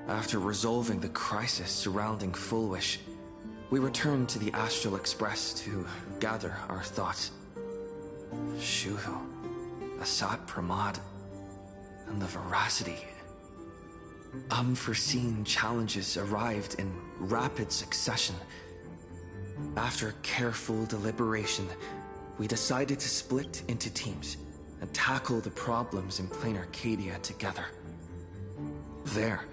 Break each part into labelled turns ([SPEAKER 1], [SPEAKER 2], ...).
[SPEAKER 1] After resolving the crisis surrounding Fullwish, we returned to the Astral Express to gather our thoughts. Shuhu, Asat Pramad, and the Veracity. Unforeseen challenges arrived in rapid succession. After careful deliberation, we decided to split into teams and tackle the problems in Plain Arcadia together. There,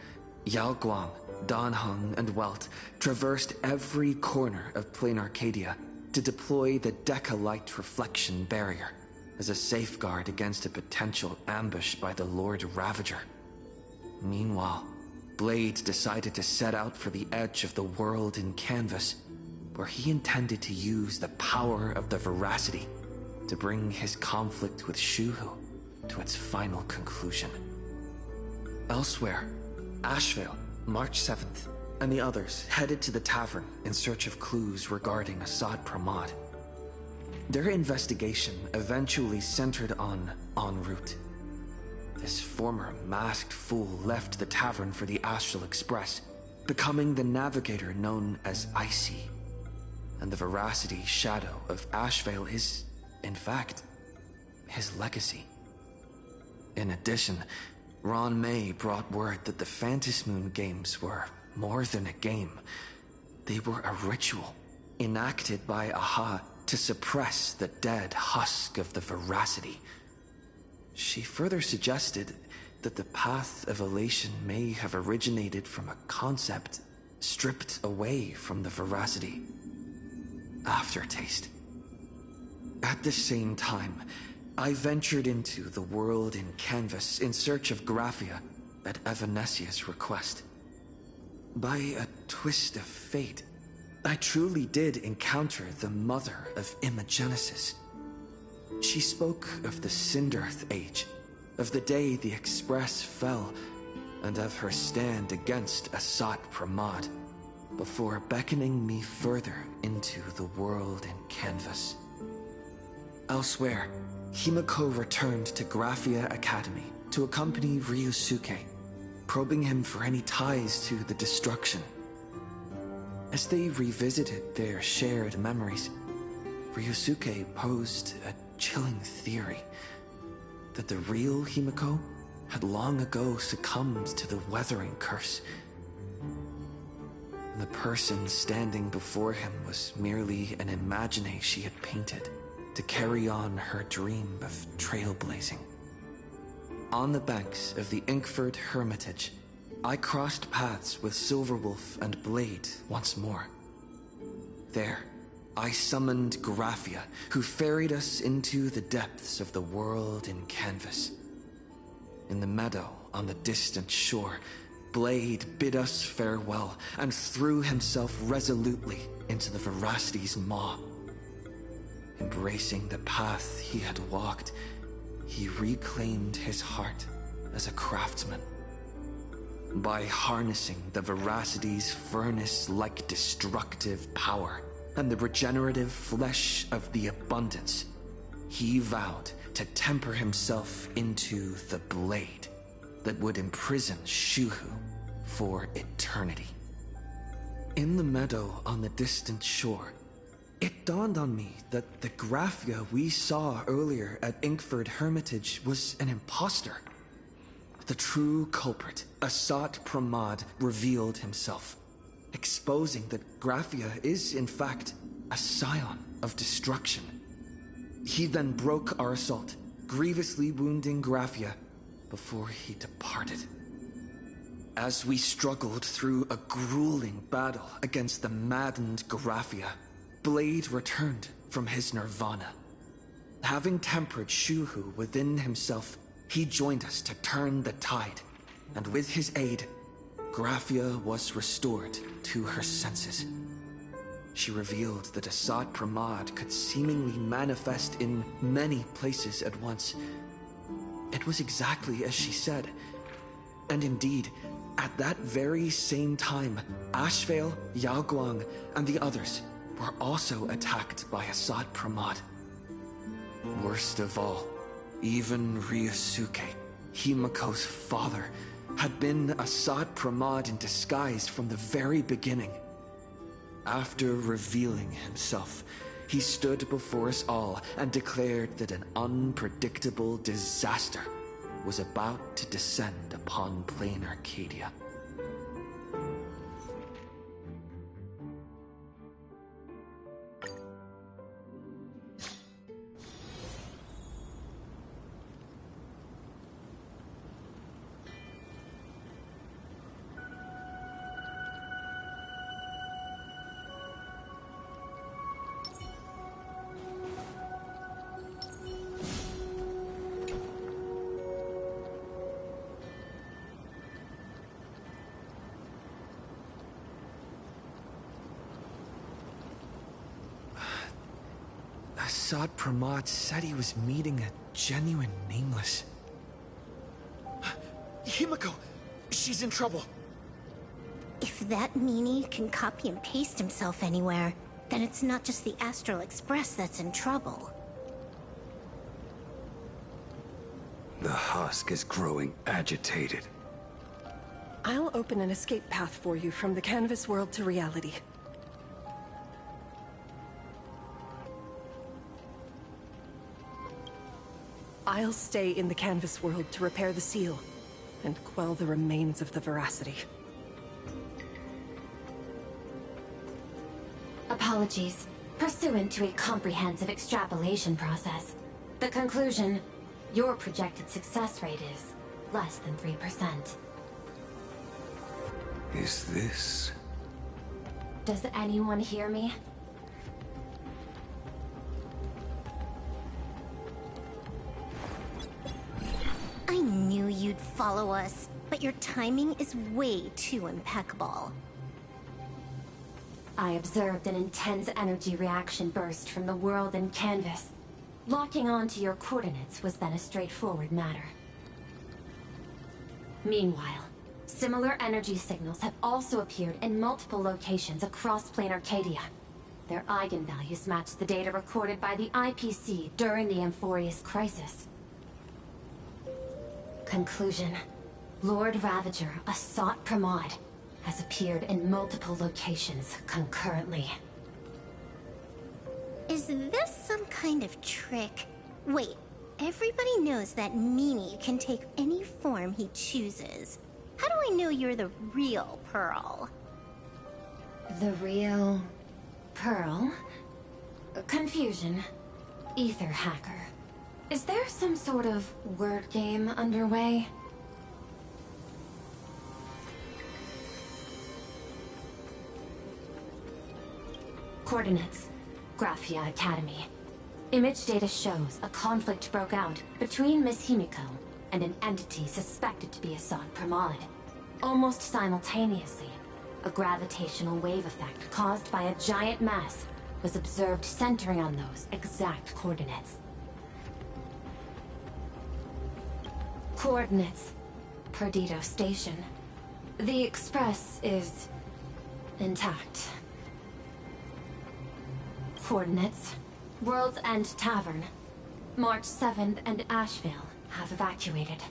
[SPEAKER 1] Yao Guang, Dan Heng, and Welt traversed every corner of Plain Arcadia to deploy the Deca-Light Reflection Barrier as a safeguard against a potential ambush by the Lord Ravager. Meanwhile, Blade decided to set out for the edge of the world in Canvas, where he intended to use the power of the Veracity to bring his conflict with Shuhu to its final conclusion. Elsewhere, Ashvale, March 7th, and the others headed to the tavern in search of clues regarding Asad Pramad. Their investigation eventually centered on En route. This former masked fool left the tavern for the Astral Express, becoming the navigator known as Icy. And the Veracity shadow of Ashvale is, in fact, his legacy. In addition, Ron May brought word that the Phantasmoon Moon games were more than a game. They were a ritual, enacted by Aha to suppress the dead husk of the veracity. She further suggested that the path of elation may have originated from a concept stripped away from the veracity. Aftertaste. At the same time, I ventured into the world in canvas in search of Graphia at Evanesia's request. By a twist of fate, I truly did encounter the mother of Imogenesis. She spoke of the Cinderth Age, of the day the Express fell, and of her stand against Asat Pramad, before beckoning me further into the world in canvas. Elsewhere, Himiko returned to Graphia Academy to accompany Ryusuke, probing him for any ties to the destruction. As they revisited their shared memories, Ryusuke posed a chilling theory that the real Himiko had long ago succumbed to the weathering curse. The person standing before him was merely an imagination she had painted to carry on her dream of trailblazing. On the banks of the Inkford Hermitage, I crossed paths with Silverwolf and Blade once more. There, I summoned Graphia, who ferried us into the depths of the world in canvas. In the meadow on the distant shore, Blade bid us farewell and threw himself resolutely into the veracity's maw. Embracing the path he had walked, he reclaimed his heart as a craftsman. By harnessing the veracity's furnace-like destructive power and the regenerative flesh of the abundance, he vowed to temper himself into the blade that would imprison Shuhu for eternity. In the meadow on the distant shore, it dawned on me that the Graphia we saw earlier at Inkford Hermitage was an imposter. The true culprit, Asat Pramad, revealed himself, exposing that Graphia is in fact a scion of destruction. He then broke our assault, grievously wounding Graphia before he departed. As we struggled through a grueling battle against the maddened Graphia, Blade returned from his nirvana. Having tempered Shuhu within himself, he joined us to turn the tide, and with his aid, Graphia was restored to her senses. She revealed that Asat Pramad could seemingly manifest in many places at once. It was exactly as she said. And indeed, at that very same time, Ashvale, Yao Guang, and the others were also attacked by Asat Pramad. Worst of all, even Ryusuke, Himiko's father, had been Asat Pramad in disguise from the very beginning. After revealing himself, he stood before us all and declared that an unpredictable disaster was about to descend upon plain Arcadia. Asat Pramad said he was meeting a genuine nameless. Himiko! She's in trouble!
[SPEAKER 2] If that meanie can copy and paste himself anywhere, then it's not just the Astral Express that's in trouble.
[SPEAKER 3] The husk is growing agitated.
[SPEAKER 4] I'll open an escape path for you from the canvas world to reality. I'll stay in the canvas world to repair the seal and quell the remains of the veracity.
[SPEAKER 5] Apologies. Pursuant to a comprehensive extrapolation process, the conclusion, your projected success rate is less than 3%.
[SPEAKER 3] Is this...
[SPEAKER 5] Does anyone hear me?
[SPEAKER 2] I knew you'd follow us, but your timing is way too impeccable.
[SPEAKER 5] I observed an intense energy reaction burst from the world in Canvas. Locking onto your coordinates was then a straightforward matter. Meanwhile, similar energy signals have also appeared in multiple locations across Plane Arcadia. Their eigenvalues match the data recorded by the IPC during the Amphorius crisis. Conclusion. Lord Ravager, Assat Pramod, has appeared in multiple locations concurrently.
[SPEAKER 2] Is this some kind of trick? Wait, everybody knows that Meanie can take any form he chooses. How do I know you're the real Pearl?
[SPEAKER 5] The real... Pearl? Confusion. Ether hacker. Is there some sort of word game underway? Coordinates. Graphia Academy. Image data shows a conflict broke out between Miss Himiko and an entity suspected to be Assat Pramod. Almost simultaneously, a gravitational wave effect caused by a giant mass was observed centering on those exact coordinates. Coordinates. Perdido Station. The Express is... intact. Coordinates. World's End Tavern. March 7th and Asheville have evacuated.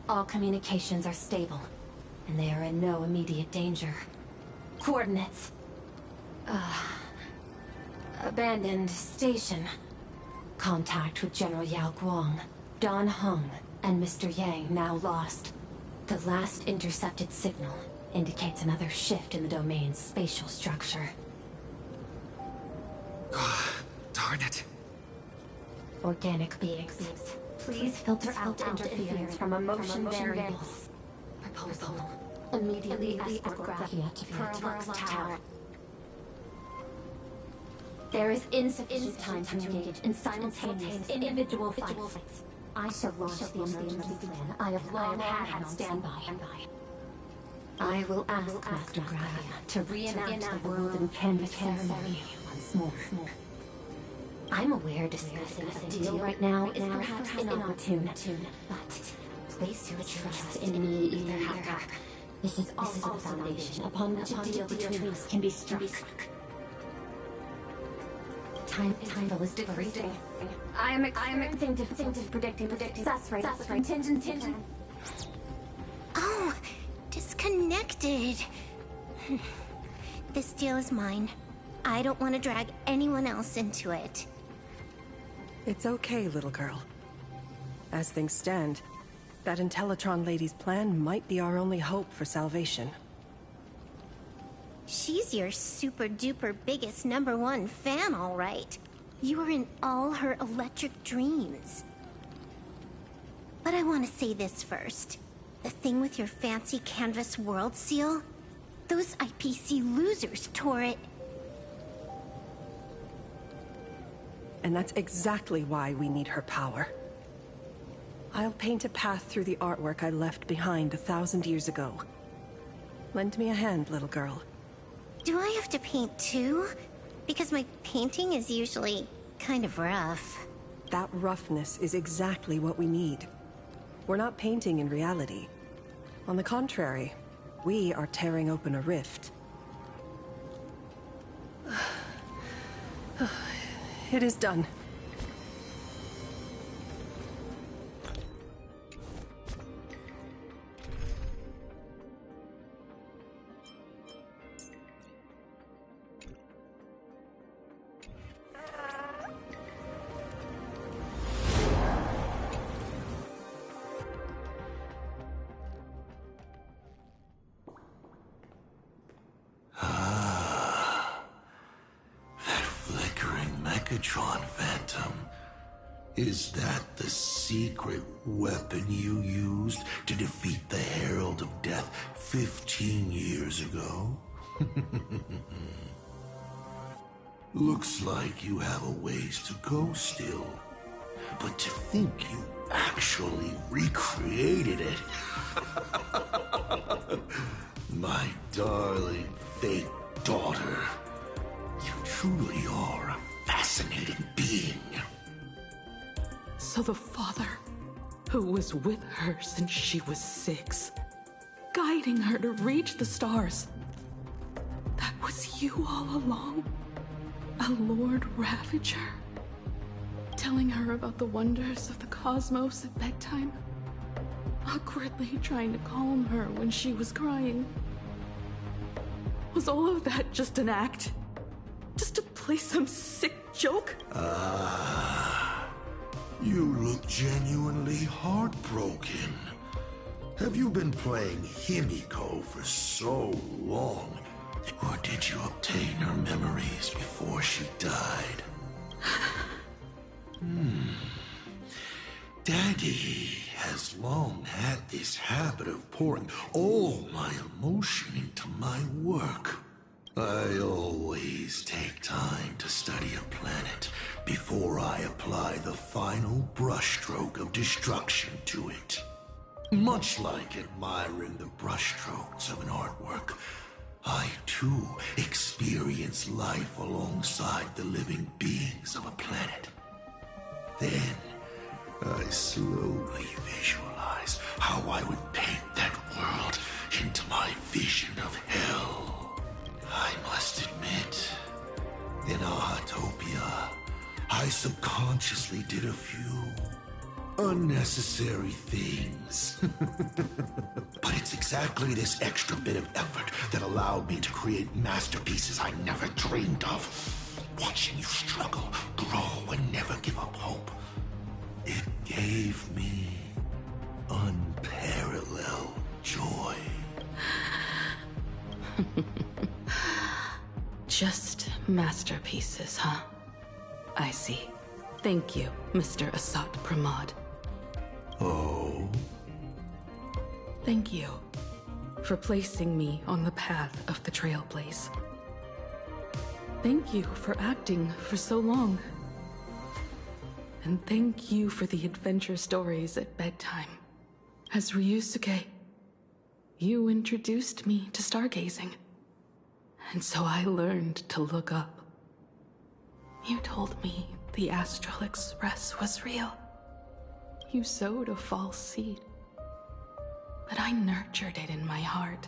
[SPEAKER 5] All communications are stable, and they are in no immediate danger. Coordinates. Abandoned station. Contact with General Yao Guang, Don Hung, and Mr. Yang now lost. The last intercepted signal indicates another shift in the domain's spatial structure.
[SPEAKER 1] Darn it.
[SPEAKER 5] Organic beings. Please filter out interference from emotion variables. Proposal. Immediately escort Graphia to Pearl Tower. There is insufficient time to engage in simultaneous individual fights. I shall launch the emergency plan I have long had on standby. I will ask Master Graphia to reenact the world in Canvas ceremony once more. I'm aware discussing a deal right now is perhaps inopportune, but place your trust in me, Ether Hacker. This is also the foundation upon which a deal between us can be struck. Time is decreasing. I am experiencing difficulty predicting success rates of the contingency plan.
[SPEAKER 2] Oh, disconnected. This deal is mine. I don't want to drag anyone else into it.
[SPEAKER 4] It's okay, little girl. As things stand, that Intellitron lady's plan might be our only hope for salvation.
[SPEAKER 2] She's your super-duper biggest #1 fan, all right. You are in all her electric dreams. But I want to say this first. The thing with your fancy Canvas World Seal? Those IPC losers tore it.
[SPEAKER 4] And that's exactly why we need her power. I'll paint a path through the artwork I left behind 1,000 years ago. Lend me a hand, little girl.
[SPEAKER 2] Do I have to paint too? Because my painting is usually kind of rough.
[SPEAKER 4] That roughness is exactly what we need. We're not painting in reality. On the contrary, we are tearing open a rift. It is done.
[SPEAKER 3] That flicker
[SPEAKER 6] Megatron, Phantom. Is that the secret weapon you used to defeat the Herald of Death 15 years ago? Looks like you have a ways to go still. But to think you actually recreated it. My darling fake daughter. You truly are a fascinating being.
[SPEAKER 7] So the father, who was with her since she was 6, guiding her to reach the stars, that was you all along? A Lord Ravager? Telling her about the wonders of the cosmos at bedtime? Awkwardly trying to calm her when she was crying? Was all of that just an act? Just to play some sick joke?
[SPEAKER 6] You look genuinely heartbroken. Have you been playing Himiko for so long? Or did you obtain her memories before she died? Daddy has long had this habit of pouring all my emotion into my work. I always take time to study a planet before I apply the final brushstroke of destruction to it. Much like admiring the brushstrokes of an artwork, I too experience life alongside the living beings of a planet. Then, I slowly visualize how I would paint that world into my vision of hell. I must admit, in Ahatopia, I subconsciously did a few unnecessary things. But it's exactly this extra bit of effort that allowed me to create masterpieces I never dreamed of. Watching you struggle, grow, and never give up hope. It gave me unparalleled joy.
[SPEAKER 7] Just masterpieces, huh? I see. Thank you, Mr. Asat Pramod.
[SPEAKER 6] Oh?
[SPEAKER 7] Thank you for placing me on the path of the Trailblaze. Thank you for acting for so long. And thank you for the adventure stories at bedtime. As Ryusuke, you introduced me to stargazing. And so I learned to look up. You told me the Astral Express was real. You sowed a false seed. But I nurtured it in my heart.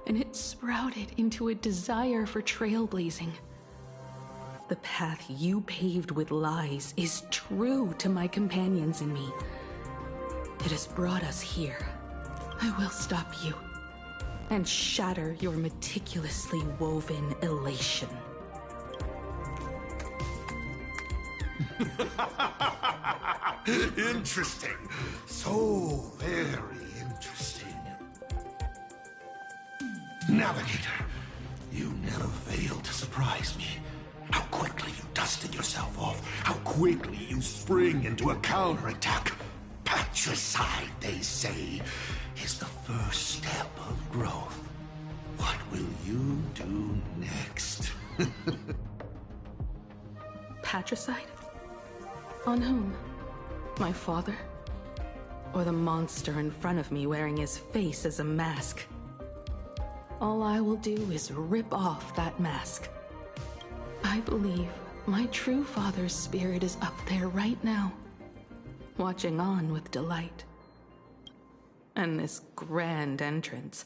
[SPEAKER 7] And it sprouted into a desire for trailblazing. The path you paved with lies is true to my companions and me. It has brought us here. I will stop you and shatter your meticulously woven elation.
[SPEAKER 6] Interesting. So very interesting. Navigator, you never fail to surprise me. How quickly you dusted yourself off. How quickly you spring into a counterattack. Patricide, they say, is the first step of growth. What will you do next?
[SPEAKER 7] Patricide? On whom? My father? Or the monster in front of me wearing his face as a mask? All I will do is rip off that mask. I believe my true father's spirit is up there right now, watching on with delight. And this grand entrance.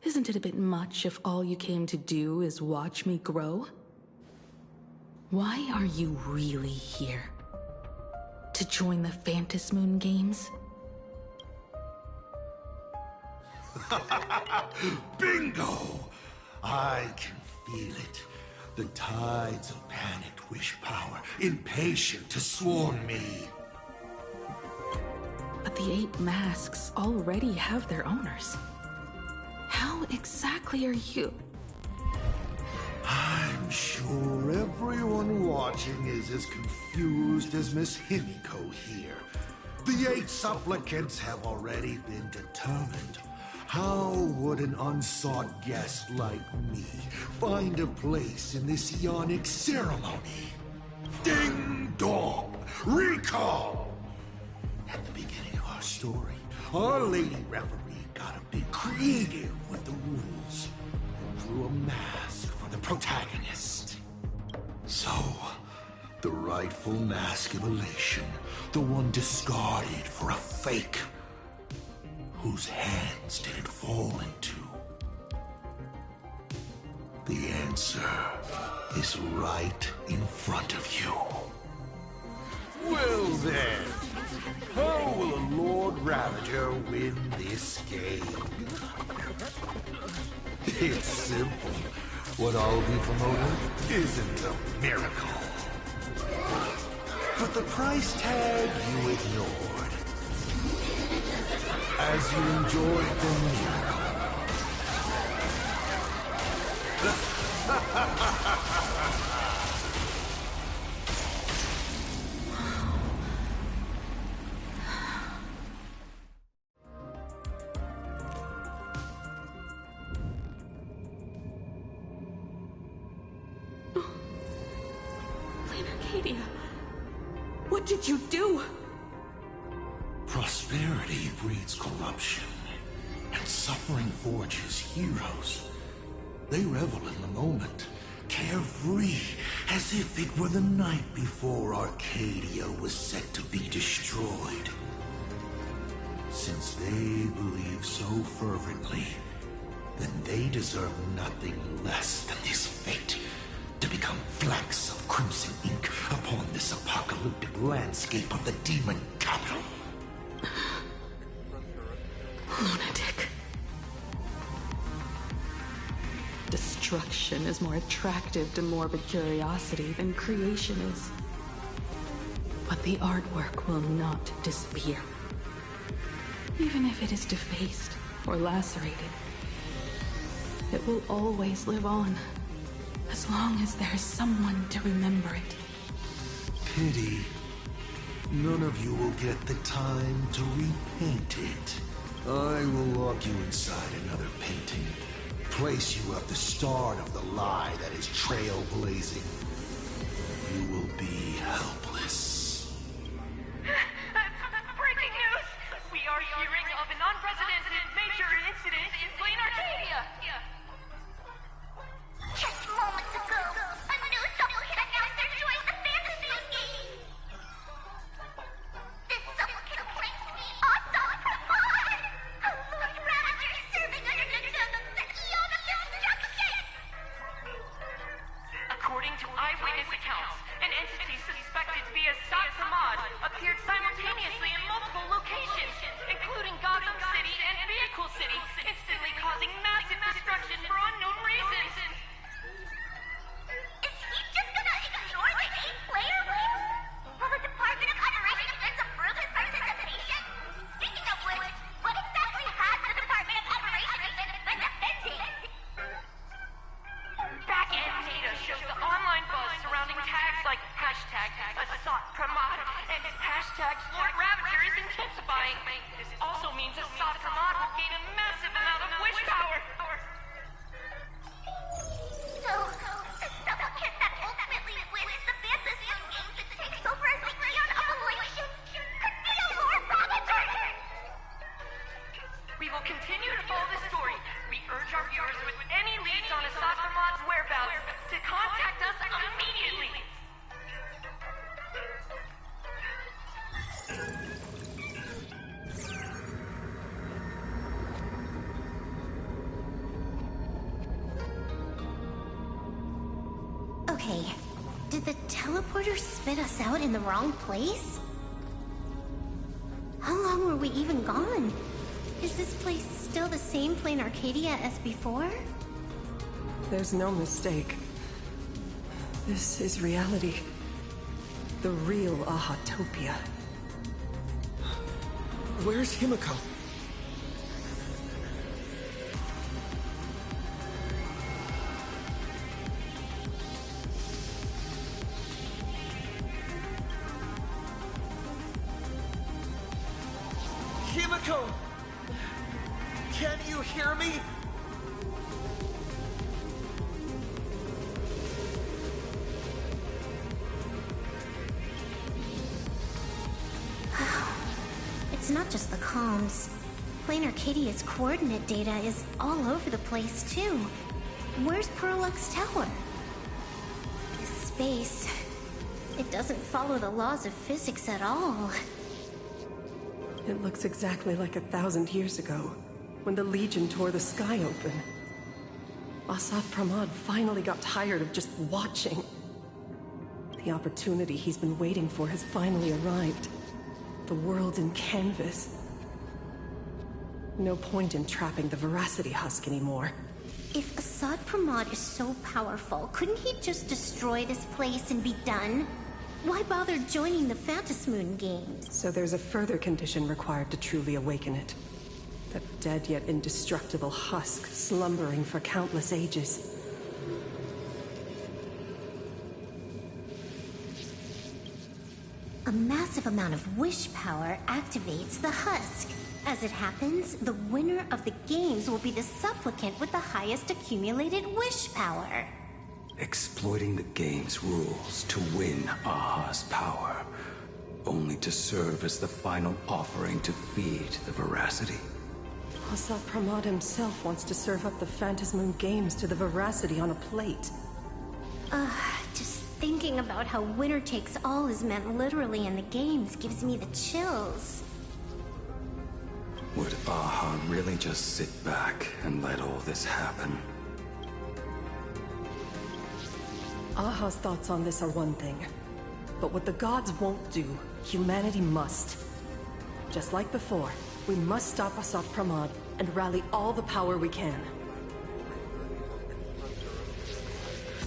[SPEAKER 7] Isn't it a bit much if all you came to do is watch me grow? Why are you really here? To join the Phantasmoon Games?
[SPEAKER 6] Bingo! I can feel it. The tides of panicked wish power, impatient to swarm me.
[SPEAKER 7] But the 8 masks already have their owners. How exactly are you?
[SPEAKER 6] I'm sure everyone watching is as confused as Miss Himiko here. The 8 supplicants have already been determined. How would an unsought guest like me find a place in this Ionic ceremony? Ding dong! Recall! At the beginning of our story, our lady referee got a bit creative with the rules and drew a mask for the protagonist. So, the rightful mask of elation, the one discarded for a fake. Whose hands did it fall into? The answer is right in front of you. Well then, how will a Lord Ravager win this game? It's simple. What I'll be promoting isn't a miracle. But the price tag you ignored. As you enjoyed the miracle.
[SPEAKER 7] Arcadia, what did you do?
[SPEAKER 6] Prosperity breeds corruption, and suffering forges heroes. They revel in the moment, carefree, as if it were the night before Arcadia was set to be destroyed. Since they believe so fervently, then they deserve nothing less than this fate, to become flecks of crimson ink upon this apocalyptic landscape of the demon capital.
[SPEAKER 7] Lunatic. Destruction is more attractive to morbid curiosity than creation is. But the artwork will not disappear. Even if it is defaced or lacerated, it will always live on, as long as there is someone to remember it.
[SPEAKER 6] Pity. None of you will get the time to repaint it. I will lock you inside another painting. Place you at the start of the lie that is trailblazing. You will be helpless.
[SPEAKER 8] Breaking news! We are hearing of an unprecedented major incident in Plain Arcadia!
[SPEAKER 2] Just moments ago, a new supplicant announced they're joining the fantasy game. This supplicant claims to be awesome Pramon, a Lord Ravager serving under the name of the Ionic Destruction.
[SPEAKER 8] According to eyewitness accounts, an entity suspected to be a Pramon appeared simultaneously in multiple locations, including Gotham City and Vehicle City, instantly causing massive destruction for unknown reasons.
[SPEAKER 2] Is he just gonna ignore the 8-player list? Will the Department of Operation disapprove his participation? Speaking of which, what exactly has the Department of Operations been defending?
[SPEAKER 8] Back-end data shows the online buzz surrounding tags like hashtag Assault Pramon and hashtag Lord Ravager is intensifying. This also means Assault Pramon will gain a massive amount of wish power.
[SPEAKER 2] So, the supplicant that ultimately wins the fantasy games and takes over as the Ion Operation could be a Lord Ravager!
[SPEAKER 8] We will continue to follow this story. We urge our viewers with any leads on Assault Pramon's whereabouts to contact us immediately.
[SPEAKER 2] Okay, did the teleporter spit us out in the wrong place? How long were we even gone? Is this place still the same Plain Arcadia as before?
[SPEAKER 4] There's no mistake. This is reality. The real Ahatopia.
[SPEAKER 1] Where's Himiko? Himiko! Can you hear me?
[SPEAKER 2] It's not just the comms. Plain Arcadia's coordinate data is all over the place, too. Where's Perlux Tower? This space... it doesn't follow the laws of physics at all.
[SPEAKER 4] It looks exactly like 1,000 years ago, when the Legion tore the sky open. Asaf Pramod finally got tired of just watching. The opportunity he's been waiting for has finally arrived. The world in canvas. No point in trapping the Veracity Husk anymore.
[SPEAKER 2] If Asad Pramod is so powerful, couldn't he just destroy this place and be done? Why bother joining the Phantasmoon games?
[SPEAKER 4] So there's a further condition required to truly awaken it. That dead yet indestructible husk slumbering for countless ages.
[SPEAKER 2] A massive amount of wish power activates the husk. As it happens, the winner of the games will be the supplicant with the highest accumulated wish power.
[SPEAKER 3] Exploiting the game's rules to win Aha's power, only to serve as the final offering to feed the Veracity.
[SPEAKER 4] Asaf Pramod himself wants to serve up the Phantasmoon games to the Veracity on a plate.
[SPEAKER 2] Just thinking about how winner takes all is meant literally in the games gives me the chills.
[SPEAKER 3] Would Aha really just sit back and let all this happen?
[SPEAKER 4] Aha's thoughts on this are one thing. But what the gods won't do, humanity must. Just like before, we must stop Asaf Pramod and rally all the power we can.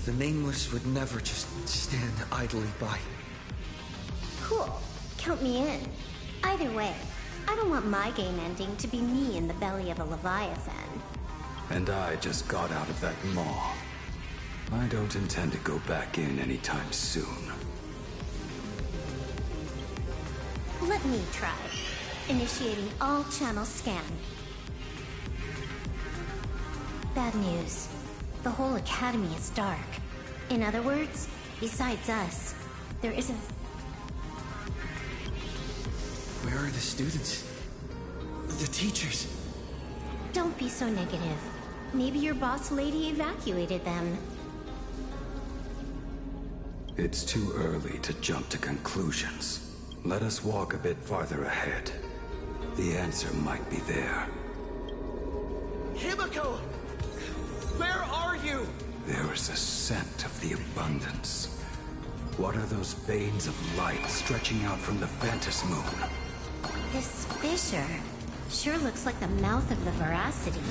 [SPEAKER 1] The Nameless would never just stand idly by.
[SPEAKER 2] Cool. Count me in. Either way, I don't want my game ending to be me in the belly of a Leviathan.
[SPEAKER 3] And I just got out of that maw. I don't intend to go back in anytime soon.
[SPEAKER 2] Let me try. Initiating all channel scan. Bad news. The whole academy is dark. In other words, besides us, there isn't...
[SPEAKER 1] Where are the students? The teachers?
[SPEAKER 2] Don't be so negative. Maybe your boss lady evacuated them.
[SPEAKER 3] It's too early to jump to conclusions. Let us walk a bit farther ahead. The answer might be there.
[SPEAKER 1] Himiko! Where are you?
[SPEAKER 3] There is a scent of the abundance. What are those veins of light stretching out from the Phantasmoon?
[SPEAKER 2] This fissure sure looks like the mouth of the Veracity.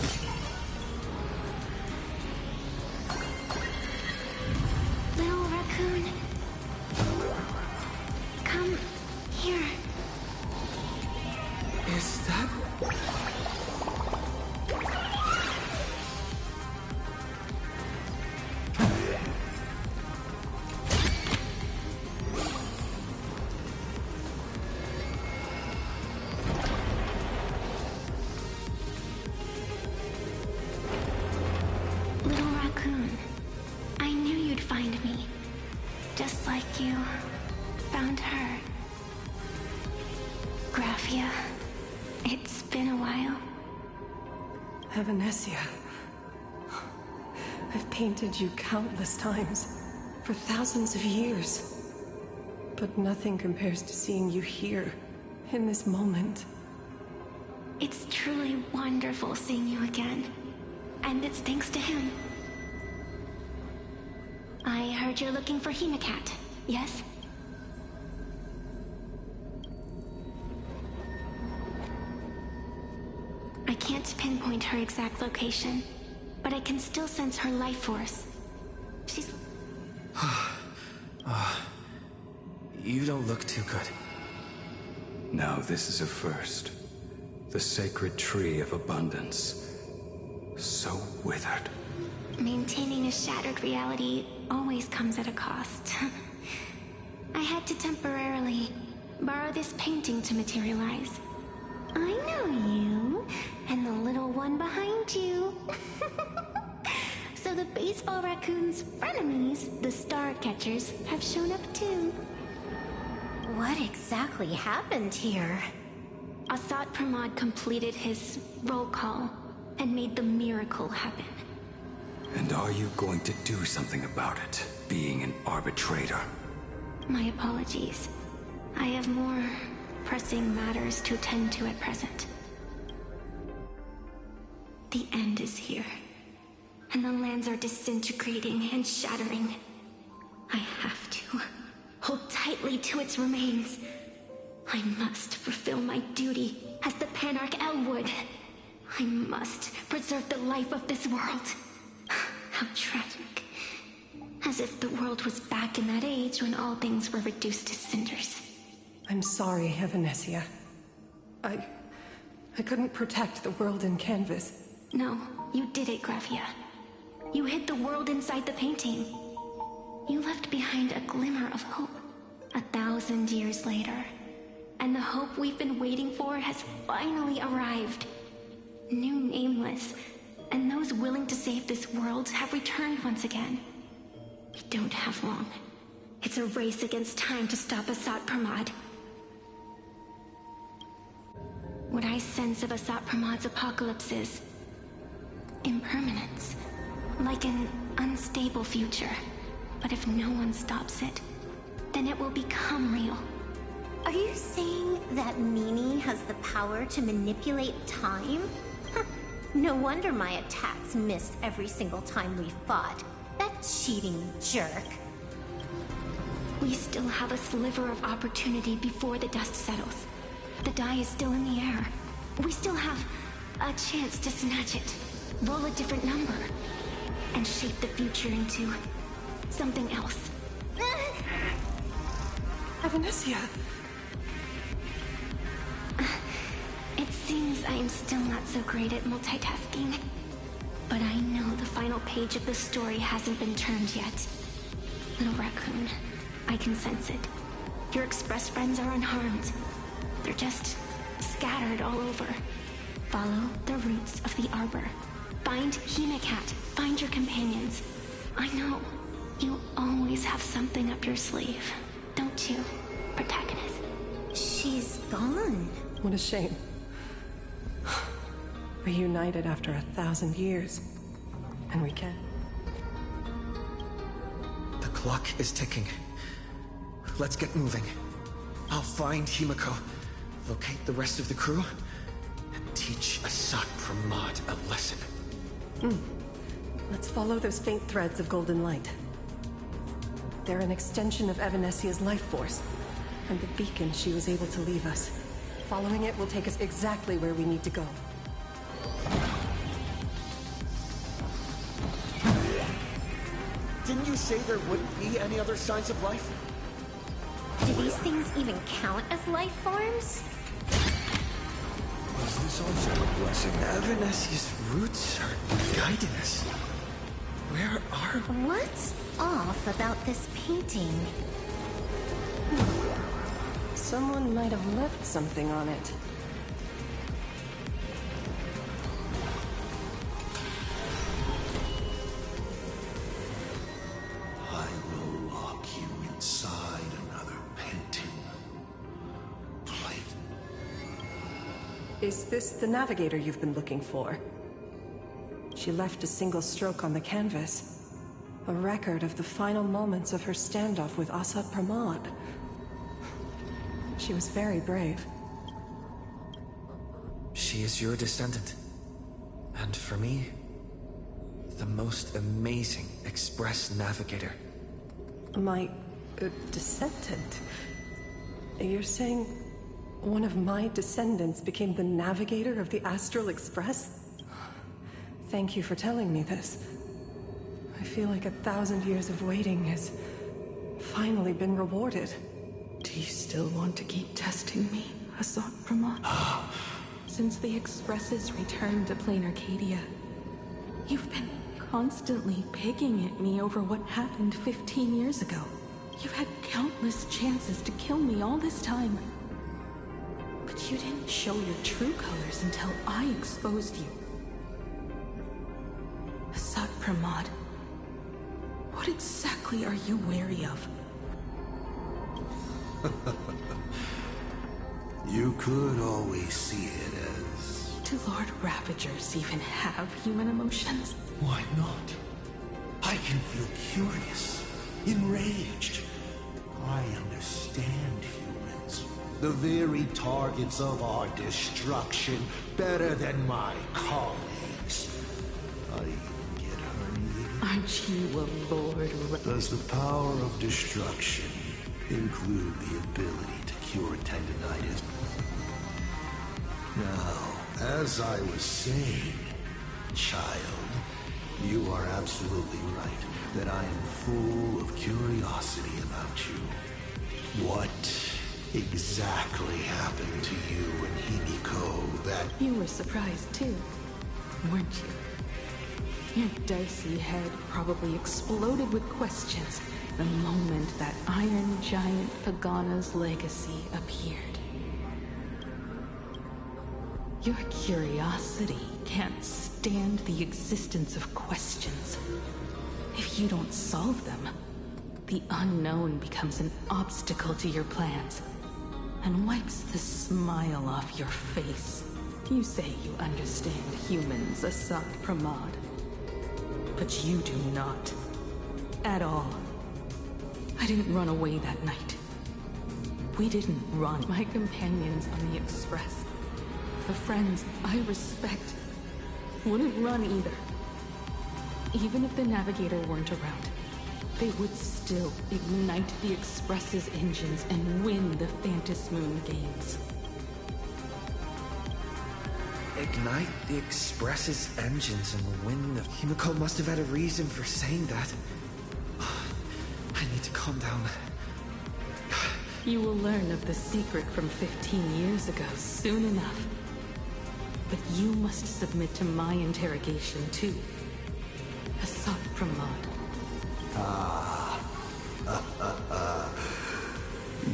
[SPEAKER 2] Little raccoon. Come here.
[SPEAKER 1] Is that...
[SPEAKER 2] Little raccoon, I knew you'd find me. Just like you found her. Graphia, it's been a while.
[SPEAKER 4] Evanesia. I've painted you countless times, for thousands of years. But nothing compares to seeing you here, in this moment.
[SPEAKER 2] It's truly wonderful seeing you again. And it's thanks to him. I heard you're looking for Hemacat, yes? I can't pinpoint her exact location, but I can still sense her life force. She's...
[SPEAKER 1] You don't look too good.
[SPEAKER 3] Now this is a first. The sacred tree of abundance. So withered.
[SPEAKER 2] Maintaining a shattered reality always comes at a cost. I had to temporarily borrow this painting to materialize.
[SPEAKER 5] I know you, and the little one behind you. So the baseball raccoon's frenemies, the star catchers, have shown up too.
[SPEAKER 2] What exactly happened here?
[SPEAKER 5] Asat Pramod completed his roll call and made the miracle happen.
[SPEAKER 3] And are you going to do something about it, being an arbitrator?
[SPEAKER 5] My apologies. I have more pressing matters to attend to at present. The end is here, and the lands are disintegrating and shattering. I have to hold tightly to its remains. I must fulfill my duty as the Panarch Elwood. I must preserve the life of this world. How tragic. As if the world was back in that age when all things were reduced to cinders.
[SPEAKER 4] I'm sorry, Evanesia. I couldn't protect the world in canvas.
[SPEAKER 5] No, you did it, Gravia. You hid the world inside the painting. You left behind a glimmer of hope 1,000 years later. And the hope we've been waiting for has finally arrived. New Nameless, and those willing to save this world have returned once again. We don't have long. It's a race against time to stop Asat Pramod. What I sense of Asat Pramod's apocalypse is impermanence, like an unstable future. But if no one stops it, then it will become real.
[SPEAKER 2] Are you saying that Mimi has the power to manipulate time? No wonder my attacks missed every single time we fought. That cheating jerk.
[SPEAKER 5] We still have a sliver of opportunity before the dust settles. The die is still in the air. We still have a chance to snatch it, roll a different number, and shape the future into something else.
[SPEAKER 4] Evanesia!
[SPEAKER 5] It seems I am still not so great at multitasking. But I know the final page of the story hasn't been turned yet. Little raccoon, I can sense it. Your express friends are unharmed. They're just scattered all over. Follow the roots of the arbor. Find Hemacat. Find your companions. I know. You always have something up your sleeve, don't you, protagonist?
[SPEAKER 2] She's gone.
[SPEAKER 4] What a shame. Reunited after 1,000 years. And we can.
[SPEAKER 1] The clock is ticking. Let's get moving. I'll find Himiko, locate the rest of the crew, and teach Asat Pramod a lesson.
[SPEAKER 4] Let's follow those faint threads of golden light. They're an extension of Evanesia's life force, and the beacon she was able to leave us. Following it will take us exactly where we need to go.
[SPEAKER 1] Didn't you say there wouldn't be any other signs of life?
[SPEAKER 2] Do these things even count as life forms?
[SPEAKER 1] Was this also a blessing? Evanesia's roots are guiding us. Where are we?
[SPEAKER 2] What's off about this painting?
[SPEAKER 4] Someone might have left something on it.
[SPEAKER 6] I will lock you inside another painting. Plate.
[SPEAKER 4] Is this the navigator you've been looking for? She left a single stroke on the canvas. A record of the final moments of her standoff with Asat Pramod. She was very brave.
[SPEAKER 1] She is your descendant. And for me, the most amazing express navigator.
[SPEAKER 4] My descendant? You're saying one of my descendants became the navigator of the Astral Express? Thank you for telling me this. I feel like 1,000 years of waiting has finally been rewarded.
[SPEAKER 7] Do you still want to keep testing me, Asat Pramod? Since the Express's return to Plain Arcadia, you've been constantly picking at me over what happened 15 years ago. You've had countless chances to kill me all this time. But you didn't show your true colors until I exposed you. Asad Pramod, what exactly are you wary of?
[SPEAKER 6] You could always see it as...
[SPEAKER 7] Do Lord Ravagers even have human emotions?
[SPEAKER 6] Why not? I can feel curious, enraged. I understand humans. The very targets of our destruction better than my colleagues. I even get herniated.
[SPEAKER 7] Aren't you a lord?
[SPEAKER 6] Does the power of destruction include the ability to cure tendinitis? Now, as I was saying, child, you are absolutely right that I am full of curiosity about you. What exactly happened to you and Himiko that...
[SPEAKER 7] You were surprised too, weren't you? Your dicey head probably exploded with questions the moment that Iron Giant Pagana's legacy appeared. Your curiosity can't stand the existence of questions. If you don't solve them, the unknown becomes an obstacle to your plans and wipes the smile off your face. You say you understand humans, Asad Pramod, but you do not. At all. I didn't run away that night. We didn't run. My companions on the Express, the friends I respect, wouldn't run either. Even if the Navigator weren't around, they would still ignite the Express's engines and win the Phantasmoon games.
[SPEAKER 1] Ignite the Express's engines and win the... Himiko must have had a reason for saying that. I need to calm down.
[SPEAKER 7] You will learn of the secret from 15 years ago soon enough. But you must submit to my interrogation too. Asad Pramod.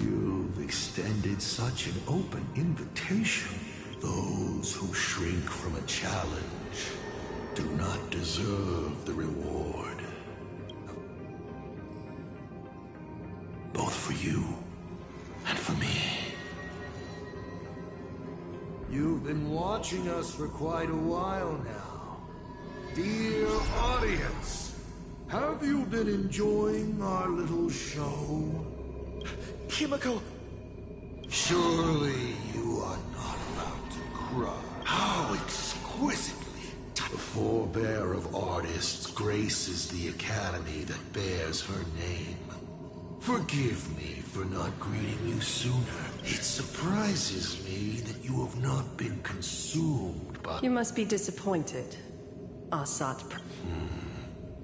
[SPEAKER 6] You've extended such an open invitation. Those who shrink from a challenge do not deserve the reward. Both for you and for me. You've been watching us for quite a while now. Dear audience, have you been enjoying our little show?
[SPEAKER 1] Himiko!
[SPEAKER 6] Surely you are not about to cry. How exquisitely! The forebear of artists graces the academy that bears her name. Forgive me for not greeting you sooner. It surprises me that you have not been consumed by...
[SPEAKER 4] You must be disappointed, Asad.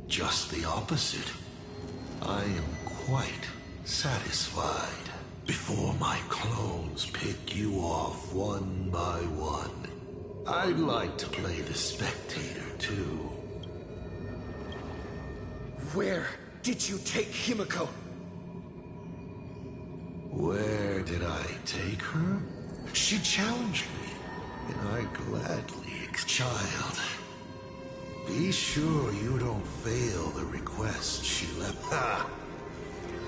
[SPEAKER 6] Just the opposite. I am quite satisfied. Before my clones pick you off one by one, I'd like to play the spectator too.
[SPEAKER 1] Where did you take Himiko?
[SPEAKER 6] Where did I take her? She challenged me, and I gladly... Child, be sure you don't fail the request she left. Ha!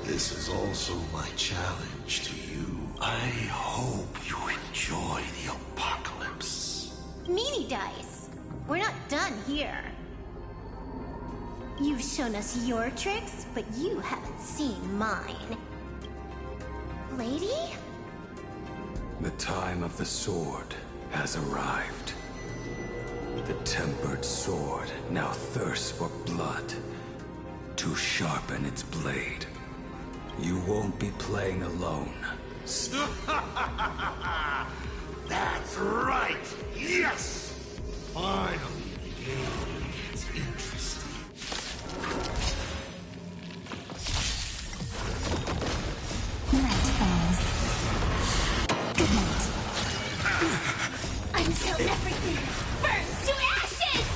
[SPEAKER 6] This is also my challenge to you. I hope you enjoy the apocalypse.
[SPEAKER 2] Meanie Dice, we're not done here. You've shown us your tricks, but you haven't seen mine. Lady?
[SPEAKER 3] The time of the sword has arrived. The tempered sword now thirsts for blood to sharpen its blade. You won't be playing alone.
[SPEAKER 6] That's right! Yes! Finally, the game gets interesting.
[SPEAKER 5] Night falls. Good night. Until everything burns to ashes!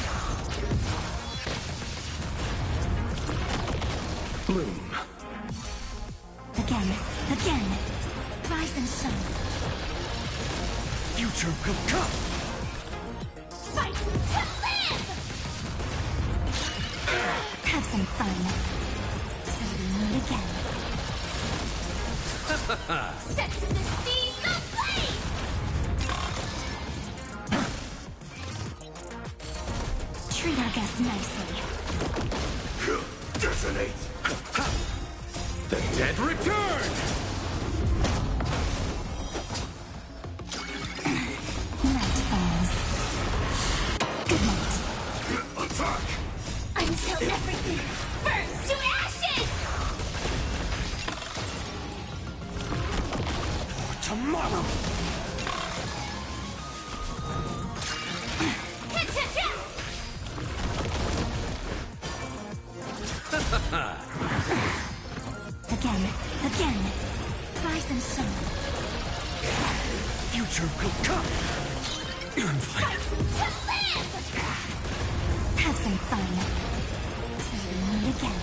[SPEAKER 3] Bloom.
[SPEAKER 5] Again. Rise and shine.
[SPEAKER 6] Future will come!
[SPEAKER 5] Fight to live! Have some fun. Till we meet again. Set to the seas ablaze! Treat our guests nicely.
[SPEAKER 6] Detonate! The dead return!
[SPEAKER 5] Night falls. Good night.
[SPEAKER 6] Attack!
[SPEAKER 5] Until everything burns to ashes!
[SPEAKER 6] For tomorrow!
[SPEAKER 5] Again. Rise and shine.
[SPEAKER 6] Future will come! I'm fine.
[SPEAKER 5] To live! Have some fun. Till we meet again.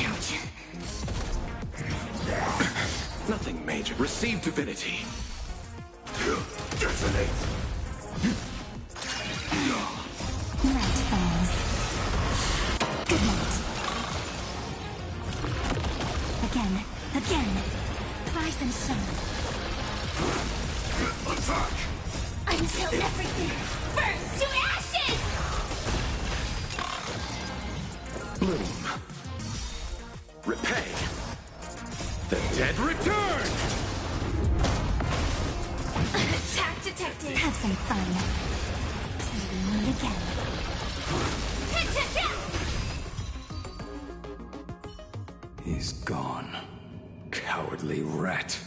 [SPEAKER 5] Ouch.
[SPEAKER 6] Nothing major. Receive divinity. Detonate!
[SPEAKER 5] Night falls. Good night. Again. Rise and shine.
[SPEAKER 6] Attack!
[SPEAKER 5] Until everything burns to ashes!
[SPEAKER 6] Bloom. Repay. The dead return!
[SPEAKER 5] Attack detected. Have some fun. Till we meet again.
[SPEAKER 3] He's gone. Cowardly rat.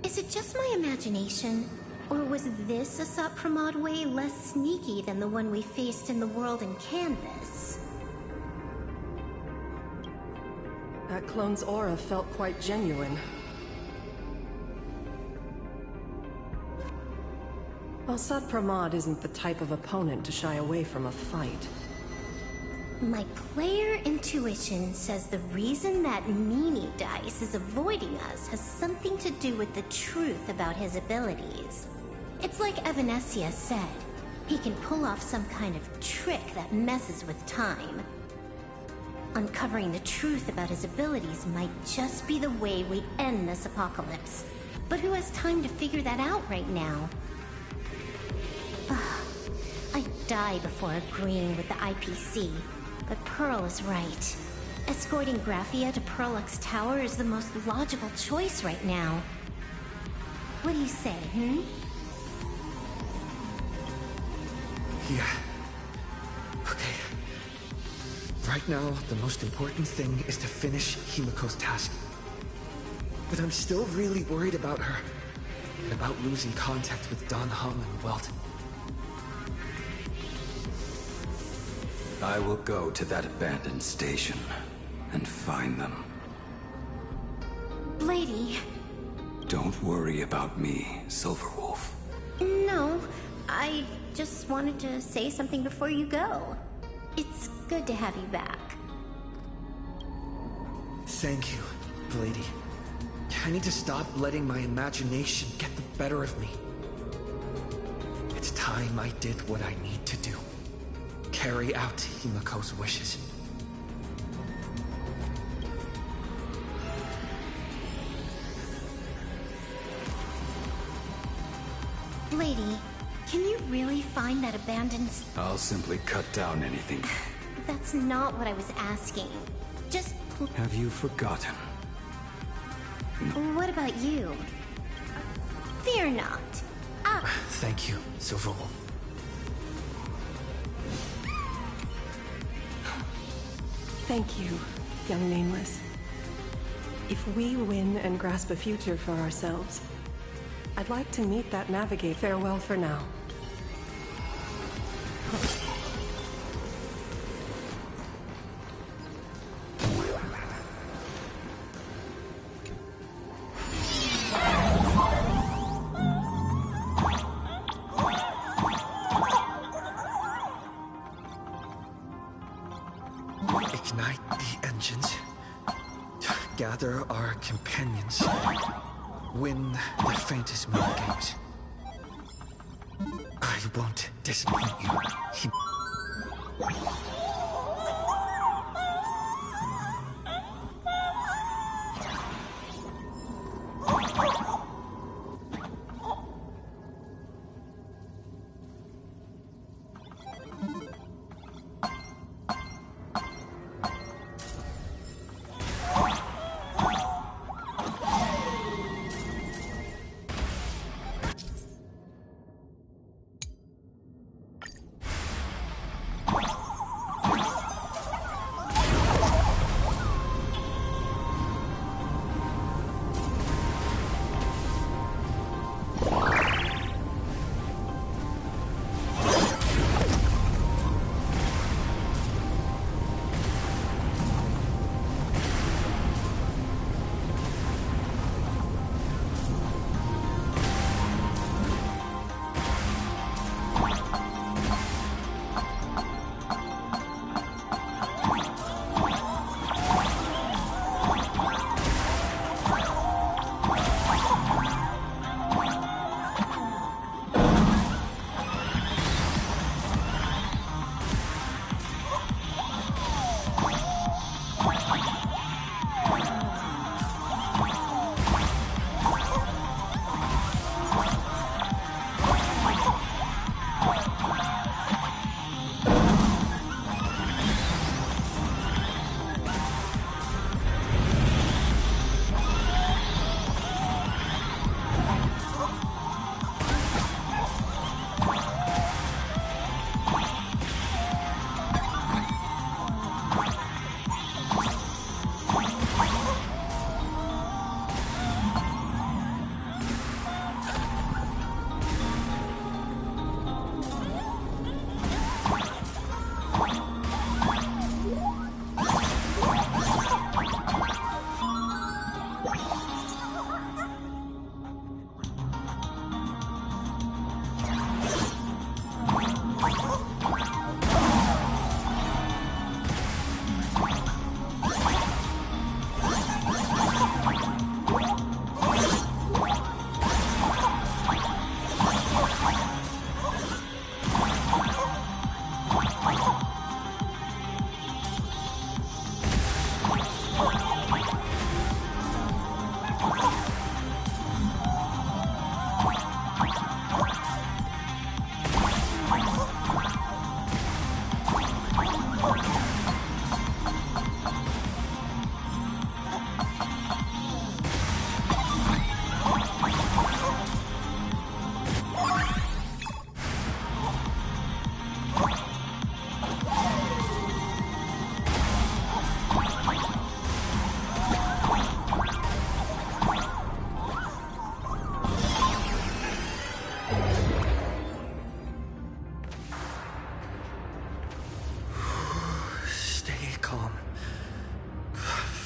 [SPEAKER 2] Is it just my imagination? Or was this a Sapramod way less sneaky than the one we faced in the world in Canvas?
[SPEAKER 4] That clone's aura felt quite genuine. Well, Sapramod isn't the type of opponent to shy away from a fight.
[SPEAKER 2] My player intuition says the reason that meanie dice is avoiding us has something to do with the truth about his abilities. It's like Evanescia said, he can pull off some kind of trick that messes with time. Uncovering the truth about his abilities might just be the way we end this apocalypse. But who has time to figure that out right now? I'd die before agreeing with the IPC. But Pearl is right. Escorting Graphia to Perlux Tower is the most logical choice right now. What do you say,
[SPEAKER 1] Yeah. Okay. Right now, the most important thing is to finish Himiko's task. But I'm still really worried about her. And about losing contact with Don Hum and Welt.
[SPEAKER 3] I will go to that abandoned station and find them.
[SPEAKER 2] Lady.
[SPEAKER 3] Don't worry about me, Silverwolf.
[SPEAKER 2] No, I just wanted to say something before you go. It's good to have you back.
[SPEAKER 1] Thank you, Lady. I need to stop letting my imagination get the better of me. It's time I did what I need to do. Carry out Himiko's wishes.
[SPEAKER 2] Lady, can you really find that abandoned...
[SPEAKER 3] I'll simply cut down anything.
[SPEAKER 2] That's not what I was asking. Just...
[SPEAKER 3] Have you forgotten?
[SPEAKER 2] What about you? Fear not.
[SPEAKER 1] Thank you, Silverwolf.
[SPEAKER 4] Thank you, young Nameless. If we win and grasp a future for ourselves, I'd like to meet that Navigate. Farewell for now.
[SPEAKER 1] Ignite the engines. gather our companions, win the Fantasy Moon Games. I won't disappoint you.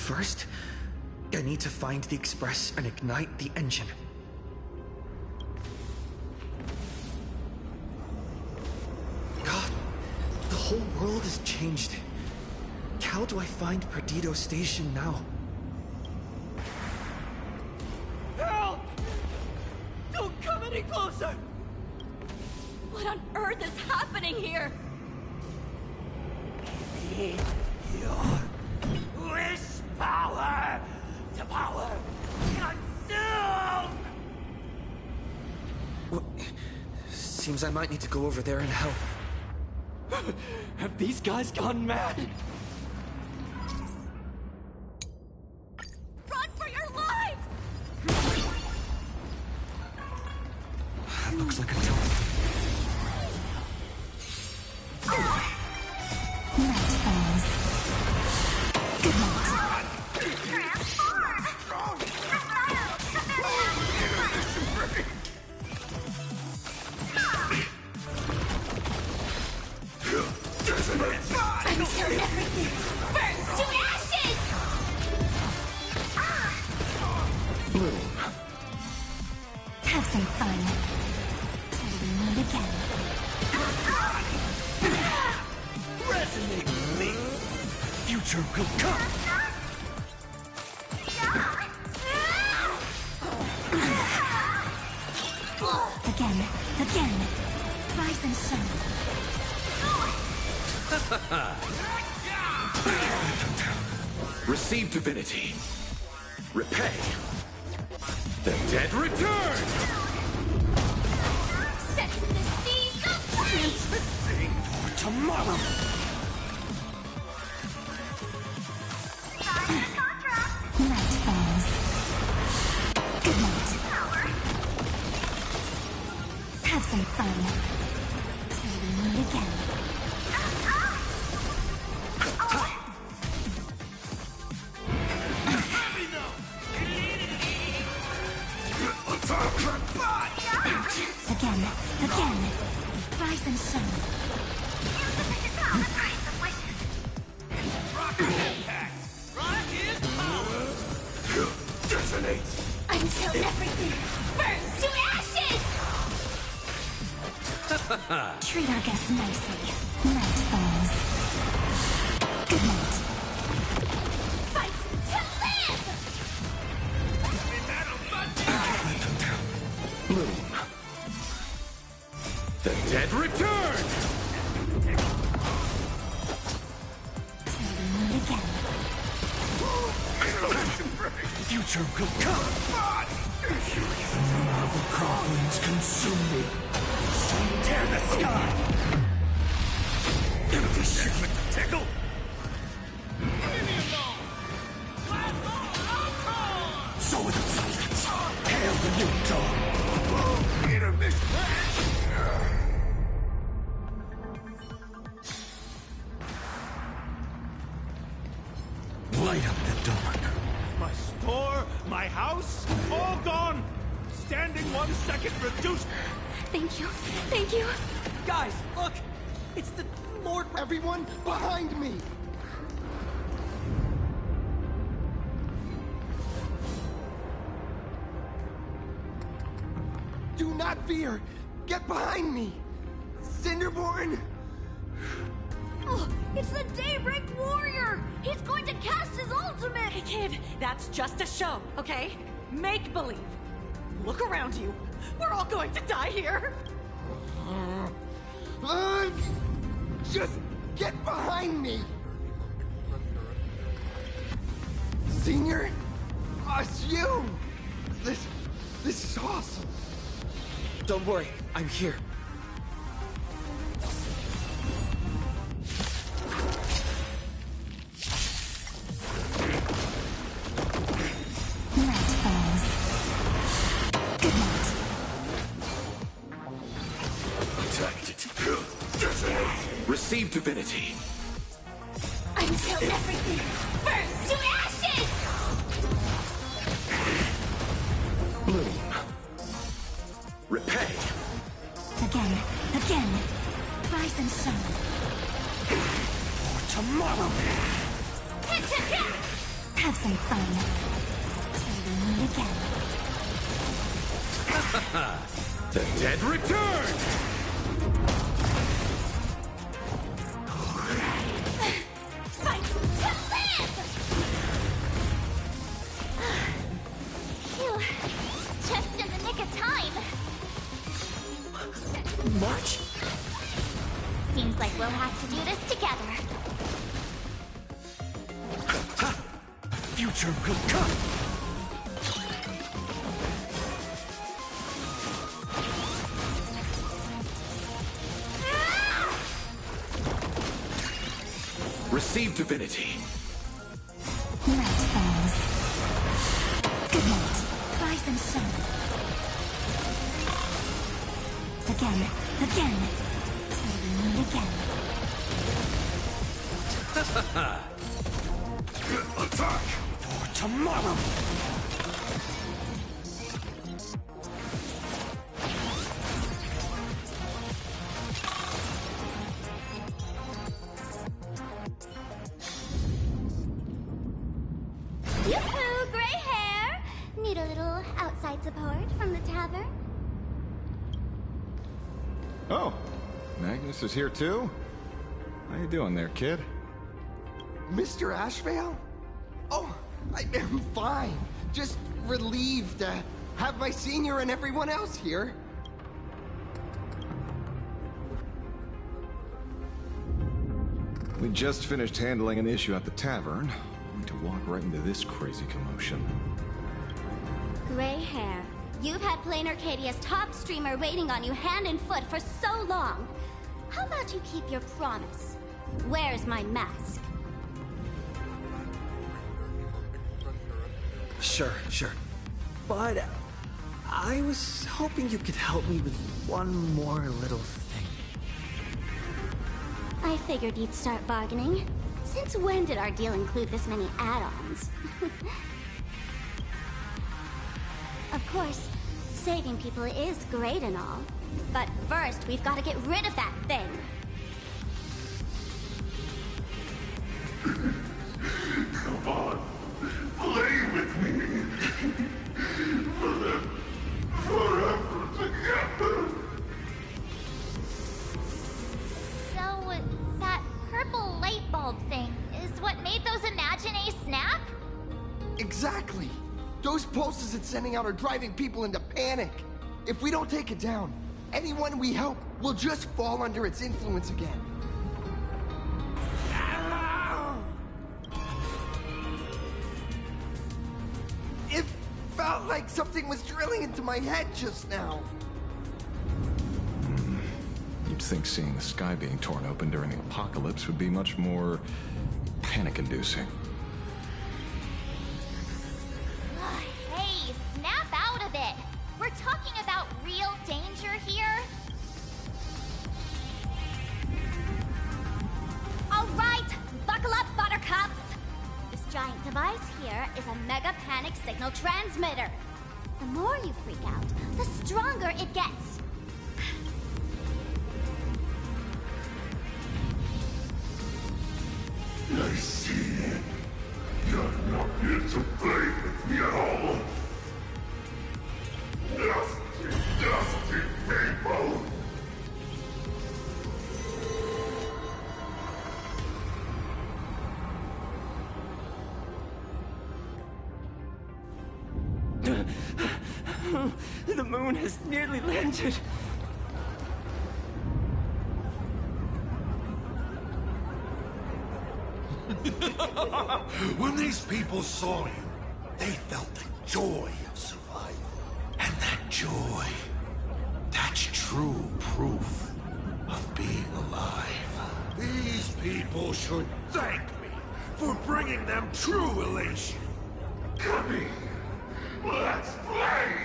[SPEAKER 1] First, I need to find the Express and ignite the engine. God, the whole world has changed. How do I find Perdido Station now?
[SPEAKER 9] Help! Don't come any closer!
[SPEAKER 5] What on earth is happening here?
[SPEAKER 9] Need your wish power to power consume!
[SPEAKER 1] Well, seems I might need to go over there and help.
[SPEAKER 9] Have these guys gone mad?
[SPEAKER 5] Run for your lives!
[SPEAKER 1] That looks like a door.
[SPEAKER 5] Until everything burns to ashes!
[SPEAKER 1] Bloom.
[SPEAKER 5] Have some fun. Till we meet again.
[SPEAKER 9] Resonate with me! Future will come!
[SPEAKER 3] Receive divinity. Repay. The dead return!
[SPEAKER 5] Set the seas aflame!
[SPEAKER 3] For tomorrow!
[SPEAKER 5] Night falls. Good night. Have some fun. Till we meet again. Again. Rise and shine. Until everything burns to ashes! Treat our guests nicely. Night falls. Good night. Fight to live!
[SPEAKER 3] Bloom. The dead return!
[SPEAKER 5] Till we meet again.
[SPEAKER 6] Future will come. The goblins consume me.
[SPEAKER 3] Tear the sky! Empty shit with the tickle!
[SPEAKER 6] So with its substance, hail the new dawn. Intermission. Light up the dawn.
[SPEAKER 9] My store, my house, all gone. Standing 1 second reduced.
[SPEAKER 5] Thank you. Thank you.
[SPEAKER 10] Guys, look! It's the Lord...
[SPEAKER 1] Everyone behind me! Do not fear! Get behind me! Cinderborn!
[SPEAKER 5] Oh, it's the Daybreak Warrior! He's going to cast his ultimate!
[SPEAKER 11] Hey kid, that's just a show, okay? Make believe. Look around you. We're all going to die here.
[SPEAKER 1] Just get behind me! Senior? It's you! This is awesome! Don't worry, I'm here.
[SPEAKER 5] Night falls. Good night.
[SPEAKER 3] Receive divinity.
[SPEAKER 5] Until everything burns to ashes!
[SPEAKER 3] Bloom. Repay.
[SPEAKER 5] Again. Rise and shine.
[SPEAKER 3] For tomorrow.
[SPEAKER 5] Have some fun. Till we meet again.
[SPEAKER 3] The dead return!
[SPEAKER 5] Fight to live! Phew. Just in the nick of time.
[SPEAKER 1] March?
[SPEAKER 5] Seems like we'll have to do this together.
[SPEAKER 6] Future will come.
[SPEAKER 3] Receive divinity.
[SPEAKER 5] Night falls. Good night. Rise and shine. Again. Till we meet again.
[SPEAKER 6] Attack for tomorrow.
[SPEAKER 5] Yoo-hoo, gray hair! Need a little outside support from the tavern?
[SPEAKER 12] Oh, Magnus is here too? How you doing there, kid?
[SPEAKER 1] Mr. Ashvale? Oh, I am fine. Just relieved to have my senior and everyone else here.
[SPEAKER 12] We just finished handling an issue at the tavern, only to walk right into this crazy commotion.
[SPEAKER 13] Gray hair. You've had Plain Arcadia's top streamer waiting on you hand and foot for so long. How about you keep your promise? Where's my mask?
[SPEAKER 1] Sure. But I was hoping you could help me with one more little thing.
[SPEAKER 13] I figured you'd start bargaining. Since when did our deal include this many add-ons? Of course, saving people is great and all. But first, we've got to get rid of that thing.
[SPEAKER 6] Come on, play with me. Forever together.
[SPEAKER 2] So, that purple light bulb thing is what made those Imaginae snap?
[SPEAKER 14] Exactly! Those pulses it's sending out are driving people into panic. If we don't take it down, anyone we help will just fall under its influence again. It felt like something was drilling into my head just now.
[SPEAKER 12] You'd think seeing the sky being torn open during the apocalypse would be much more panic-inducing.
[SPEAKER 2] Hey, snap out of it! We're talking about real danger here.
[SPEAKER 13] Alright, buckle up, buttercups! This giant device here is a mega panic signal transmitter. The more you freak out, the stronger it gets.
[SPEAKER 6] I see. You're not here to play with me at all. Dusty people!
[SPEAKER 10] The moon has nearly landed.
[SPEAKER 6] When these people saw you, they felt the joy of survival. And that joy, that's true proof of being alive. These people should thank me for bringing them true elation. Come here, let's play!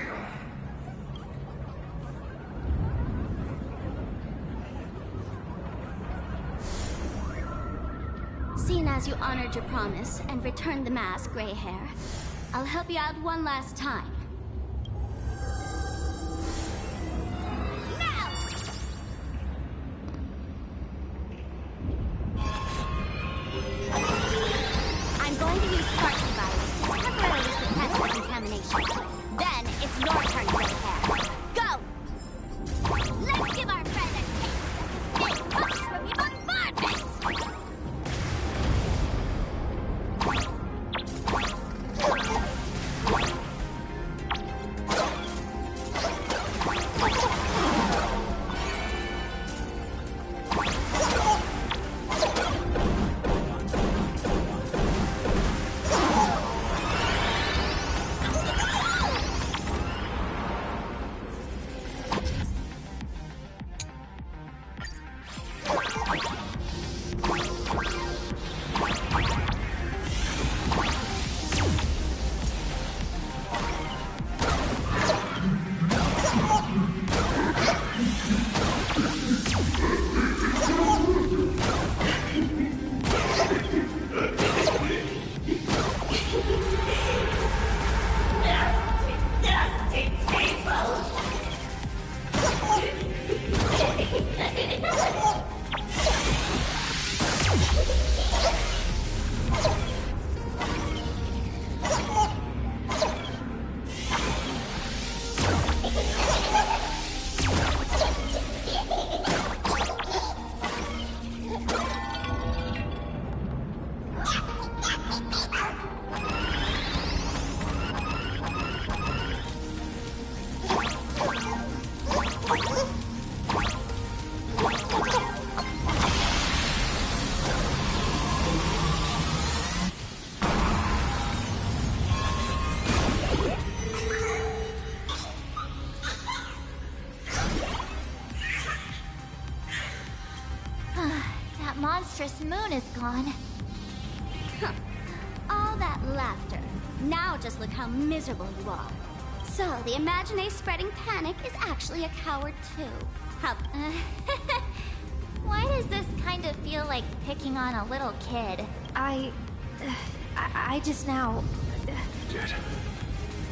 [SPEAKER 13] Seeing as you honored your promise and returned the mask, Gray Hair, I'll help you out one last time. Now! I'm going to use Sparky virus to temporarily suppress the contamination. Then it's your turn, Gray Hair. Go! Let's give our friend a taste of this big mushroomy bombardment! Fortress Moon is gone. Huh. All that laughter. Now just look how miserable you are. So, the Imagine spreading panic is actually a coward too. How... Why does this kind of feel like picking on a little kid? I just now...
[SPEAKER 12] Did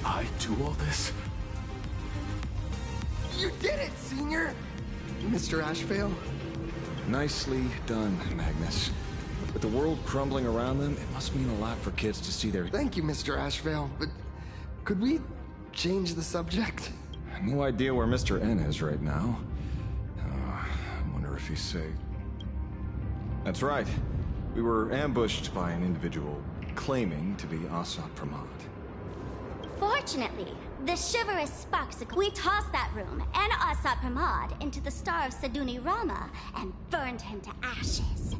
[SPEAKER 12] I do all this?
[SPEAKER 14] You did it, Senior! Mr. Ashvale?
[SPEAKER 12] Nicely done, Magnus. With the world crumbling around them, it must mean a lot for kids to see their...
[SPEAKER 14] Thank you, Mr. Ashvale, but could we change the subject?
[SPEAKER 12] No idea where Mr. N is right now. I wonder if he's safe. That's right. We were ambushed by an individual claiming to be Asat Pramad.
[SPEAKER 13] Fortunately, the chivalrous Sparksicle, we tossed that room and Asat Pramad into the star of Saduni Rama and burned him to ashes.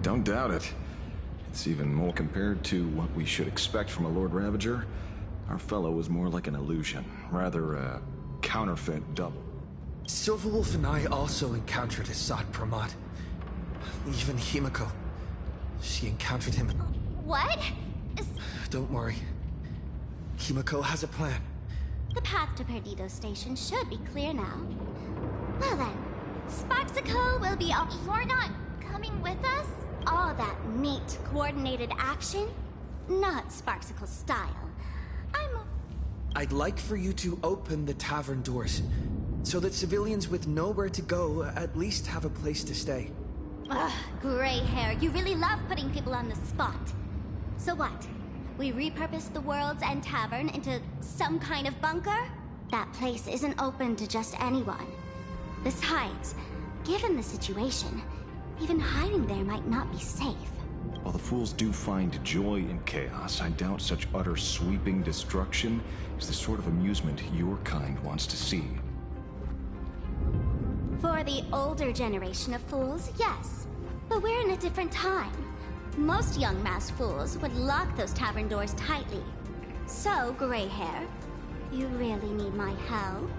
[SPEAKER 12] Don't doubt it. It's even more compared to what we should expect from a Lord Ravager. Our fellow was more like an illusion, rather a counterfeit double.
[SPEAKER 1] Silverwolf and I also encountered Asat Pramad. Even Himiko. She encountered him.
[SPEAKER 13] What?
[SPEAKER 1] Don't worry. Himiko has a plan.
[SPEAKER 13] The path to Perdido Station should be clear now. Well then, Sparksicle will be all... You're not coming with us? All that neat, coordinated action? Not Sparksicle style.
[SPEAKER 1] I'd like for you to open the tavern doors, so that civilians with nowhere to go at least have a place to stay.
[SPEAKER 13] Ugh, gray hair, you really love putting people on the spot. So what? We repurposed the World's End Tavern into some kind of bunker? That place isn't open to just anyone. Besides, given the situation, even hiding there might not be safe.
[SPEAKER 12] While the fools do find joy in chaos, I doubt such utter sweeping destruction is the sort of amusement your kind wants to see.
[SPEAKER 13] For the older generation of fools, yes. But we're in a different time. Most young masked fools would lock those tavern doors tightly. So, gray hair, you really need my help?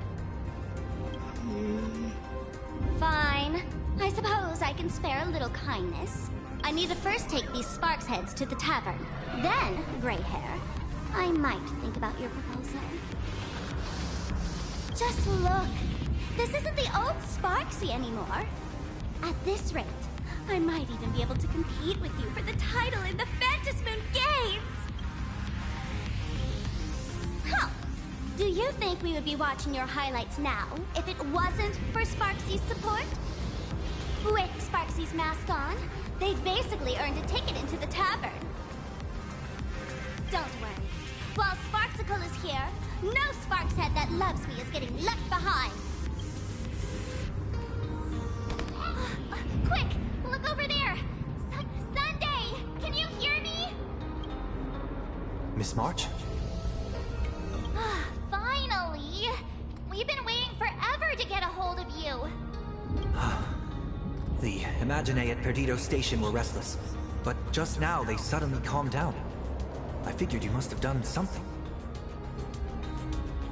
[SPEAKER 13] Fine. I suppose I can spare a little kindness. I need to first take these Sparks heads to the tavern. Then, gray hair, I might think about your proposal. Just look. This isn't the old Sparksy anymore. At this rate, I might even be able to compete with you for the title in the Phantasmoon Games! Huh. Do you think we would be watching your highlights now if it wasn't for Sparksy's support? With Sparksy's mask on, they've basically earned a ticket into the tavern. Don't worry. While Sparksicle is here, no Sparkshead that loves me is getting left behind. Quick! Look over there! Sunday! Can you hear me?
[SPEAKER 15] Miss March?
[SPEAKER 13] Finally! We've been waiting forever to get a hold of you.
[SPEAKER 15] The Imagine at Perdido Station were restless, but just now they suddenly calmed down. I figured you must have done something.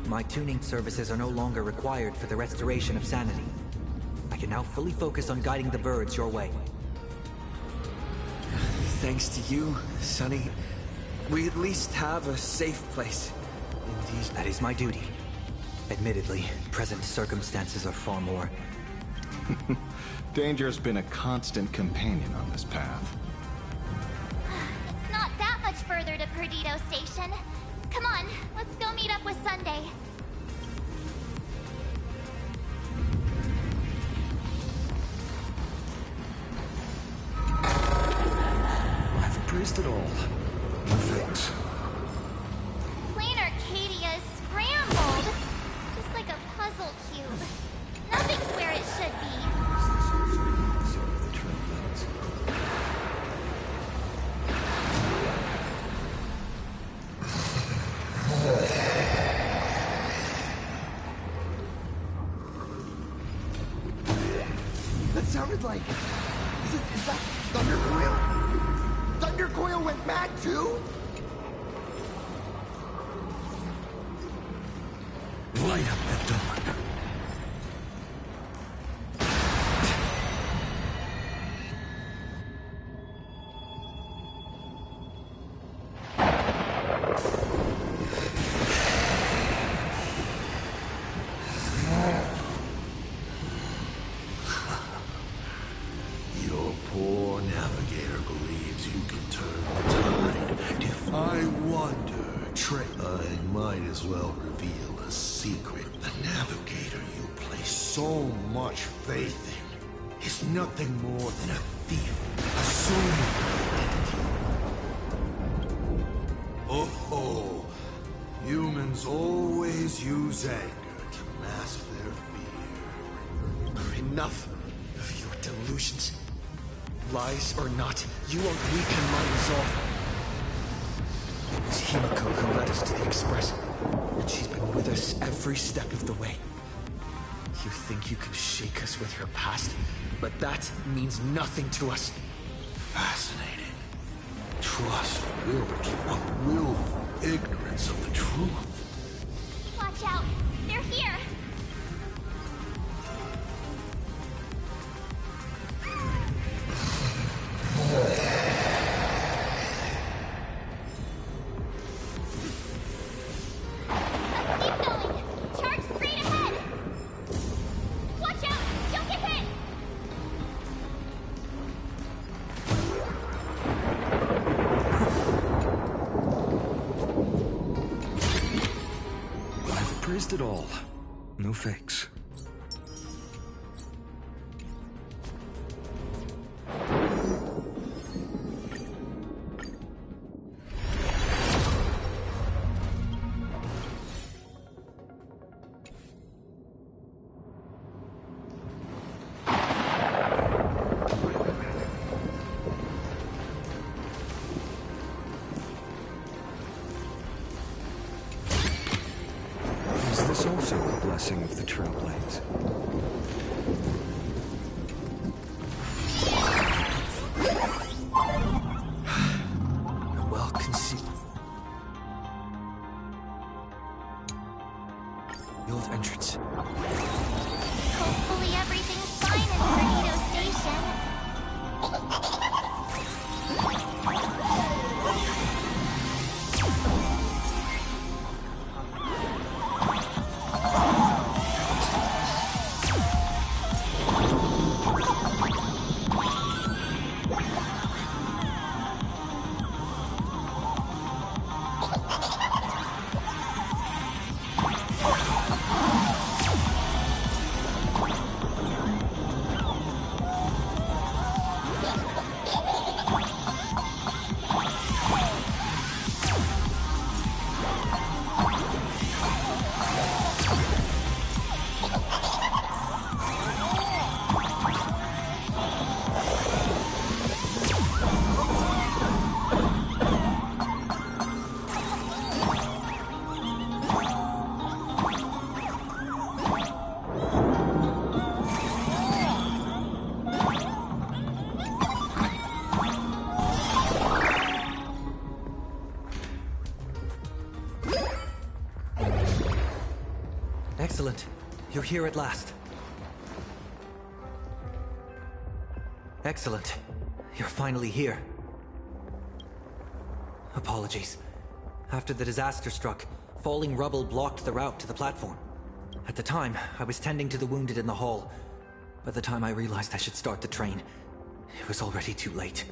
[SPEAKER 15] My tuning services are no longer required for the restoration of sanity. I can now fully focus on guiding the birds your way.
[SPEAKER 1] Thanks to you, Sonny, we at least have a safe place. Indeed.
[SPEAKER 15] That is my duty. Admittedly, present circumstances are far more...
[SPEAKER 12] Danger's been a constant companion on this path.
[SPEAKER 13] It's not that much further to Perdido Station. Come on, let's go meet up with Sunday.
[SPEAKER 12] I've praised it all. No thanks.
[SPEAKER 13] Plain Arcadia is scrambled. Just like a puzzle cube. Nothing's where it should be.
[SPEAKER 14] That sounded like... Is that Thundercoil? Thundercoil went mad too?
[SPEAKER 6] Light up the dawn. I wonder, I might as well reveal a secret. The navigator you place so much faith in is nothing more than a thief, assuming identity. Oh, humans always use anger to mask their fear.
[SPEAKER 1] Enough of your delusions. Lies or not, you won't weaken my resolve. It was Himiko who led us to the Express, and she's been with us every step of the way. You think you can shake us with her past, but that means nothing to us.
[SPEAKER 6] Fascinating. Trust will keep up willful ignorance of the truth.
[SPEAKER 13] Watch out! They're here!
[SPEAKER 15] It all. No fakes. Also a blessing of the Trailblades.
[SPEAKER 1] Well conceived. The old entrance.
[SPEAKER 13] Hopefully everything's fine in Tornado Station.
[SPEAKER 15] Excellent. You're here at last. Excellent. You're finally here. Apologies. After the disaster struck, falling rubble blocked the route to the platform. At the time, I was tending to the wounded in the hall. By the time I realized I should start the train, it was already too late.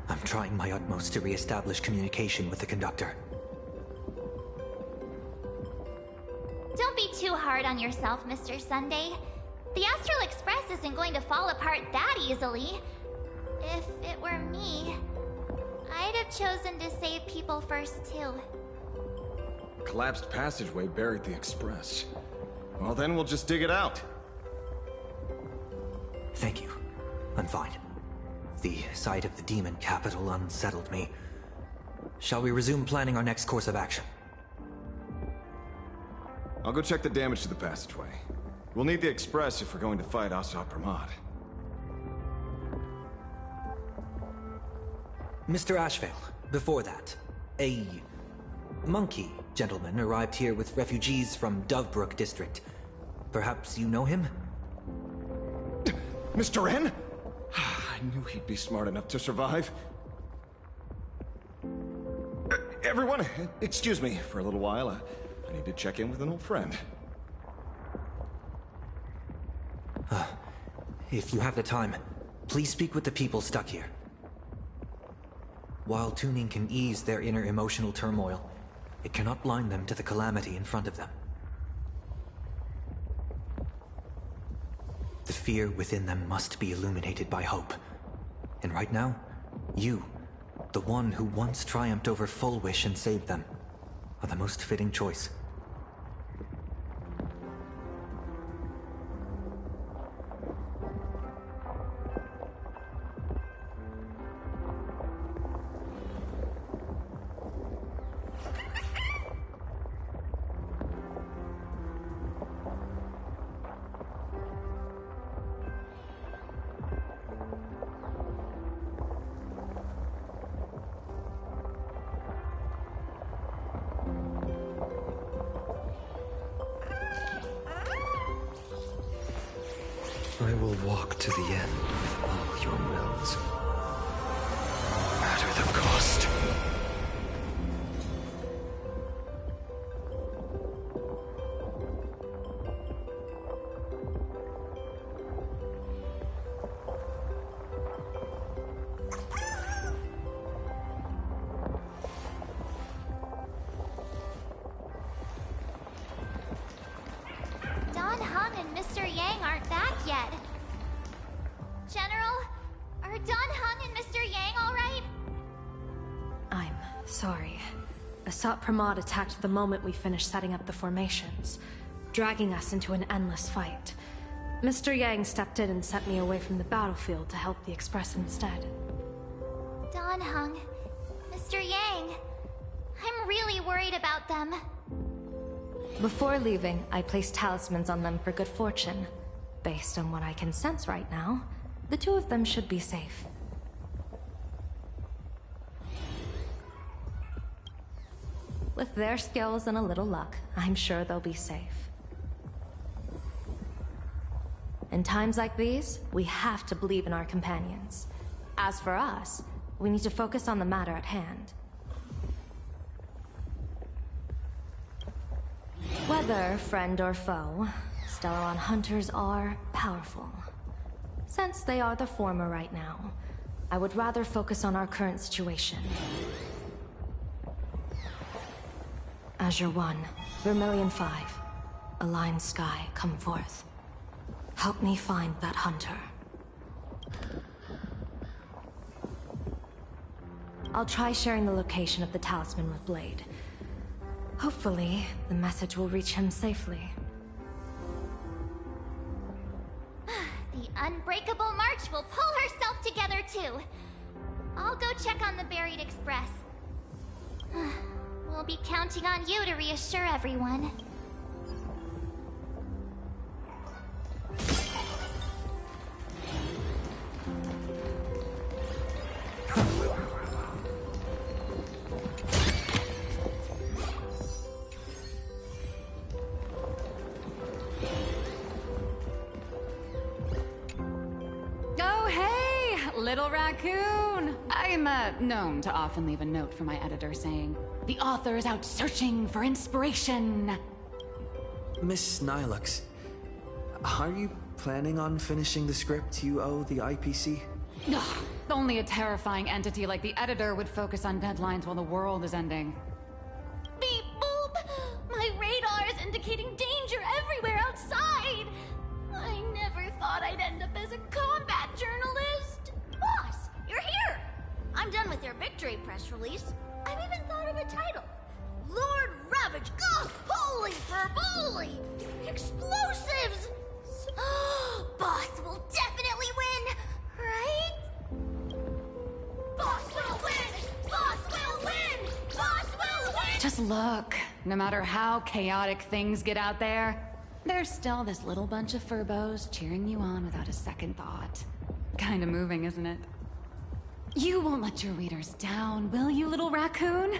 [SPEAKER 15] I'm trying my utmost to re-establish communication with the conductor.
[SPEAKER 13] Don't be too hard on yourself, Mr. Sunday. The Astral Express isn't going to fall apart that easily. If it were me, I'd have chosen to save people first, too.
[SPEAKER 12] Collapsed passageway buried the Express. Well, then we'll just dig it out.
[SPEAKER 15] Thank you. I'm fine. The sight of the demon capital unsettled me. Shall we resume planning our next course of action?
[SPEAKER 12] I'll go check the damage to the passageway. We'll need the Express if we're going to fight HSR Продолжаем.
[SPEAKER 15] Mr. Ashvale, before that, a monkey gentleman arrived here with refugees from Dovebrook District. Perhaps you know him?
[SPEAKER 12] Mr. N? I knew he'd be smart enough to survive. Everyone, excuse me for a little while. I need to check in with an old friend.
[SPEAKER 15] If you have the time, please speak with the people stuck here. While tuning can ease their inner emotional turmoil, it cannot blind them to the calamity in front of them. The fear within them must be illuminated by hope. And right now, you, the one who once triumphed over Full Wish and saved them, are the most fitting choice.
[SPEAKER 1] I will walk to the end with all your wills, no matter the cost.
[SPEAKER 13] Don Hung and Mr. Yang aren't back yet. General, are Don Hung and Mr. Yang all right?
[SPEAKER 16] I'm sorry. Asat Pramod attacked the moment we finished setting up the formations, dragging us into an endless fight. Mr. Yang stepped in and sent me away from the battlefield to help the Express instead.
[SPEAKER 13] Don Hung, Mr. Yang, I'm really worried about them.
[SPEAKER 16] Before leaving, I placed talismans on them for good fortune. Based on what I can sense right now, the two of them should be safe. With their skills and a little luck, I'm sure they'll be safe. In times like these, we have to believe in our companions. As for us, we need to focus on the matter at hand. Whether friend or foe, Stellaron hunters are powerful. Since they are the former right now, I would rather focus on our current situation. Azure 1, Vermilion 5, Aligned Sky, come forth. Help me find that hunter. I'll try sharing the location of the talisman with Blade. Hopefully, the message will reach him safely.
[SPEAKER 13] The Unbreakable March will pull herself together too. I'll go check on the buried Express. We'll be counting on you to reassure everyone.
[SPEAKER 17] Little raccoon! I'm known to often leave a note for my editor saying, "The author is out searching for inspiration."
[SPEAKER 1] Miss Nilux, are you planning on finishing the script you owe the IPC?
[SPEAKER 17] Ugh, only a terrifying entity like the editor would focus on deadlines while the world is ending.
[SPEAKER 13] Beep boop! My radar is indicating danger everywhere outside! I never thought I'd end up as a combat journalist! Boss, you're here! I'm done with your victory press release. I've even thought of a title. Lord Ravage, oh, holy fervoli! Explosives! Boss will definitely win, right? Boss will win! Boss will win! Boss will win!
[SPEAKER 17] Just look, no matter how chaotic things get out there, there's still this little bunch of furbos cheering you on without a second thought. Kinda moving, isn't it? You won't let your readers down, will you, little raccoon?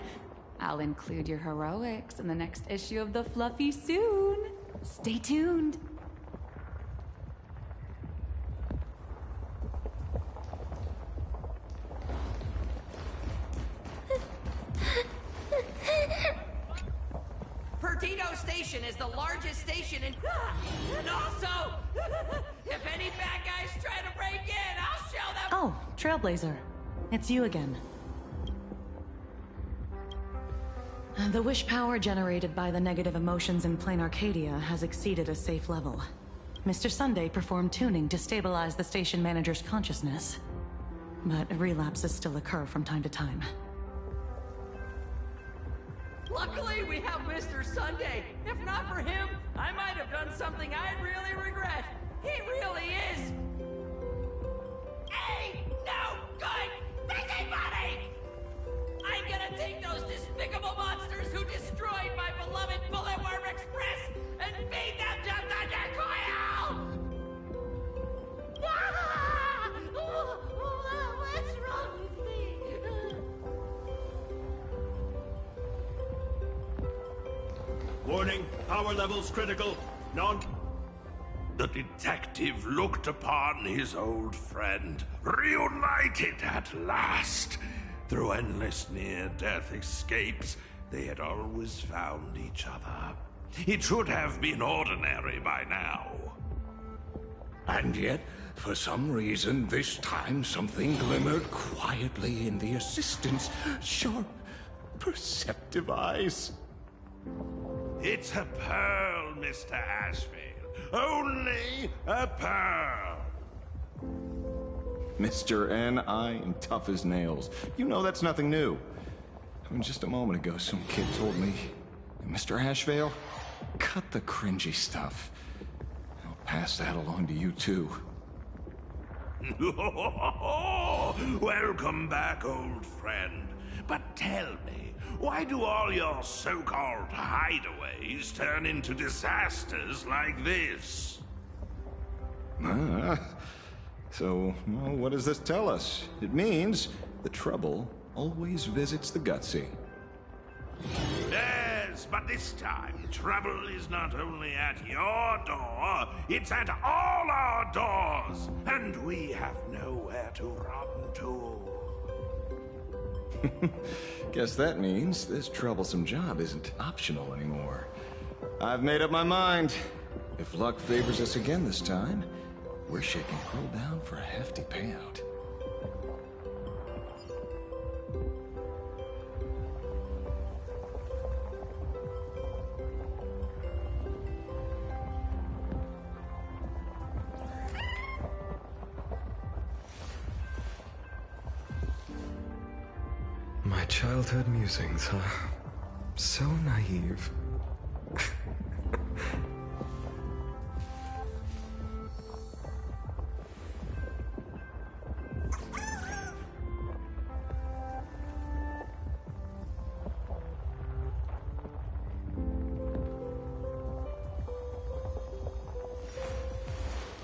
[SPEAKER 17] I'll include your heroics in the next issue of The Fluffy soon. Stay tuned.
[SPEAKER 18] Perdido Station is the largest station in... And also, if any bad guys try to break in, I'll show them...
[SPEAKER 11] Oh, Trailblazer. It's you again. The wish power generated by the negative emotions in Plain Arcadia has exceeded a safe level. Mr. Sunday performed tuning to stabilize the station manager's consciousness, but relapses still occur from time to time.
[SPEAKER 18] Luckily, we have Mr. Sunday. If not for him, I might have done something I'd really regret. He really is a no good busybody! I'm gonna take those despicable monsters who destroyed my beloved Bulletworm Express and feed them to Thunder Coil!
[SPEAKER 13] Ah! What's wrong with me?
[SPEAKER 9] Warning, power levels critical. Non...
[SPEAKER 6] The detective looked upon his old friend, reunited at last. Through endless near-death escapes, they had always found each other. It should have been ordinary by now. And yet, for some reason, this time something glimmered quietly in the assistant's sharp, perceptive eyes. It's a pearl, Mr. Ashfield. Only a pearl.
[SPEAKER 12] Mr. N, I am tough as nails. You know that's nothing new. I mean, just a moment ago, some kid told me, Mr. Ashvale, cut the cringy stuff. I'll pass that along to you, too.
[SPEAKER 6] Welcome back, old friend. But tell me, why do all your so-called hideaways turn into disasters like this?
[SPEAKER 12] So, well, what does this tell us? It means the trouble always visits the gutsy.
[SPEAKER 6] Yes, but this time, trouble is not only at your door, it's at all our doors, and we have nowhere to run to.
[SPEAKER 12] Guess that means this troublesome job isn't optional anymore. I've made up my mind. If luck favors us again this time, we're shaking Pearl down for a hefty payout.
[SPEAKER 1] My childhood musings, huh? So naive.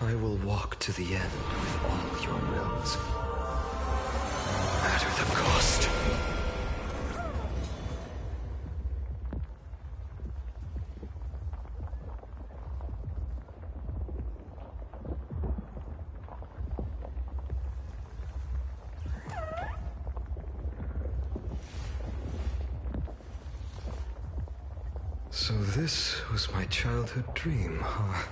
[SPEAKER 1] I will walk to the end of all your wills, no matter the cost. So this was my childhood dream, huh?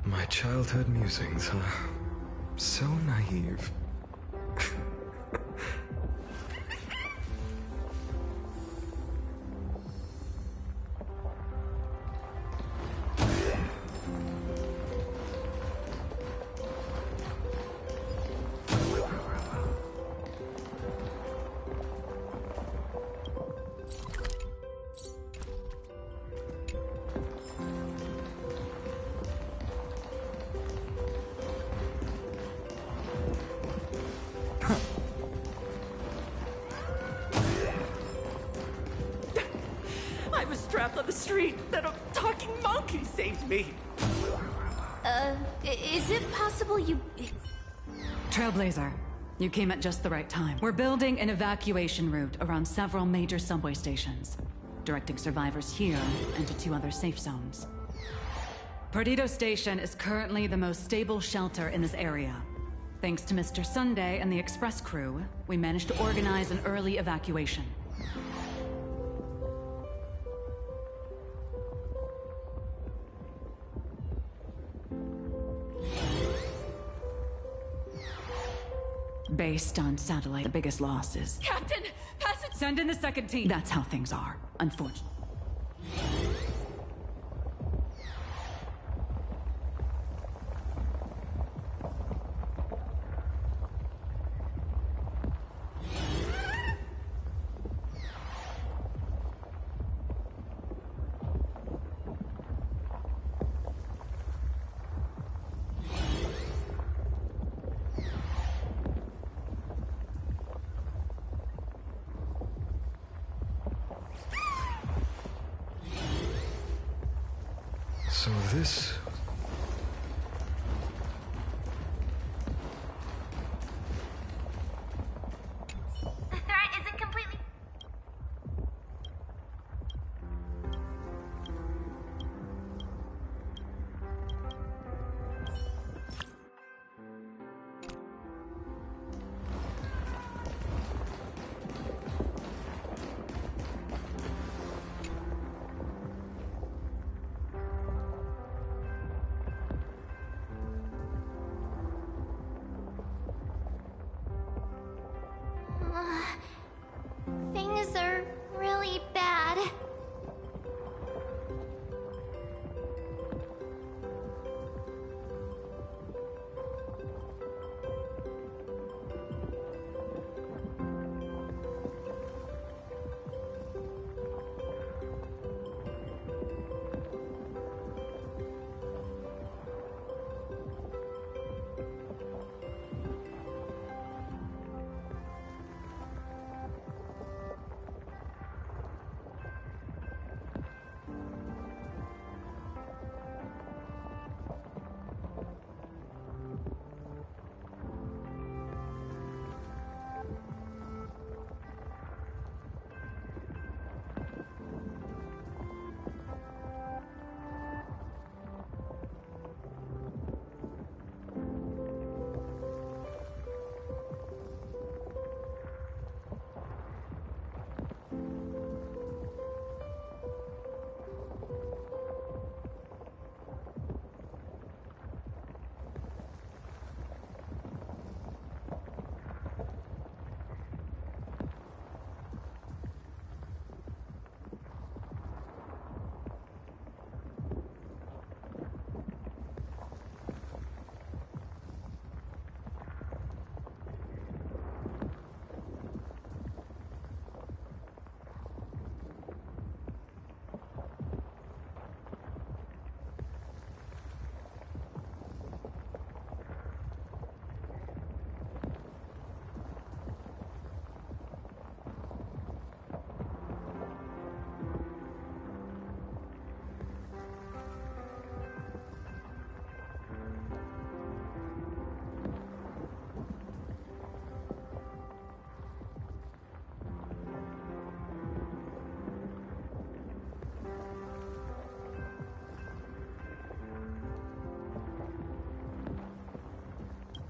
[SPEAKER 1] My childhood musings, huh? So naive.
[SPEAKER 11] I was trapped on the street, then a talking monkey saved me.
[SPEAKER 13] Is it possible you...
[SPEAKER 17] Trailblazer, you came at just the right time. We're building an evacuation route around several major subway stations, directing survivors here and to 2 other safe zones. Perdido Station is currently the most stable shelter in this area. Thanks to Mr. Sunday and the express crew, we managed to organize an early evacuation. Based on satellite, the biggest loss is...
[SPEAKER 16] Captain! Pass it!
[SPEAKER 17] Send in the second team! That's how things are, unfortunately.
[SPEAKER 12] So this...
[SPEAKER 2] The threat isn't completely... Things are really bad.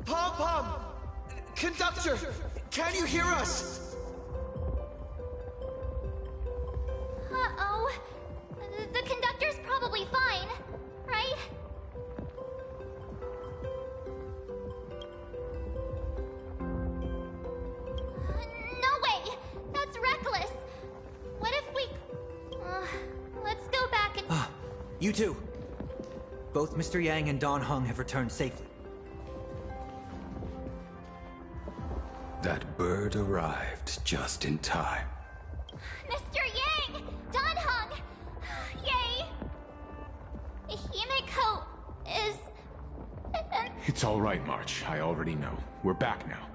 [SPEAKER 1] Pom-Pom! Conductor! Can you hear us?
[SPEAKER 2] Uh-oh. The conductor's probably fine, right? No way! That's reckless! What if we... let's go back and...
[SPEAKER 15] You two! Both Mr. Yang and Don Hung have returned safely.
[SPEAKER 3] That bird arrived just in time.
[SPEAKER 2] Mr. Yang! Don Hung! Yay! Himiko is...
[SPEAKER 19] It's all right, March. I already know. We're back now.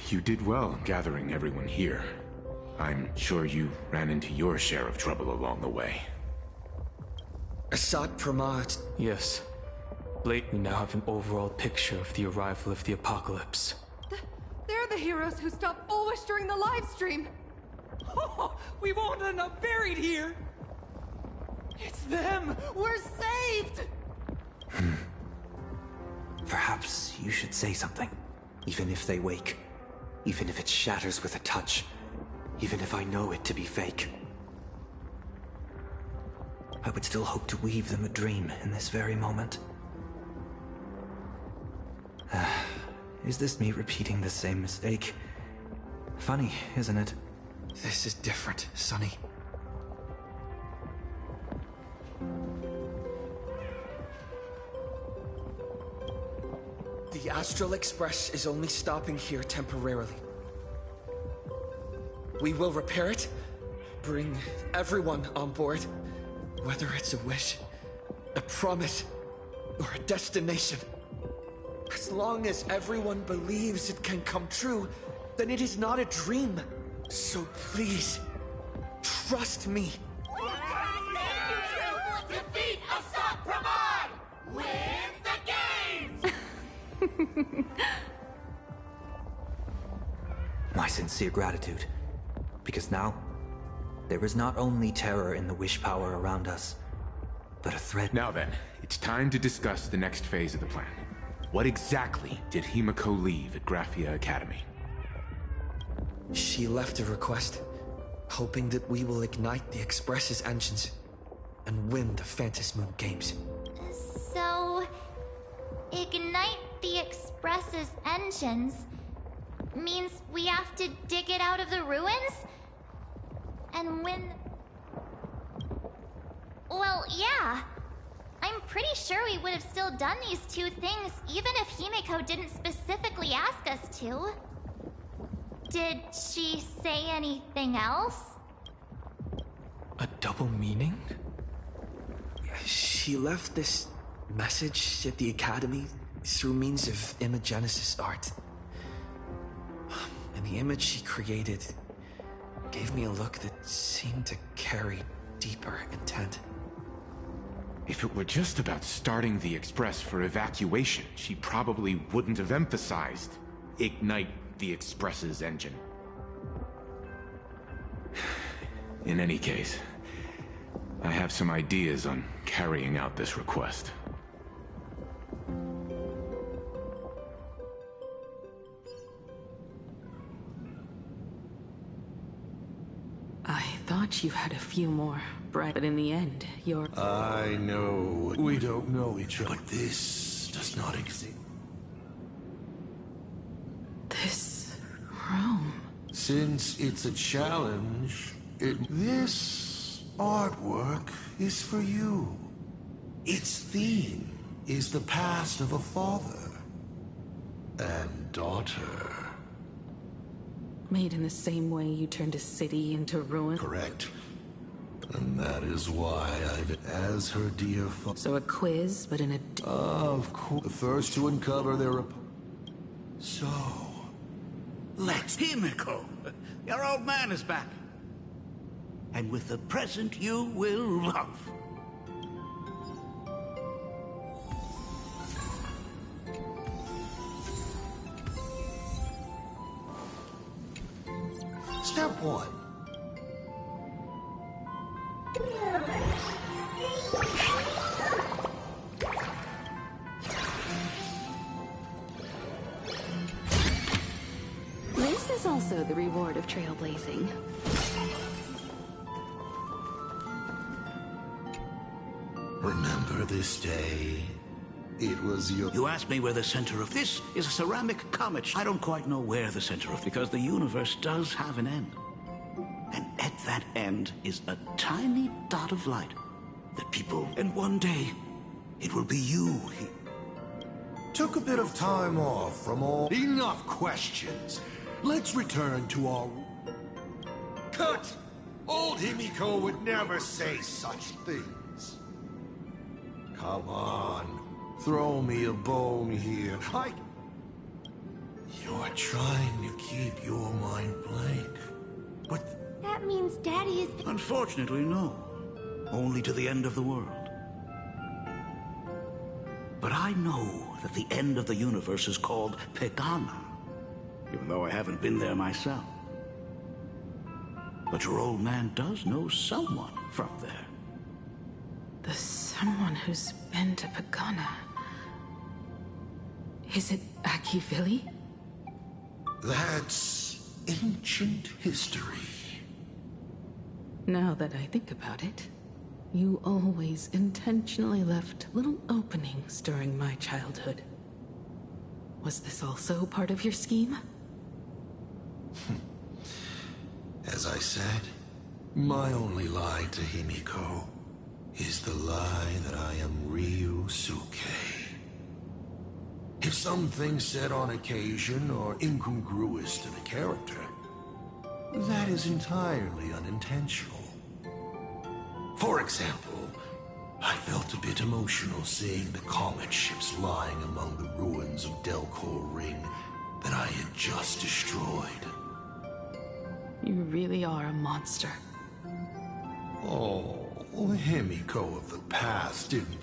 [SPEAKER 19] You did well gathering everyone here. I'm sure you ran into your share of trouble along the way.
[SPEAKER 1] Asad Pramad. Yes. We now have an overall picture of the arrival of the apocalypse.
[SPEAKER 20] They're the heroes who stopped Bulwish during the live stream.
[SPEAKER 10] Oh, we won't end up buried here! It's them! We're saved!
[SPEAKER 15] Perhaps you should say something. Even if they wake. Even if it shatters with a touch. Even if I know it to be fake. I would still hope to weave them a dream in this very moment. Is this me repeating the same mistake? Funny, isn't it?
[SPEAKER 1] This is different, Sonny. The Astral Express is only stopping here temporarily. We will repair it, bring everyone on board, whether it's a wish, a promise, or a destination. As long as everyone believes it can come true, then it is not a dream. So please, trust me.
[SPEAKER 18] Defeat Assault Pramod! Win the game!
[SPEAKER 15] My sincere gratitude. Because now, there is not only terror in the wish power around us, but a threat.
[SPEAKER 19] Now then, it's time to discuss the next phase of the plan. What exactly did Himiko leave at Graphia Academy?
[SPEAKER 1] She left a request, hoping that we will ignite the Express's engines and win the Phantom Moon Games.
[SPEAKER 13] So, ignite the Express's engines means we have to dig it out of the ruins? And win... Well, yeah. I'm pretty sure we would have still done these two things even if Himiko didn't specifically ask us to. Did she say anything else?
[SPEAKER 1] A double meaning? She left this message at the Academy through means of imagenesis art. And the image she created gave me a look that seemed to carry deeper intent.
[SPEAKER 19] If it were just about starting the Express for evacuation, she probably wouldn't have emphasized ignite the Express's engine. In any case, I have some ideas on carrying out this request.
[SPEAKER 7] I thought you had a few more, Brett, but in the end, you're...
[SPEAKER 6] I know we don't know each other, but this does not exist.
[SPEAKER 7] This room...
[SPEAKER 6] Since it's a challenge, this artwork is for you. Its theme is the past of a father and daughter.
[SPEAKER 7] Made in the same way you turned a city into ruin?
[SPEAKER 6] Correct. And that is why I've... As her dear father...
[SPEAKER 7] So a quiz, but in a...
[SPEAKER 6] Of course. The first to uncover their... So...
[SPEAKER 20] Let's... Himiko! Your old man is back. And with a present you will love.
[SPEAKER 6] Step 1.
[SPEAKER 21] This is also the reward of trailblazing.
[SPEAKER 6] Remember this day? It was your...
[SPEAKER 20] You asked me where the center of this is a ceramic comet. I don't quite know where the center of... Because the universe does have an end. And at that end is a tiny dot of light that people... And one day, it will be you.
[SPEAKER 6] Took a bit of time off from all... Enough questions. Let's return to our... Cut! Old Himiko would never say such things. Come on. Throw me a bone here. You're trying to keep your mind blank. But...
[SPEAKER 13] That means Daddy is...
[SPEAKER 20] Unfortunately, no. Only to the end of the world. But I know that the end of the universe is called Pegana, even though I haven't been there myself. But your old man does know someone from there.
[SPEAKER 7] The someone who's been to Pagana. Is it Akivili?
[SPEAKER 6] That's ancient history.
[SPEAKER 7] Now that I think about it, you always intentionally left little openings during my childhood. Was this also part of your scheme?
[SPEAKER 6] As I said, my only lie to Himiko is the lie that I am Ryusuke. If something said on occasion are incongruous to the character, that is entirely unintentional. For example, I felt a bit emotional seeing the comet ships lying among the ruins of Delcor Ring that I had just destroyed.
[SPEAKER 7] You really are a monster.
[SPEAKER 6] Oh, Himiko of the past didn't.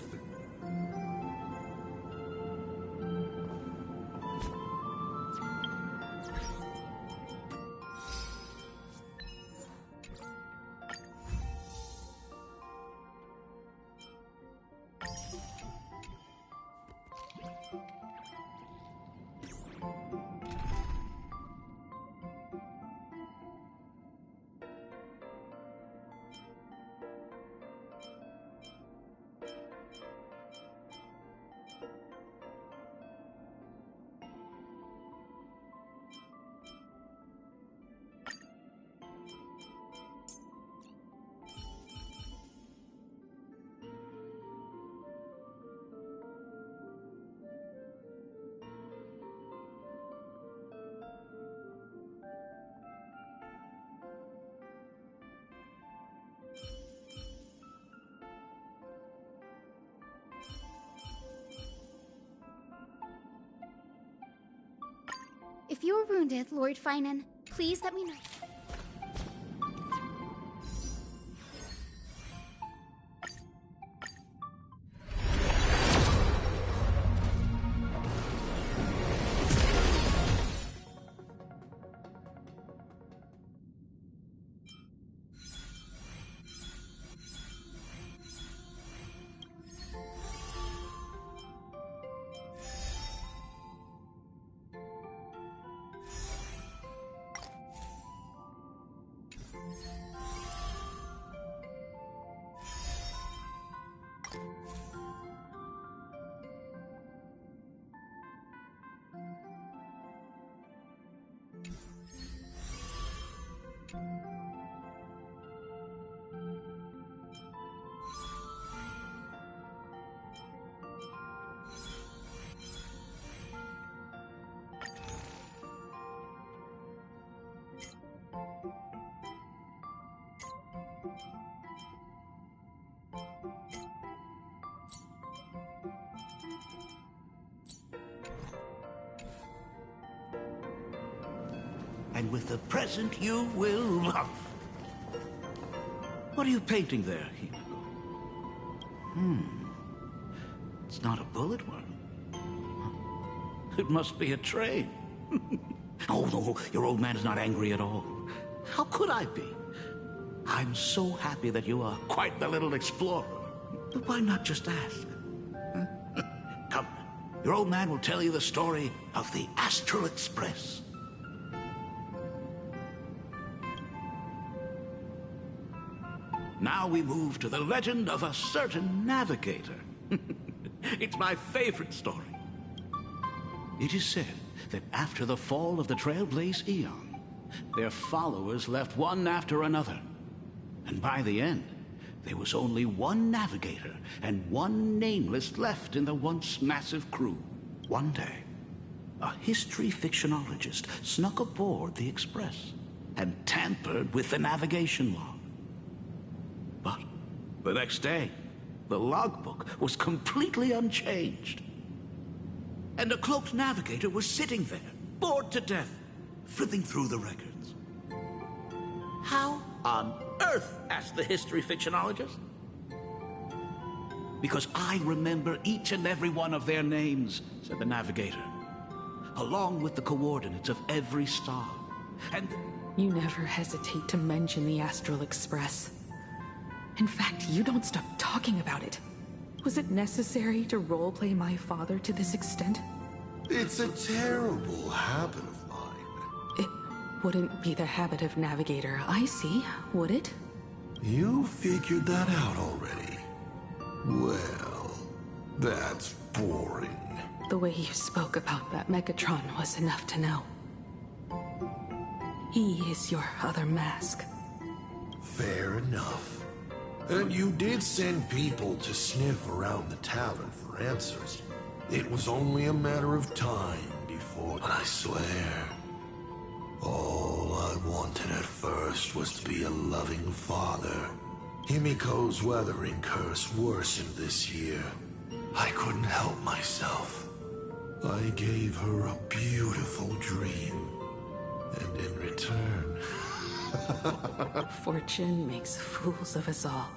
[SPEAKER 13] If you're wounded, Lord Finan, please let me know.
[SPEAKER 20] And with the present you will love. What are you painting there, Himiko? It's not a bullet one. It must be a train. Oh, no, your old man is not angry at all. How could I be? I'm so happy that you are quite the little explorer. But why not just ask? Come, your old man will tell you the story of the Astral Express. Now we move to the legend of a certain navigator. It's my favorite story. It is said that after the fall of the Trailblaze Eon, their followers left one after another. And by the end, there was only one navigator and one nameless left in the once massive crew. One day, a history fictionologist snuck aboard the Express and tampered with the navigation log. But the next day, the logbook was completely unchanged. And a cloaked navigator was sitting there, bored to death, flipping through the records. How on earth? Asked the history fictionologist. Because I remember each and every one of their names, said the navigator, along with the coordinates of every star. And
[SPEAKER 7] You never hesitate to mention the Astral Express. In fact, you don't stop talking about it. Was it necessary to roleplay my father to this extent?
[SPEAKER 6] It's a terrible habit of mine.
[SPEAKER 7] It wouldn't be the habit of Navigator Icy, would it?
[SPEAKER 6] You figured that out already. Well, that's boring.
[SPEAKER 7] The way you spoke about that Megatron was enough to know. He is your other mask.
[SPEAKER 6] Fair enough. And you did send people to sniff around the tavern for answers. It was only a matter of time before... But I swear, all I wanted at first was to be a loving father. Himiko's weathering curse worsened this year. I couldn't help myself. I gave her a beautiful dream. And in return...
[SPEAKER 7] Fortune makes fools of us all.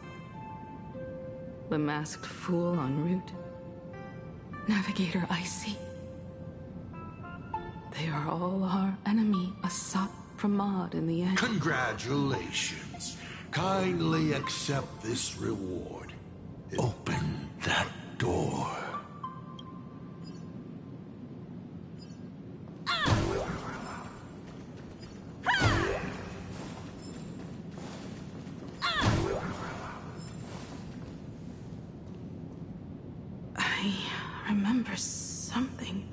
[SPEAKER 7] The masked fool en route. Navigator Icy. They are all our enemy, Asat Pramod in the end.
[SPEAKER 6] Congratulations. Kindly accept this reward. Open that door.
[SPEAKER 7] I remember something.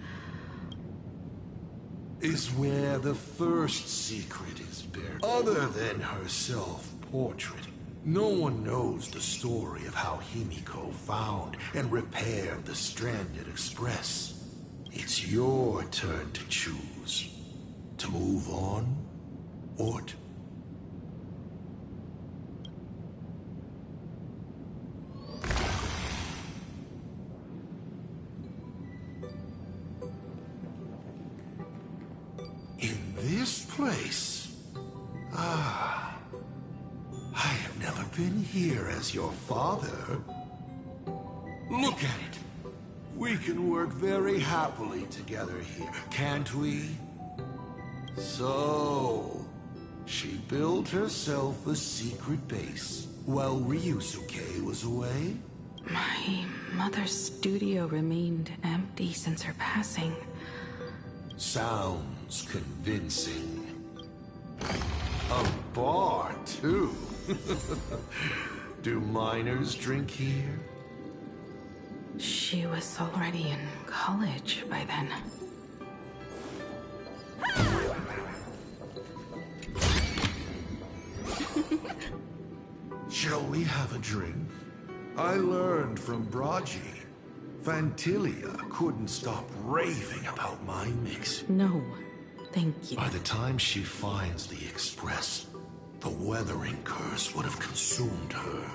[SPEAKER 6] Is where the first secret is buried. Other than her self-portrait, no one knows the story of how Himiko found and repaired the stranded Express. It's your turn to choose. To move on, or to... In this place? Ah. I have never been here as your father. Look at it. We can work very happily together here, can't we? So, she built herself a secret base while Ryusuke was away?
[SPEAKER 7] My mother's studio remained empty since her passing.
[SPEAKER 6] Sounds convincing. A bar, too. Do minors drink here?
[SPEAKER 7] She was already in college by then.
[SPEAKER 6] Shall we have a drink? I learned from Braji. Vantilia couldn't stop raving about my mix.
[SPEAKER 7] No, thank you.
[SPEAKER 6] By the time she finds the Express, the weathering curse would have consumed her.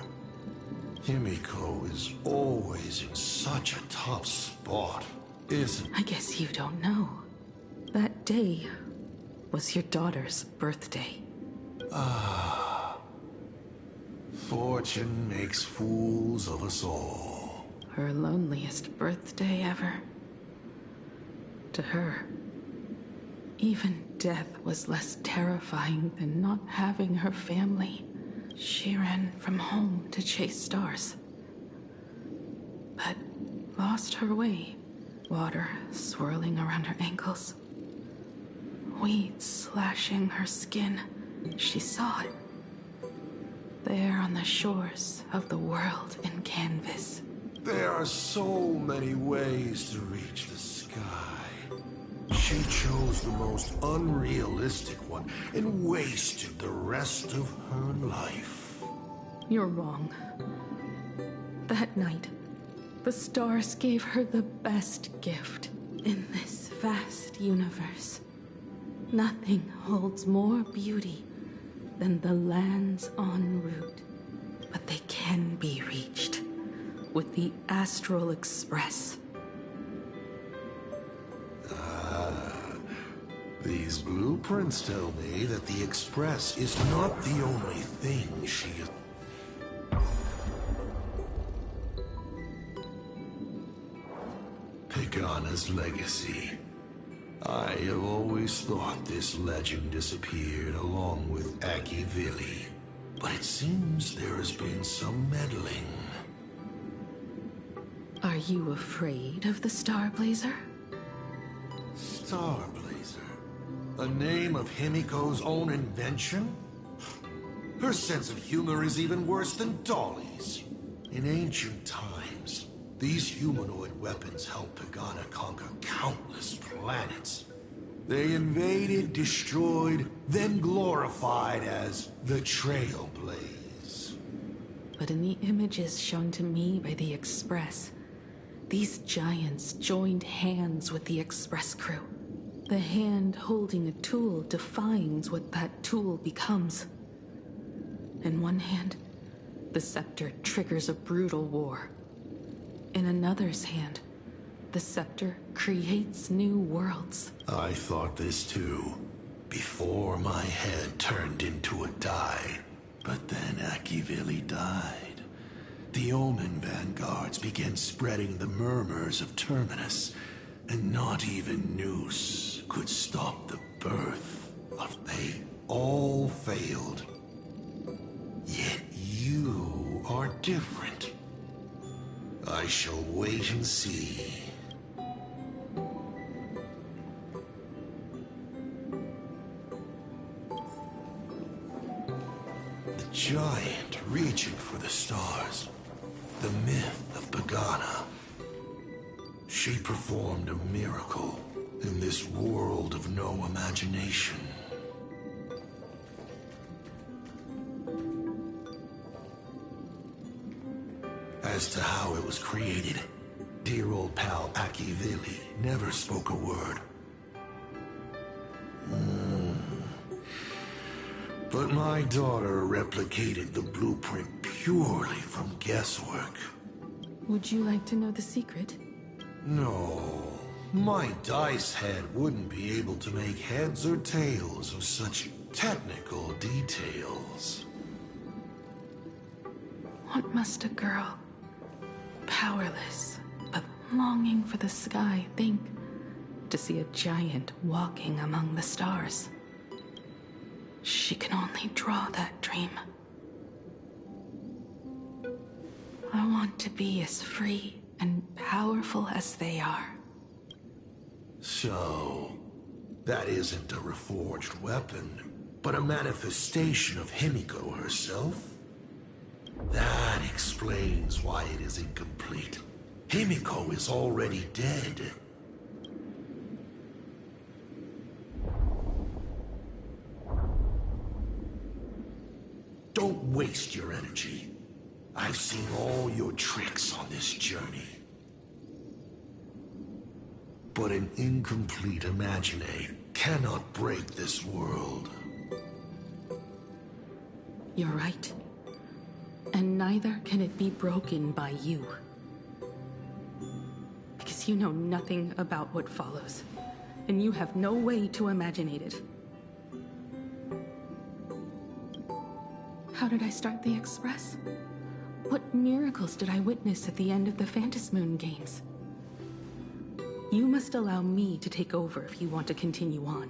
[SPEAKER 6] Himiko is always in such a tough spot, isn't...
[SPEAKER 7] I guess you don't know. That day was your daughter's birthday.
[SPEAKER 6] Ah. Fortune makes fools of us all.
[SPEAKER 7] Her loneliest birthday ever. To her, even death was less terrifying than not having her family. She ran from home to chase stars, but lost her way. Water swirling around her ankles, weeds slashing her skin. She saw it, there on the shores of the world in canvas.
[SPEAKER 6] There are so many ways to reach the sky. She chose the most unrealistic one and wasted the rest of her life.
[SPEAKER 7] You're wrong. That night, the stars gave her the best gift in this vast universe. Nothing holds more beauty than the lands en route, but they can be reached with the Astral Express.
[SPEAKER 6] These blueprints tell me that the Express is not the only thing she... Pagana's legacy. I have always thought this legend disappeared along with Akivili, but it seems there has been some meddling.
[SPEAKER 7] Are you afraid of the Starblazer?
[SPEAKER 6] Starblazer? A name of Himiko's own invention? Her sense of humor is even worse than Dolly's. In ancient times, these humanoid weapons helped Pagana conquer countless planets. They invaded, destroyed, then glorified as the Trailblaze.
[SPEAKER 7] But in the images shown to me by the Express, these giants joined hands with the Express crew. The hand holding a tool defines what that tool becomes. In one hand, the scepter triggers a brutal war. In another's hand, the scepter creates new worlds.
[SPEAKER 6] I thought this too, before my head turned into a die. But then Akivili died. The Omen vanguards began spreading the murmurs of Terminus, and not even Noose could stop the birth of they all failed. Yet you are different. I shall wait and see. The giant reaching for the stars. The myth of Pagana. She performed a miracle in this world of no imagination. As to how it was created, dear old pal Akivili never spoke a word. But my daughter replicated the blueprint purely from guesswork.
[SPEAKER 7] Would you like to know the secret?
[SPEAKER 6] No, my dice head wouldn't be able to make heads or tails of such technical details.
[SPEAKER 7] What must a girl, powerless but longing for the sky, think to see a giant walking among the stars? She can only draw that dream. I want to be as free and powerful as they are.
[SPEAKER 6] So, that isn't a reforged weapon, but a manifestation of Himiko herself? That explains why it is incomplete. Himiko is already dead. Don't waste your energy. I've seen all your tricks on this journey. But an incomplete Imaginate cannot break this world.
[SPEAKER 7] You're right. And neither can it be broken by you. Because you know nothing about what follows. And you have no way to imaginate it. How did I start the Express? What miracles did I witness at the end of the Phantasmoon games? You must allow me to take over if you want to continue on.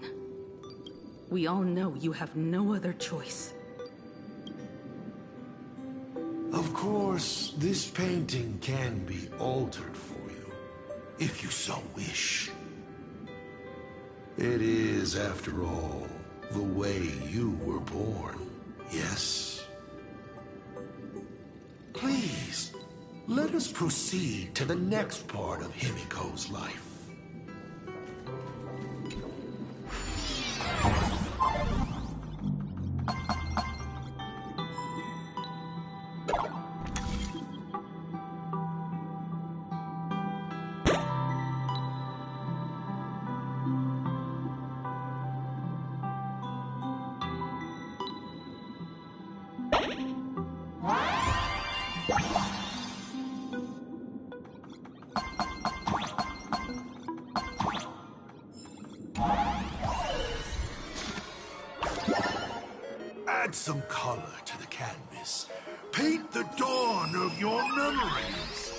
[SPEAKER 7] We all know you have no other choice.
[SPEAKER 6] Of course, this painting can be altered for you, if you so wish. It is, after all, the way you were born, yes? Please, let us proceed to the next part of Himiko's life. Add some color to the canvas. Paint the dawn of your memories.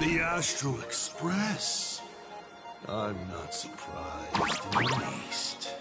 [SPEAKER 6] The Astral Express. I'm not surprised in the least.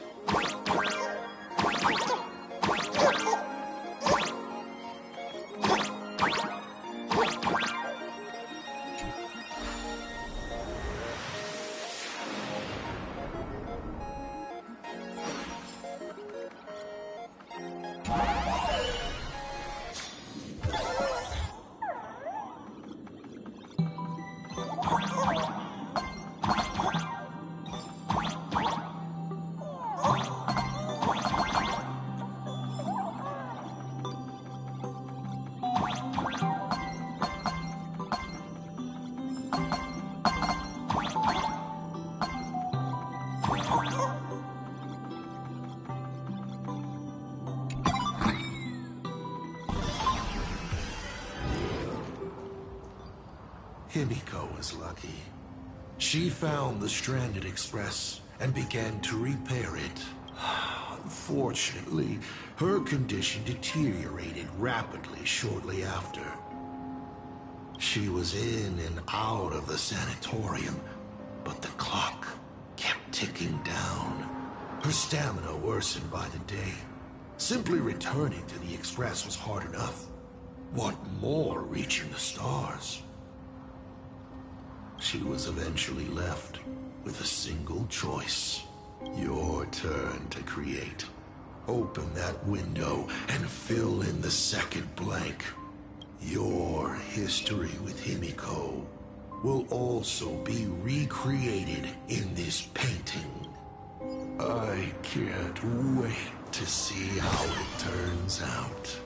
[SPEAKER 6] Himiko was lucky. She found the stranded express and began to repair it. Unfortunately, her condition deteriorated rapidly shortly after. She was in and out of the sanatorium, but the clock kept ticking down. Her stamina worsened by the day. Simply returning to the express was hard enough. What more reaching the stars? She was eventually left with a single choice. Your turn to create. Open that window and fill in the second blank. Your history with Himiko will also be recreated in this painting. I can't wait to see how it turns out.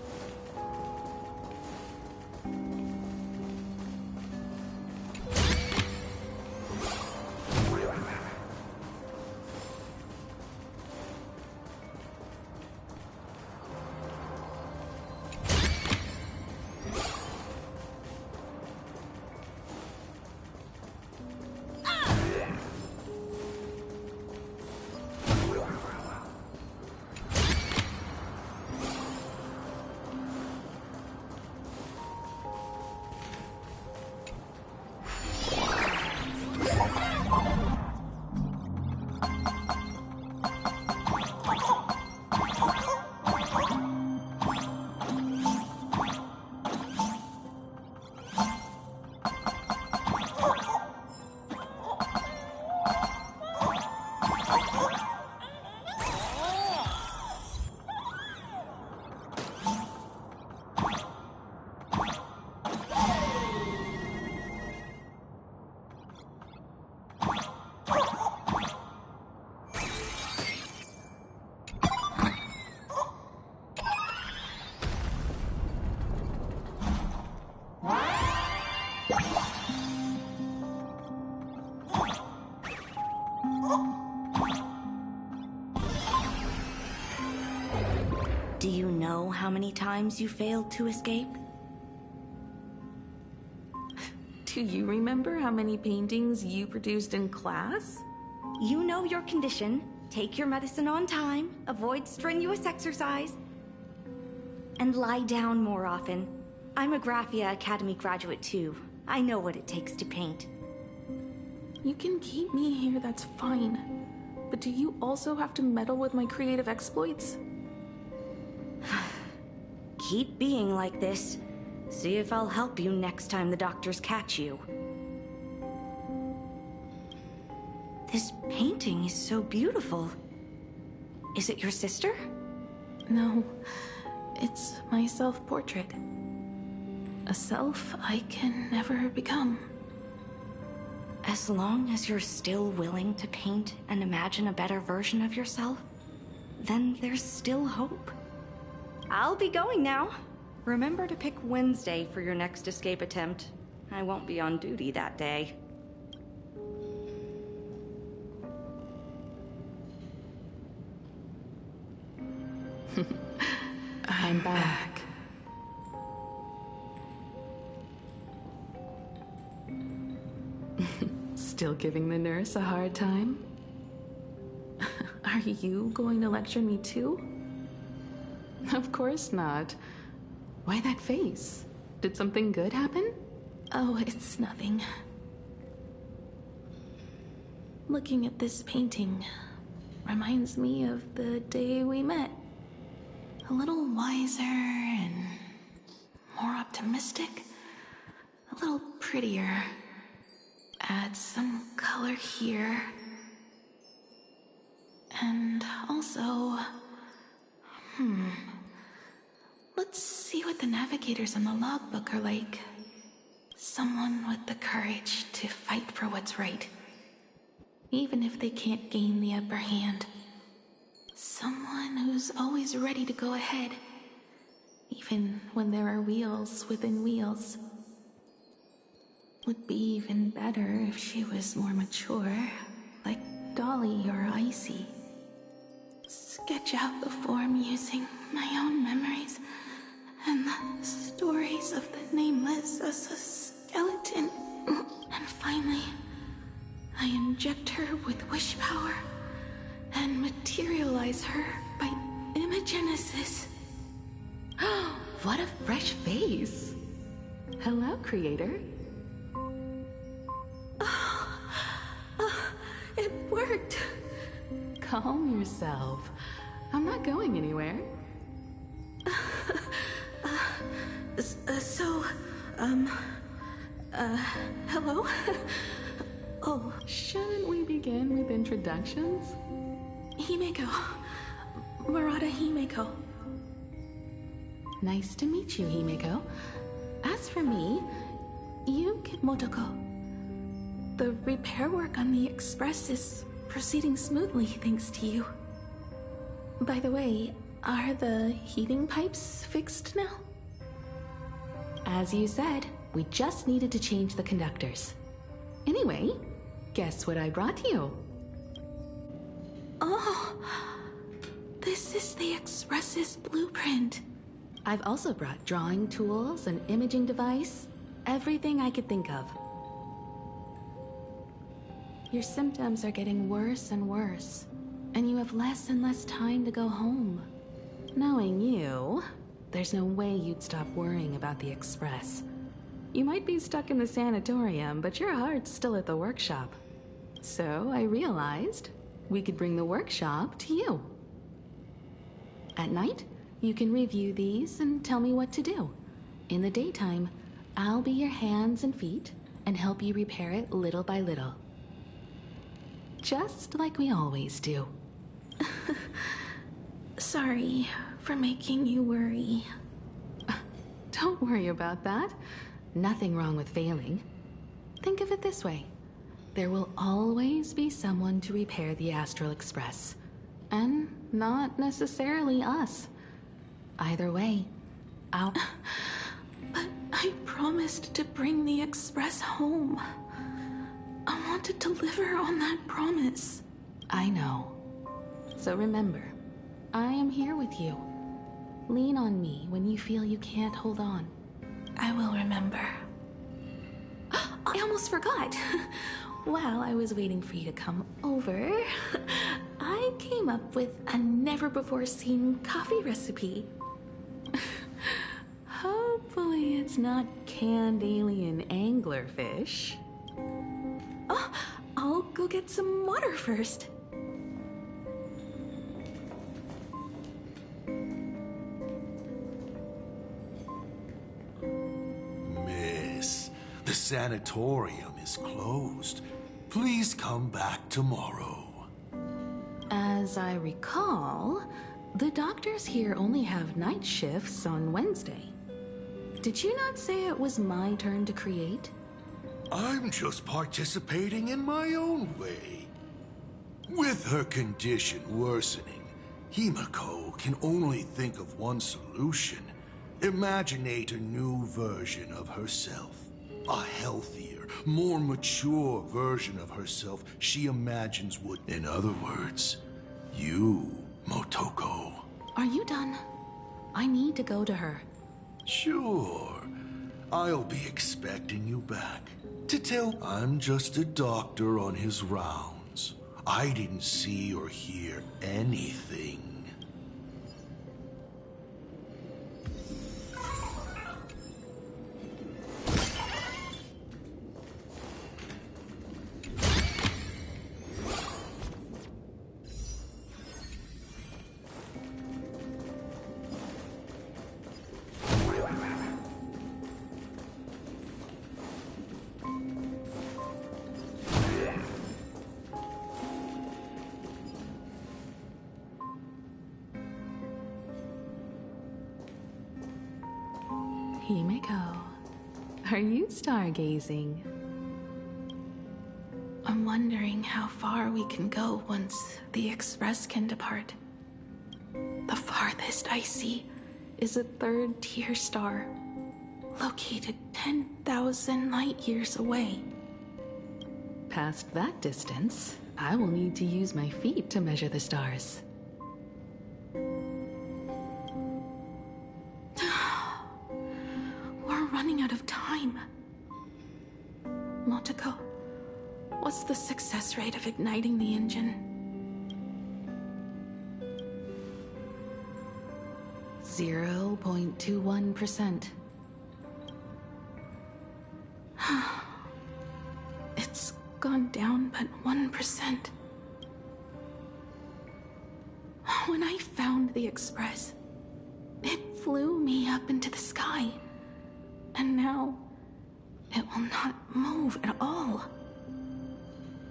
[SPEAKER 8] Do you know how many times you failed to escape?
[SPEAKER 7] Do you remember how many paintings you produced in class?
[SPEAKER 8] You know your condition. Take your medicine on time, avoid strenuous exercise, and lie down more often. I'm a Graphia Academy graduate too. I know what it takes to paint.
[SPEAKER 7] You can keep me here, that's fine. But do you also have to meddle with my creative exploits?
[SPEAKER 8] Keep being like this. See if I'll help you next time the doctors catch you. This painting is so beautiful. Is it your sister?
[SPEAKER 7] No, it's my self-portrait. A self I can never become.
[SPEAKER 8] As long as you're still willing to paint and imagine a better version of yourself, then there's still hope. I'll be going now. Remember to pick Wednesday for your next escape attempt. I won't be on duty that day.
[SPEAKER 7] I'm back. Still giving the nurse a hard time? Are you going to lecture me too? Of course not. Why that face? Did something good happen?
[SPEAKER 4] Oh, it's nothing. Looking at this painting reminds me of the day we met. A little wiser and more optimistic. A little prettier. Add some color here. And also... Let's see what the navigators on the logbook are like. Someone with the courage to fight for what's right. Even if they can't gain the upper hand. Someone who's always ready to go ahead. Even when there are wheels within wheels. Would be even better if she was more mature, like Dolly or Icy. Sketch out the form using my own memories and the stories of the Nameless as a skeleton. And finally, I inject her with wish power and materialize her by imagenesis.
[SPEAKER 7] What a fresh face! Hello, creator.
[SPEAKER 4] It worked!
[SPEAKER 7] Calm yourself. I'm not going anywhere.
[SPEAKER 4] Hello? Oh.
[SPEAKER 7] Shouldn't we begin with introductions?
[SPEAKER 4] Himeko. Murata Himeko.
[SPEAKER 7] Nice to meet you, Himeko. As for me,
[SPEAKER 4] Yuki Motoko. The repair work on the Express is proceeding smoothly thanks to you. By the way, are the heating pipes fixed now?
[SPEAKER 7] As you said, we just needed to change the conductors. Anyway, guess what I brought you?
[SPEAKER 4] Oh, this is the Express's blueprint.
[SPEAKER 7] I've also brought drawing tools, an imaging device, everything I could think of. Your symptoms are getting worse and worse, and you have less and less time to go home. Knowing you, there's no way you'd stop worrying about the Express. You might be stuck in the sanatorium, but your heart's still at the workshop. So I realized we could bring the workshop to you. At night, you can review these and tell me what to do. In the daytime, I'll be your hands and feet and help you repair it little by little. Just like we always do.
[SPEAKER 4] Sorry for making you worry.
[SPEAKER 7] Don't worry about that. Nothing wrong with failing. Think of it this way. There will always be someone to repair the Astral Express. And not necessarily us. Either way,
[SPEAKER 4] But I promised to bring the Express home. I want to deliver on that promise.
[SPEAKER 7] I know. So remember, I am here with you. Lean on me when you feel you can't hold on.
[SPEAKER 4] I will remember. I almost forgot. While I was waiting for you to come over, I came up with a never-before-seen coffee recipe.
[SPEAKER 7] Hopefully it's not canned alien anglerfish.
[SPEAKER 4] Oh, I'll go get some water first.
[SPEAKER 6] Miss, the sanatorium is closed. Please come back tomorrow.
[SPEAKER 7] As I recall, the doctors here only have night shifts on Wednesday. Did you not say it was my turn to create?
[SPEAKER 6] I'm just participating in my own way. With her condition worsening, Himiko can only think of one solution. Imaginate a new version of herself. A healthier, more mature version of herself she imagines would... In other words, you, Motoko.
[SPEAKER 11] Are you done? I need to go to her.
[SPEAKER 6] Sure. I'll be expecting you back. To tell I'm just a doctor on his rounds. I didn't see or hear anything.
[SPEAKER 11] Himiko, are you stargazing?
[SPEAKER 4] I'm wondering how far we can go once the Express can depart. The farthest I see is a third-tier star, located 10,000 light-years away.
[SPEAKER 11] Past that distance, I will need to use my feet to measure the stars.
[SPEAKER 4] We're running out of time. Motoko, what's the success rate of igniting the engine?
[SPEAKER 11] 0.21%.
[SPEAKER 4] It's gone down but 1%. When I found the Express, it flew me up into the sky. And now, it will not move at all.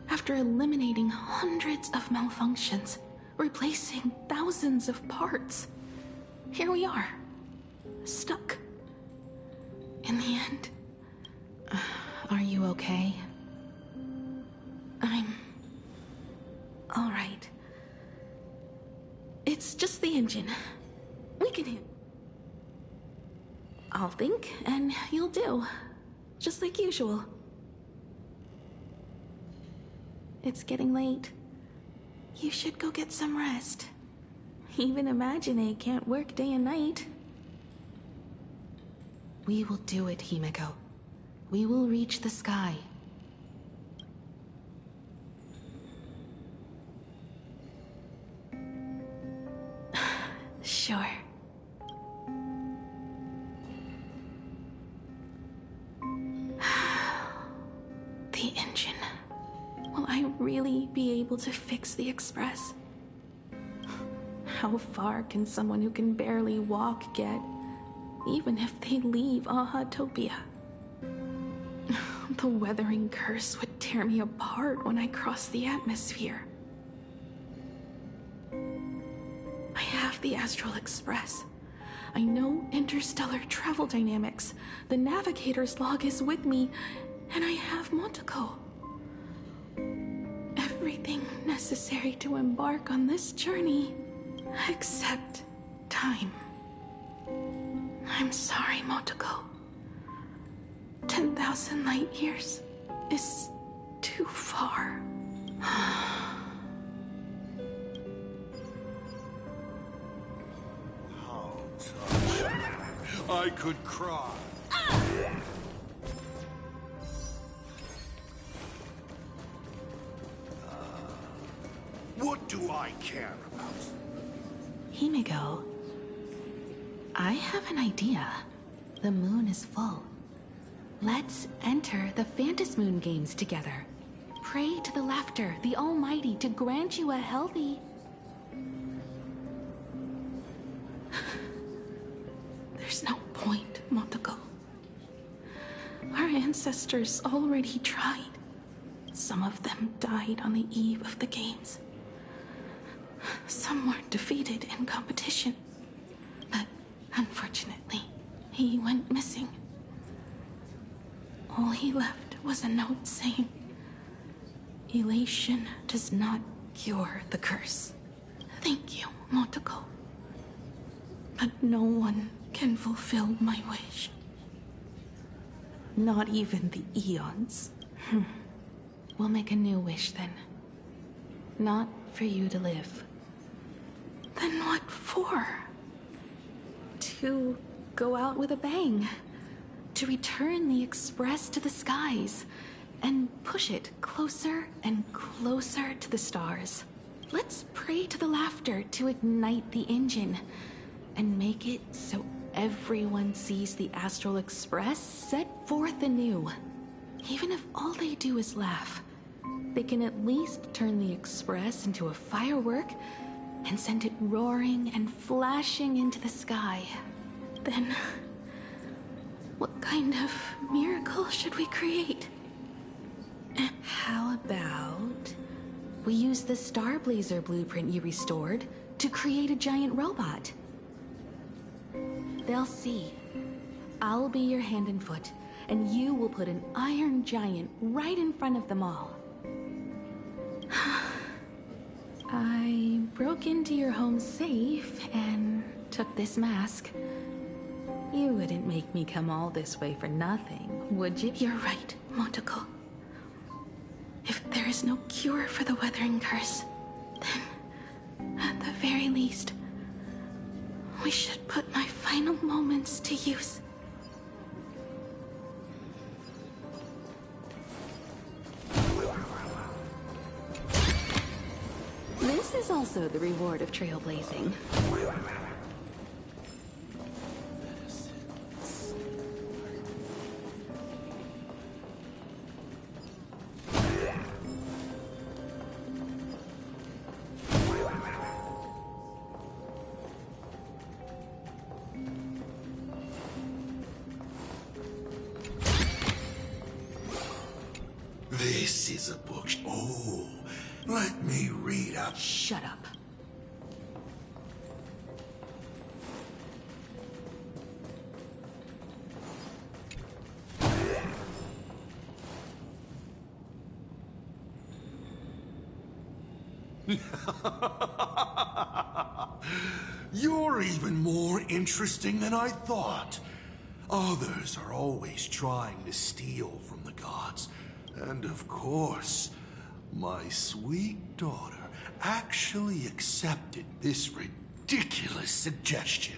[SPEAKER 4] After eliminating hundreds of malfunctions, replacing thousands of parts, here we are, stuck. In the end.
[SPEAKER 11] Are you okay?
[SPEAKER 4] I'm... all right. It's just the engine. We can hit. I'll think, and you'll do. Just like usual. It's getting late. You should go get some rest. Even Imagine can't work day and night.
[SPEAKER 11] We will do it, Himiko. We will reach the sky.
[SPEAKER 4] Sure. The engine. Will I really be able to fix the Express? How far can someone who can barely walk get, even if they leave Ahatopia? The weathering curse would tear me apart when I cross the atmosphere. I have the Astral Express. I know interstellar travel dynamics. The navigator's log is with me, and I have Motoko. Everything necessary to embark on this journey, except time. I'm sorry, Motoko. 10,000 light years is too far.
[SPEAKER 6] I could cry. What do I care about?
[SPEAKER 11] Himiko, I have an idea. The moon is full. Let's enter the Phantasmoon games together. Pray to the Laughter, the Almighty, to grant you a healthy...
[SPEAKER 4] There's no point, Motoko. Our ancestors already tried. Some of them died on the eve of the games. Some were defeated in competition. But unfortunately, he went missing. All he left
[SPEAKER 7] was a note saying, elation does not cure the curse. Thank you, Motoko. But no one can fulfill my wish. Not even the Eons.
[SPEAKER 11] We'll make a new wish then. Not for you to live.
[SPEAKER 7] Then what for?
[SPEAKER 11] To go out with a bang. To return the Express to the skies. And push it closer and closer to the stars. Let's pray to the laughter to ignite the engine. And make it so everyone sees the Astral Express set forth anew. Even if all they do is laugh, they can at least turn the Express into a firework and send it roaring and flashing into the sky.
[SPEAKER 7] Then, what kind of miracle should we create?
[SPEAKER 11] How about we use the Starblazer blueprint you restored to create a giant robot? They'll see. I'll be your hand and foot, and you will put an iron giant right in front of them all. I broke into your home safe and took this mask. You wouldn't make me come all this way for nothing, would you?
[SPEAKER 7] You're right, Motoko. If there is no cure for the Weathering Curse, then, at the very least, we should put my final moments to use.
[SPEAKER 21] This is also the reward of trailblazing.
[SPEAKER 6] This is a book. Oh, let me read up.
[SPEAKER 11] Shut up.
[SPEAKER 6] You're even more interesting than I thought. Others are always trying to steal from the gods. And of course, my sweet daughter actually accepted this ridiculous suggestion.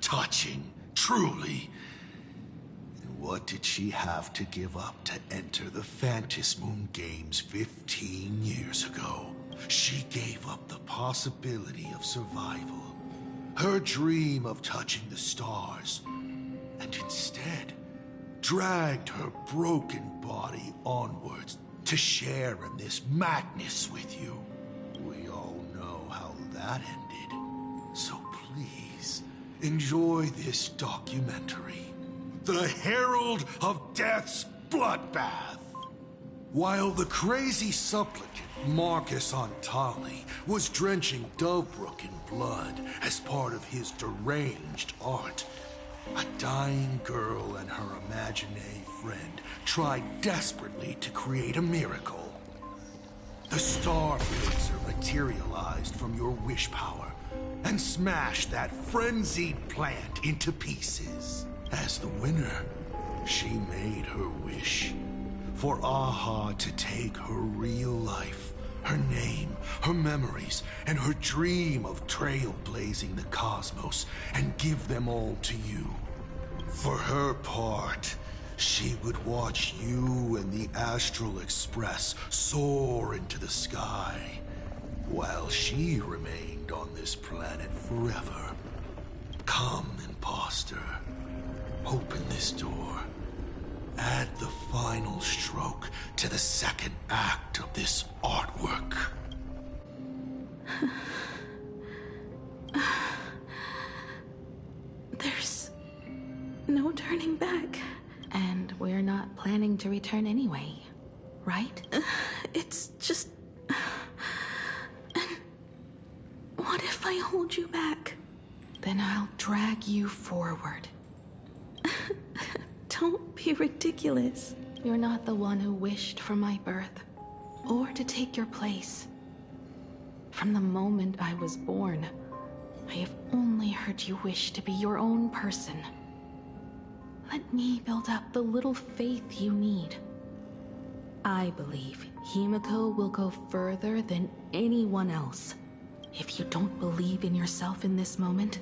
[SPEAKER 6] Touching, truly. And what did she have to give up to enter the Phantasmoon Games 15 years ago? She gave up the possibility of survival, her dream of touching the stars, and instead dragged her broken body onwards to share in this madness with you. We all know how that ended. So please, enjoy this documentary. The Herald of Death's Bloodbath. While the crazy supplicant Marcus Antali was drenching Dovebrook in blood as part of his deranged art, a dying girl and her imaginary friend tried desperately to create a miracle. The Starblazer materialized from your wish power and smashed that frenzied plant into pieces. As the winner, she made her wish for Aha to take her real life, her name, her memories, and her dream of trailblazing the cosmos and give them all to you. For her part, she would watch you and the Astral Express soar into the sky, while she remained on this planet forever. Come, imposter. Open this door. Add the final stroke to the second act of this artwork.
[SPEAKER 7] There's no turning back.
[SPEAKER 11] And we're not planning to return anyway, right?
[SPEAKER 7] It's just... What if I hold you back?
[SPEAKER 11] Then I'll drag you forward.
[SPEAKER 7] Don't be ridiculous. You're not the one who wished for my birth, or to take your place. From the moment I was born, I have only heard you wish to be your own person. Let me build up the little faith you need. I believe Himiko will go further than anyone else. If you don't believe in yourself in this moment,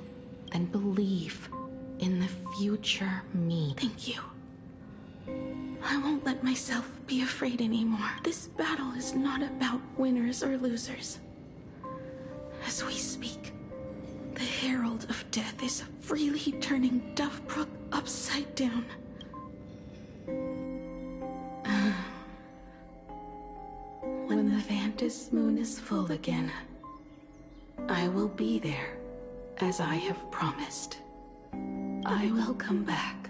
[SPEAKER 7] then believe in the future me. Thank you. I won't let myself be afraid anymore. This battle is not about winners or losers. As we speak, the Herald of Death is freely turning Duffbrook upside down. When the Vantis moon is full again, I will be there, as I have promised. I will come back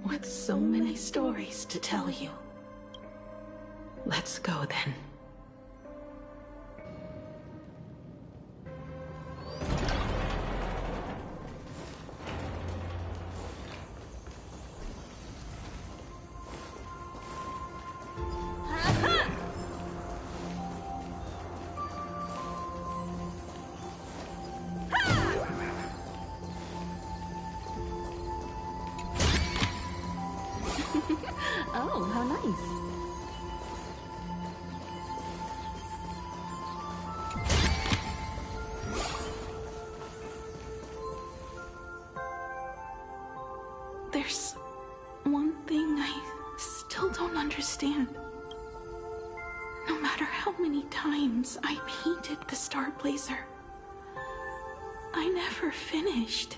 [SPEAKER 7] with so many stories to tell you. Let's go then.
[SPEAKER 17] Oh, how nice.
[SPEAKER 7] There's one thing I still don't understand. No matter how many times I painted the Star Blazer, I never finished.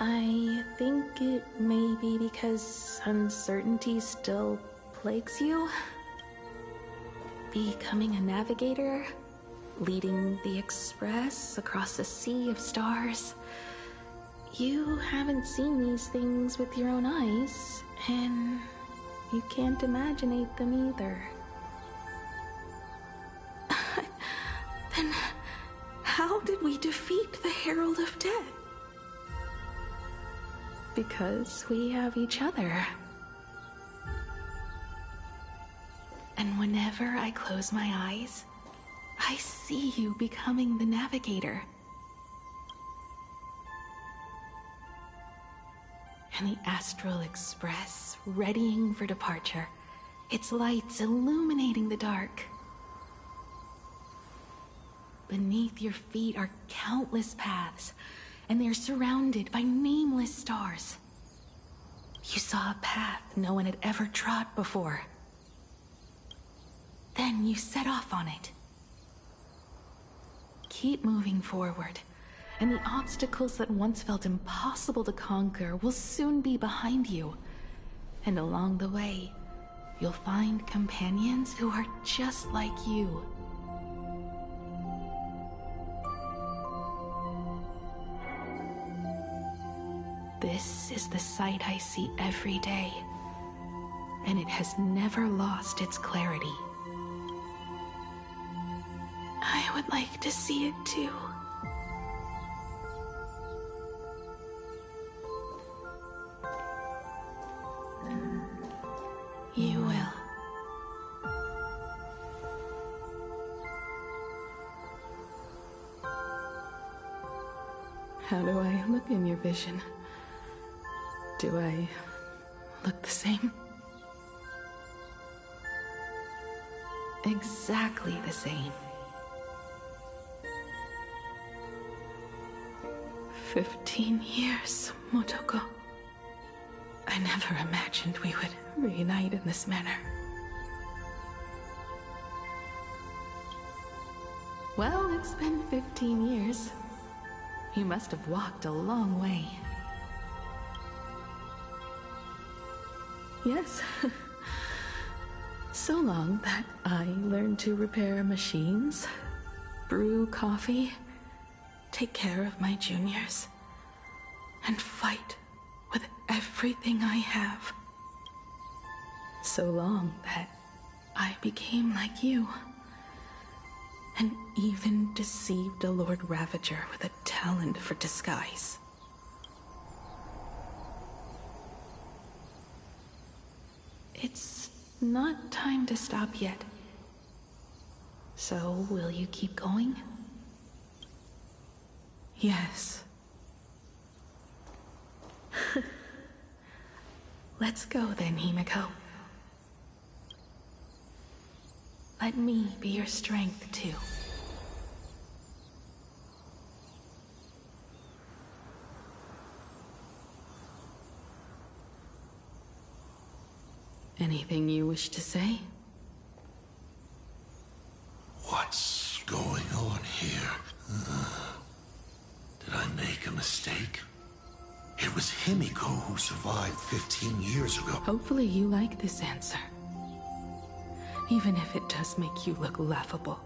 [SPEAKER 7] I think it may be because uncertainty still plagues you. Becoming a navigator, leading the Express across a sea of stars. You haven't seen these things with your own eyes, and you can't imaginate them either. Then how did we defeat the Herald of Death? Because we have each other. And whenever I close my eyes, I see you becoming the navigator. And the Astral Express readying for departure, its lights illuminating the dark. Beneath your feet are countless paths, and they're surrounded by nameless stars. You saw a path no one had ever trod before. Then you set off on it. Keep moving forward, and the obstacles that once felt impossible to conquer will soon be behind you. And along the way, you'll find companions who are just like you. This is the sight I see every day, and it has never lost its clarity. I would like to see it too. You will. How do I look in your vision? Do I look the same? Exactly the same. 15 years, Motoko. I never imagined we would reunite in this manner. Well, it's been 15 years. You must have walked a long way. Yes. So long that I learned to repair machines, brew coffee, take care of my juniors, and fight with everything I have. So long that I became like you, and even deceived a Lord Ravager with a talent for disguise. It's not time to stop yet. So, will you keep going? Yes. Let's go then, Himiko. Let me be your strength, too. Anything you wish to say?
[SPEAKER 6] What's going on here? Did I make a mistake? It was Himiko who survived 15 years ago.
[SPEAKER 7] Hopefully you like this answer. Even if it does make you look laughable.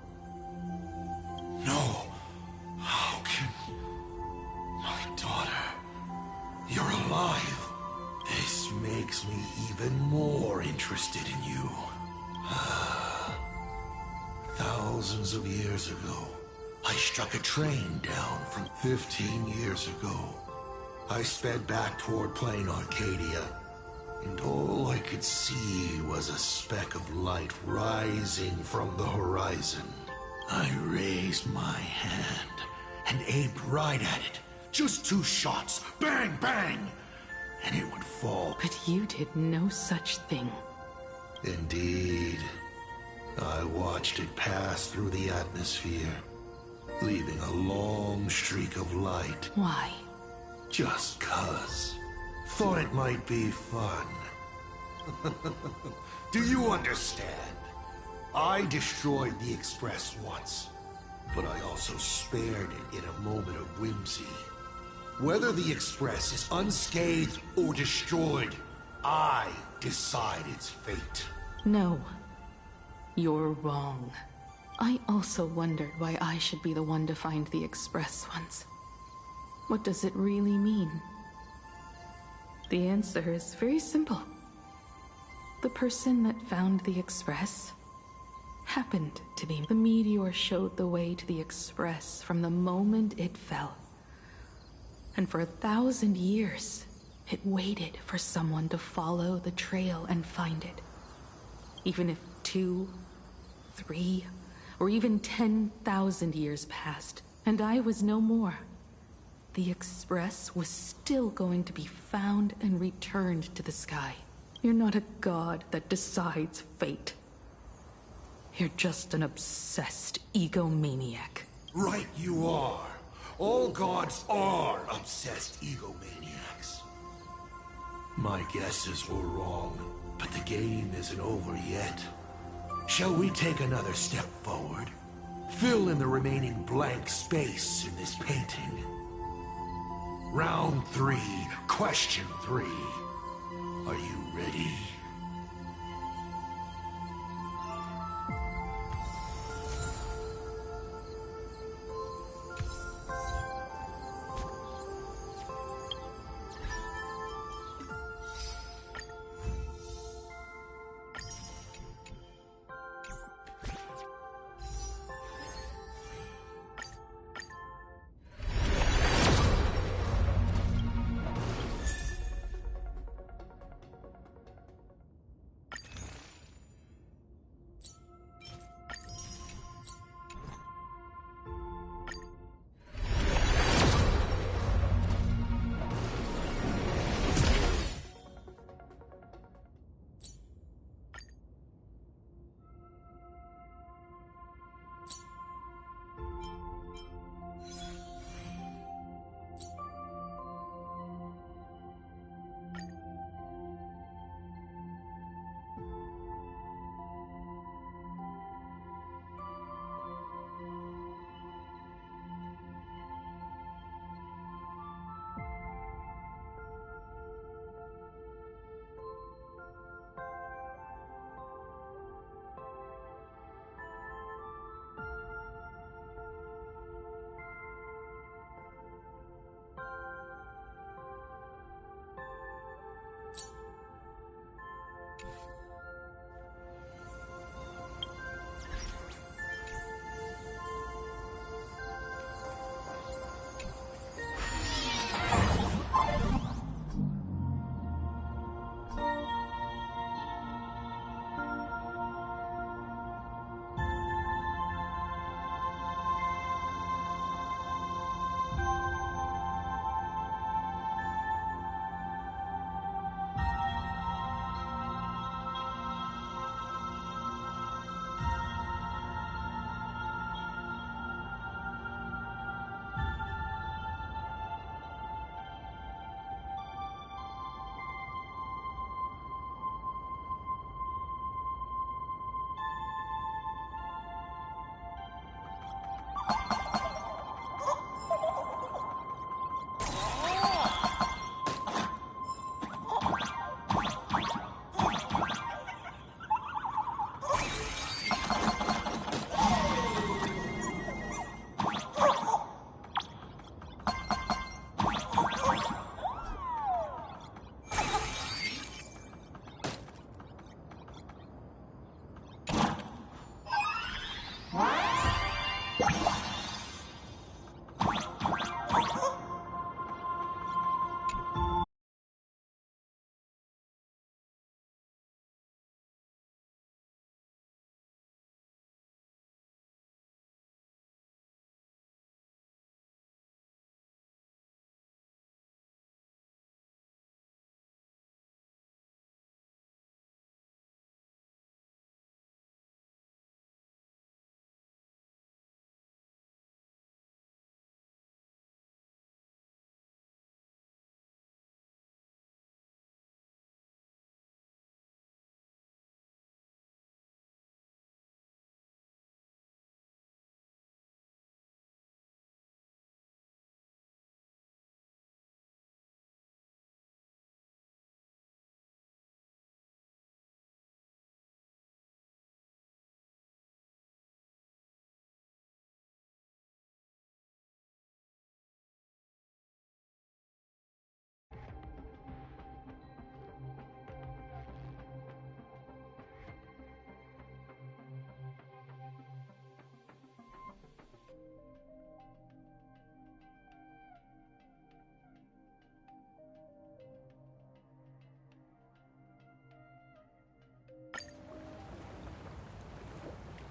[SPEAKER 6] No. How can... My daughter... You're alive. This makes me even more interested in you. Thousands of years ago, I struck a train down from 15 years ago. I sped back toward plain Arcadia, and all I could see was a speck of light rising from the horizon. I raised my hand and aimed right at it. Just 2 shots. Bang, bang! And it would fall.
[SPEAKER 7] But you did no such thing.
[SPEAKER 6] Indeed. I watched it pass through the atmosphere, leaving a long streak of light.
[SPEAKER 7] Why?
[SPEAKER 6] Just 'cause. Thought it might be fun. Do you understand? I destroyed the Express once, but I also spared it in a moment of whimsy. Whether the Express is unscathed or destroyed, I decide its fate.
[SPEAKER 7] No. You're wrong. I also wondered why I should be the one to find the Express once. What does it really mean? The answer is very simple. The person that found the Express happened to be. The meteor showed the way to the Express from the moment it fell. And for 1,000 years, it waited for someone to follow the trail and find it. Even if 2, 3, or even 10,000 years passed, and I was no more, the Express was still going to be found and returned to the sky. You're not a god that decides fate. You're just an obsessed egomaniac.
[SPEAKER 6] Right you are. All gods are obsessed egomaniacs. My guesses were wrong, but the game isn't over yet. Shall we take another step forward? Fill in the remaining blank space in this painting. Round 3, question 3. Are you ready?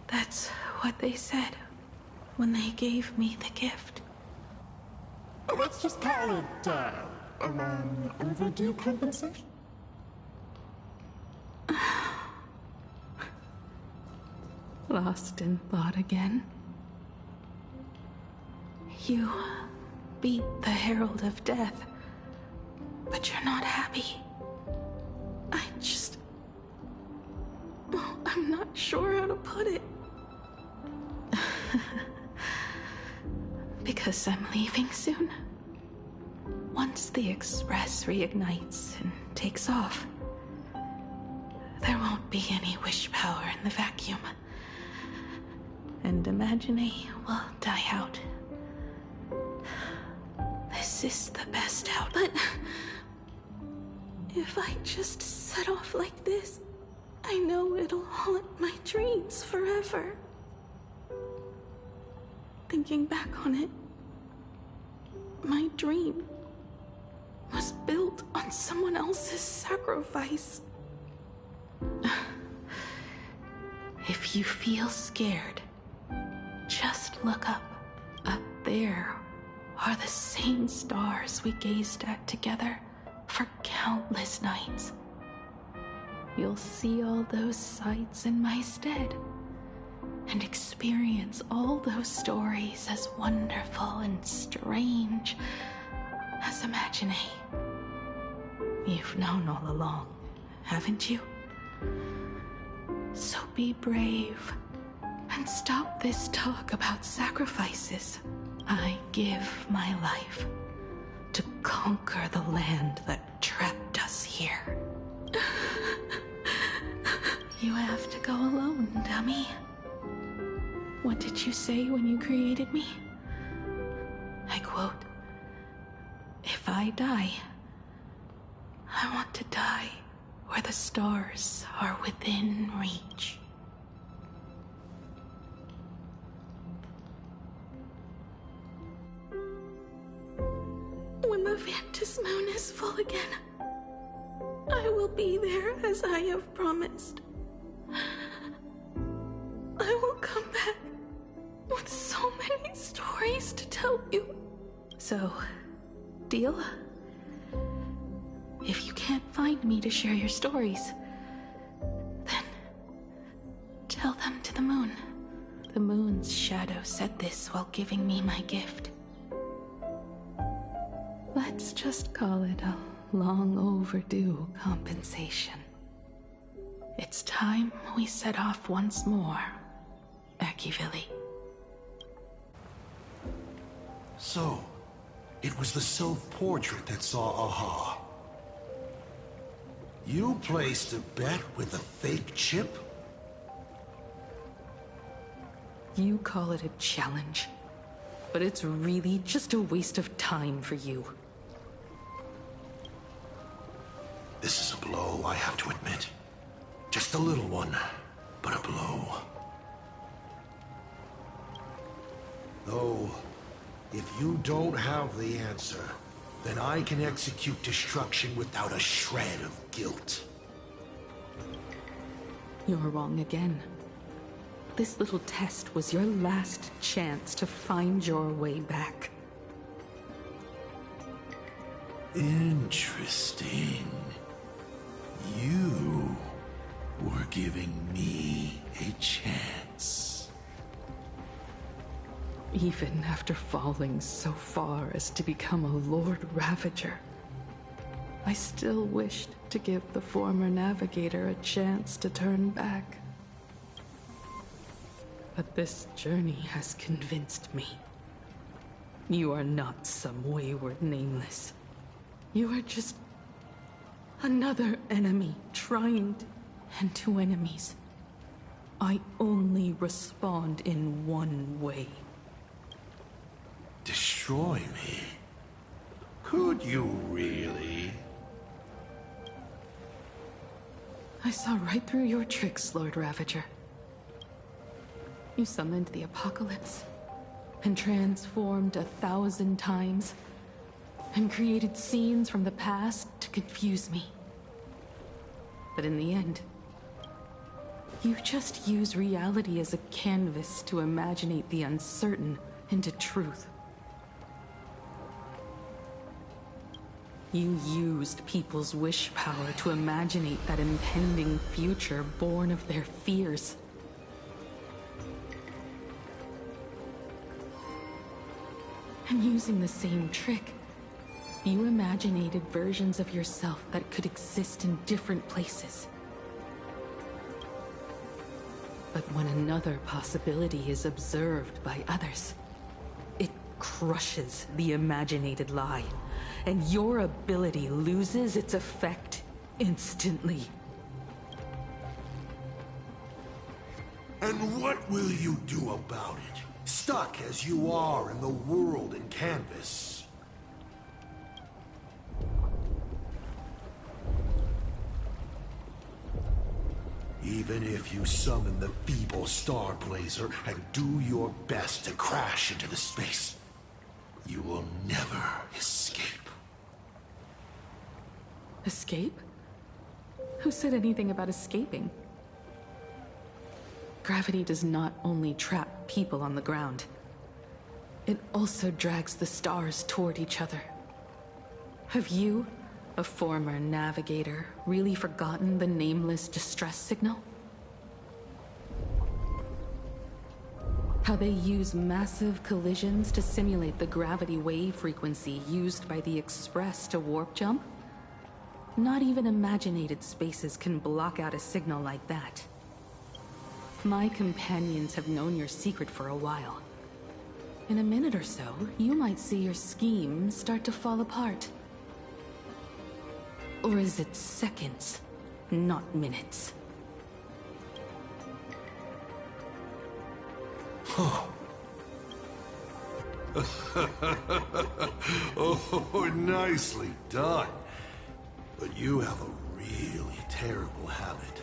[SPEAKER 4] That's what they said when they gave me the gift.
[SPEAKER 5] Let's just call it, a long overdue compensation.
[SPEAKER 4] Lost in thought again. You beat the Herald of Death, but you're not happy. I'm not sure how to put it. Because I'm leaving soon. Once the Express reignites and takes off, there won't be any wish power in the vacuum. And Imagine will die out. This is the best out. But if I just set off like this, I know it'll haunt my dreams forever. Thinking back on it, my dream was built on someone else's sacrifice. If you feel scared, just look up. Up there are the same stars we gazed at together for countless nights. You'll see all those sights in my stead, and experience all those stories as wonderful and strange as Imagine. You've known all along, haven't you? So be brave, and stop this talk about sacrifices. I give my life to conquer the land that trapped us here. You have to go alone, dummy. What did you say when you created me? I quote, "If I die, I want to die where the stars are within reach." When the Ventus moon is full again, I will be there as I have promised. I will come back with so many stories to tell you. So, deal? If you can't find me to share your stories, then tell them to the moon. The moon's shadow said this while giving me my gift. Let's just call it a long overdue compensation. It's time we set off once more, Akivili.
[SPEAKER 6] So, it was the self-portrait that saw Aha. You placed a bet with a fake chip?
[SPEAKER 7] You call it a challenge, but it's really just a waste of time for you.
[SPEAKER 6] This is a blow, I have to admit. Just a little one, but a blow. Though, if you don't have the answer, then I can execute destruction without a shred of guilt.
[SPEAKER 7] You're wrong again. This little test was your last chance to find your way back.
[SPEAKER 6] Interesting. You were giving me a chance.
[SPEAKER 7] Even after falling so far as to become a Lord Ravager, I still wished to give the former Navigator a chance to turn back. But this journey has convinced me. You are not some wayward nameless. You are just another enemy trying to end two enemies. I only respond in one way.
[SPEAKER 6] Destroy me? Could you really?
[SPEAKER 7] I saw right through your tricks, Lord Ravager. You summoned the apocalypse, and transformed 1,000 times, and created scenes from the past to confuse me. But in the end, you just use reality as a canvas to imaginate the uncertain into truth. You used people's wish power to imaginate that impending future born of their fears. And using the same trick, you imaginated versions of yourself that could exist in different places. But when another possibility is observed by others, it crushes the imaginated lie, and your ability loses its effect instantly.
[SPEAKER 6] And what will you do about it? Stuck as you are in the world in canvas. Even if you summon the feeble Star Blazer and do your best to crash into the space, you will never escape.
[SPEAKER 7] Escape? Who said anything about escaping? Gravity does not only trap people on the ground, it also drags the stars toward each other. Have you, a former navigator, really forgotten the nameless distress signal? How they use massive collisions to simulate the gravity wave frequency used by the Express to warp jump? Not even imaginated spaces can block out a signal like that. My companions have known your secret for a while. In a minute or so, you might see your scheme start to fall apart. Or is it seconds, not minutes?
[SPEAKER 6] Huh. Oh, nicely done. But you have a really terrible habit.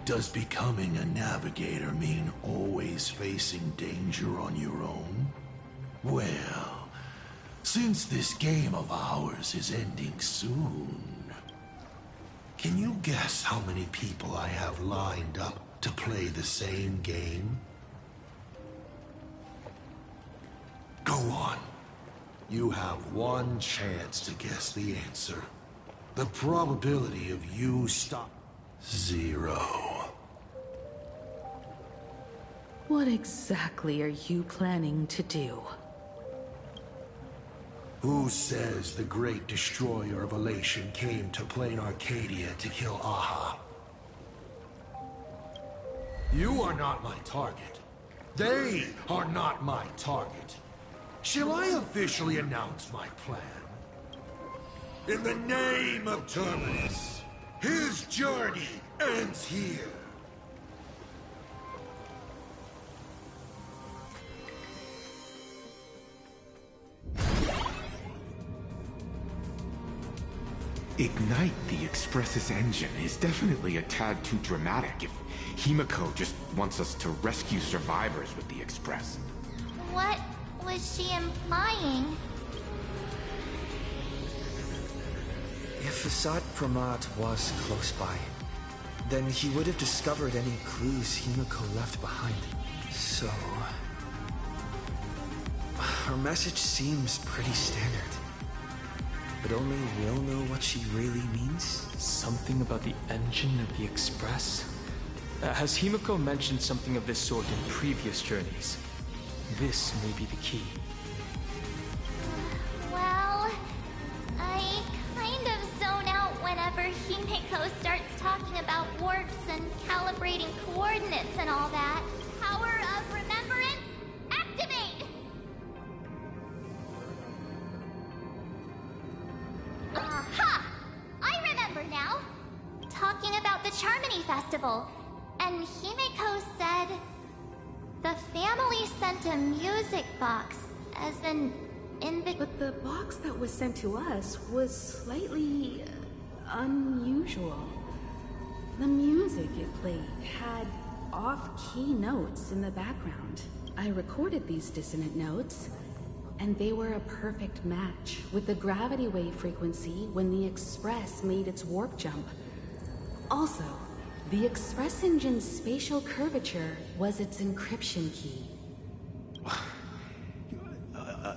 [SPEAKER 6] Does becoming a navigator mean always facing danger on your own? Well, since this game of ours is ending soon, can you guess how many people I have lined up to play the same game? Go on. You have one chance to guess the answer. The probability of you stop... 0.
[SPEAKER 7] What exactly are you planning to do?
[SPEAKER 6] Who says the great destroyer of Elation came to plain Arcadia to kill Aha? You are not my target. They are not my target. Shall I officially announce my plan? In the name of Terminus, his journey ends here.
[SPEAKER 19] Ignite the Express's engine is definitely a tad too dramatic if Himiko just wants us to rescue survivors with the Express.
[SPEAKER 13] What was she implying?
[SPEAKER 1] If Asad Pramad was close by, then he would have discovered any clues Himiko left behind. So... her message seems pretty standard. But only we'll know what she really means.
[SPEAKER 10] Something about the engine of the Express? Has Himiko mentioned something of this sort in previous journeys? This may be the key.
[SPEAKER 13] Well, I kind of zone out whenever Himiko starts talking about warps and calibrating coordinates and all that. Power of remembrance, activate! Aha! I remember now! Talking about the Charmony Festival, and Himiko said... the family sent a music box as an
[SPEAKER 11] But the box that was sent to us was slightly... unusual. The music it played had off-key notes in the background. I recorded these dissonant notes, and they were a perfect match with the gravity wave frequency when the Express made its warp jump. Also, the Express engine's spatial curvature was its encryption key.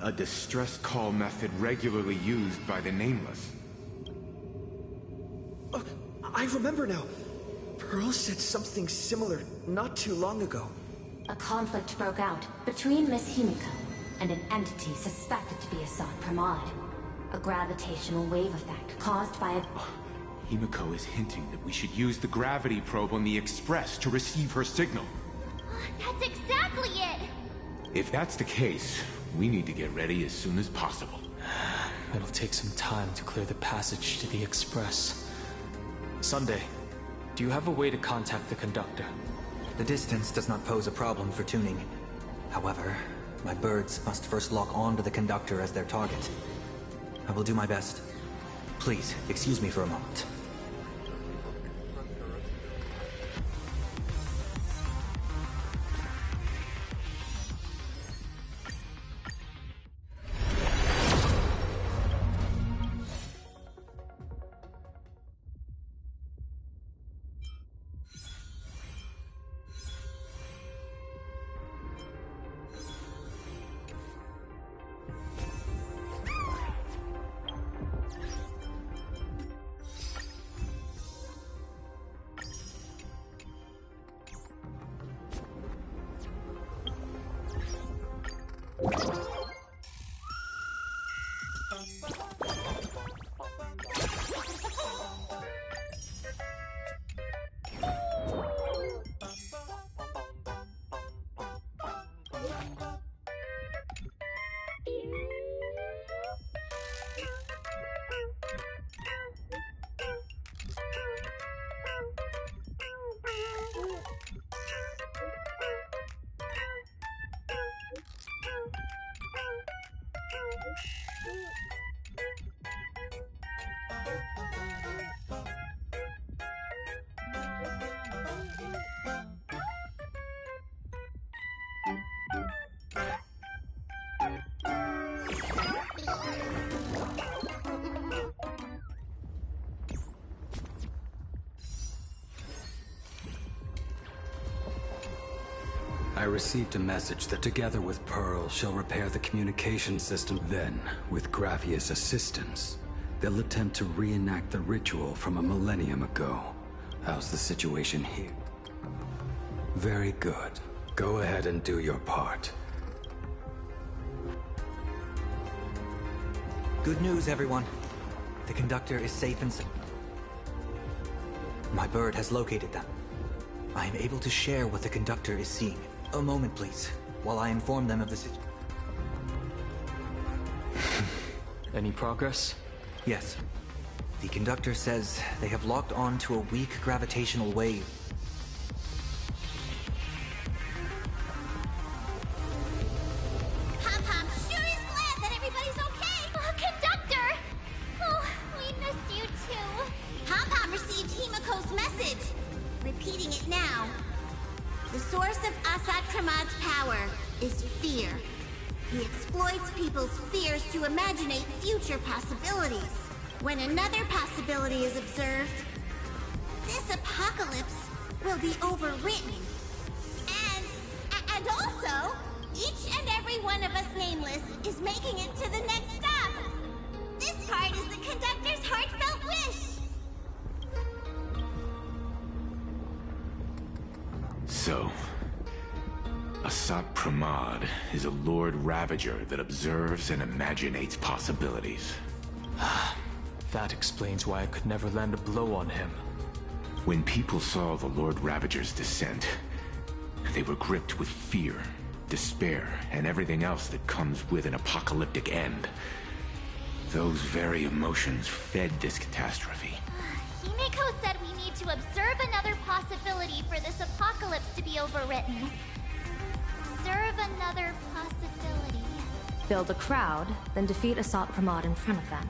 [SPEAKER 19] A distress call method regularly used by the Nameless.
[SPEAKER 1] I remember now. Pearl said something similar not too long ago.
[SPEAKER 14] A conflict broke out between Miss Himiko and an entity suspected to be Asad Pramad. A gravitational wave effect caused by a...
[SPEAKER 19] Himiko is hinting that we should use the gravity probe on the Express to receive her signal.
[SPEAKER 13] That's exactly it!
[SPEAKER 19] If that's the case, we need to get ready as soon as possible.
[SPEAKER 10] It'll take some time to clear the passage to the Express. Sunday, do you have a way to contact the conductor?
[SPEAKER 15] The distance does not pose a problem for tuning. However, my birds must first lock on to the conductor as their target. I will do my best. Please, excuse me for a moment.
[SPEAKER 3] I received a message that together with Pearl, she'll repair the communication system. Then, with Graphia's assistance, they'll attempt to reenact the ritual from a millennium ago. How's the situation here? Very good. Go ahead and do your part.
[SPEAKER 15] Good news, everyone. The conductor is safe and sound. My bird has located them. I am able to share what the conductor is seeing. A moment, please, while I inform them of the situation.
[SPEAKER 10] Any progress?
[SPEAKER 15] Yes. The conductor says they have locked on to a weak gravitational wave.
[SPEAKER 13] Pom-Pom sure is glad that everybody's okay! Oh, Conductor! Oh, we missed you too. Pom-Pom received Himiko's message. Repeating it now. The source of Asad Kramad's power is fear. He exploits people's fears to imaginate future possibilities. When another possibility is observed, this apocalypse will be overwritten. And also, each and every one of us nameless is making it to the next stop. This part is the conductor's heartfelt wish.
[SPEAKER 19] So, Asad Pramad is a Lord Ravager that observes and imaginates possibilities.
[SPEAKER 10] That explains why I could never land a blow on him.
[SPEAKER 19] When people saw the Lord Ravager's descent, they were gripped with fear, despair, and everything else that comes with an apocalyptic end. Those very emotions fed this catastrophe.
[SPEAKER 13] Himiko said we need to observe another possibility for this apocalypse to be overwritten. Observe another possibility.
[SPEAKER 16] Build a crowd, then defeat Asad Pramad in front of them.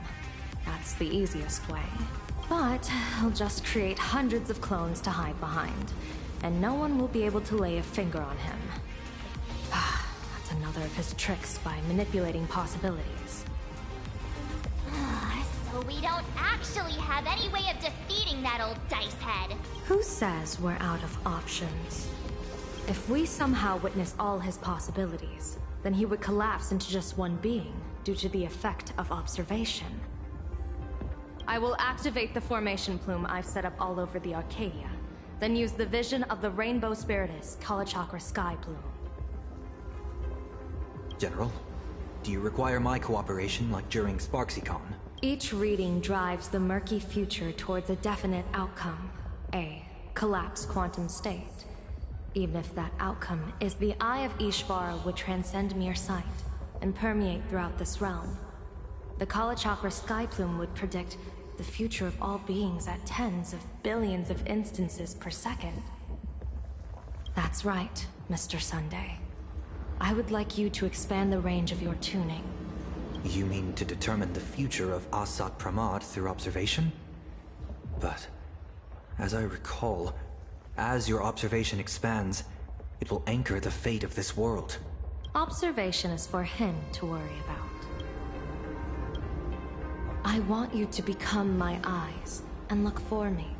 [SPEAKER 16] That's the easiest way. But I'll just create hundreds of clones to hide behind, and no one will be able to lay a finger on him. That's another of his tricks by manipulating possibilities.
[SPEAKER 13] So we don't actually have any way of defeating that old dice head.
[SPEAKER 16] Who says we're out of options? If we somehow witness all his possibilities, then he would collapse into just one being due to the effect of observation. I will activate the formation plume I've set up all over the Arcadia, then use the vision of the Rainbow Spiritus Kalachakra Sky Plume.
[SPEAKER 15] General, do you require my cooperation like during SparksyCon?
[SPEAKER 16] Each reading drives the murky future towards a definite outcome, a collapsed quantum state. Even if that outcome is the Eye of Ishvara would transcend mere sight and permeate throughout this realm. The Kalachakra Sky Plume would predict the future of all beings at tens of billions of instances per second. That's right, Mr. Sunday. I would like you to expand the range of your tuning.
[SPEAKER 15] You mean to determine the future of Asad Pramad through observation? But, as I recall, as your observation expands, it will anchor the fate of this world.
[SPEAKER 16] Observation is for him to worry about. I want you to become my eyes and look for me.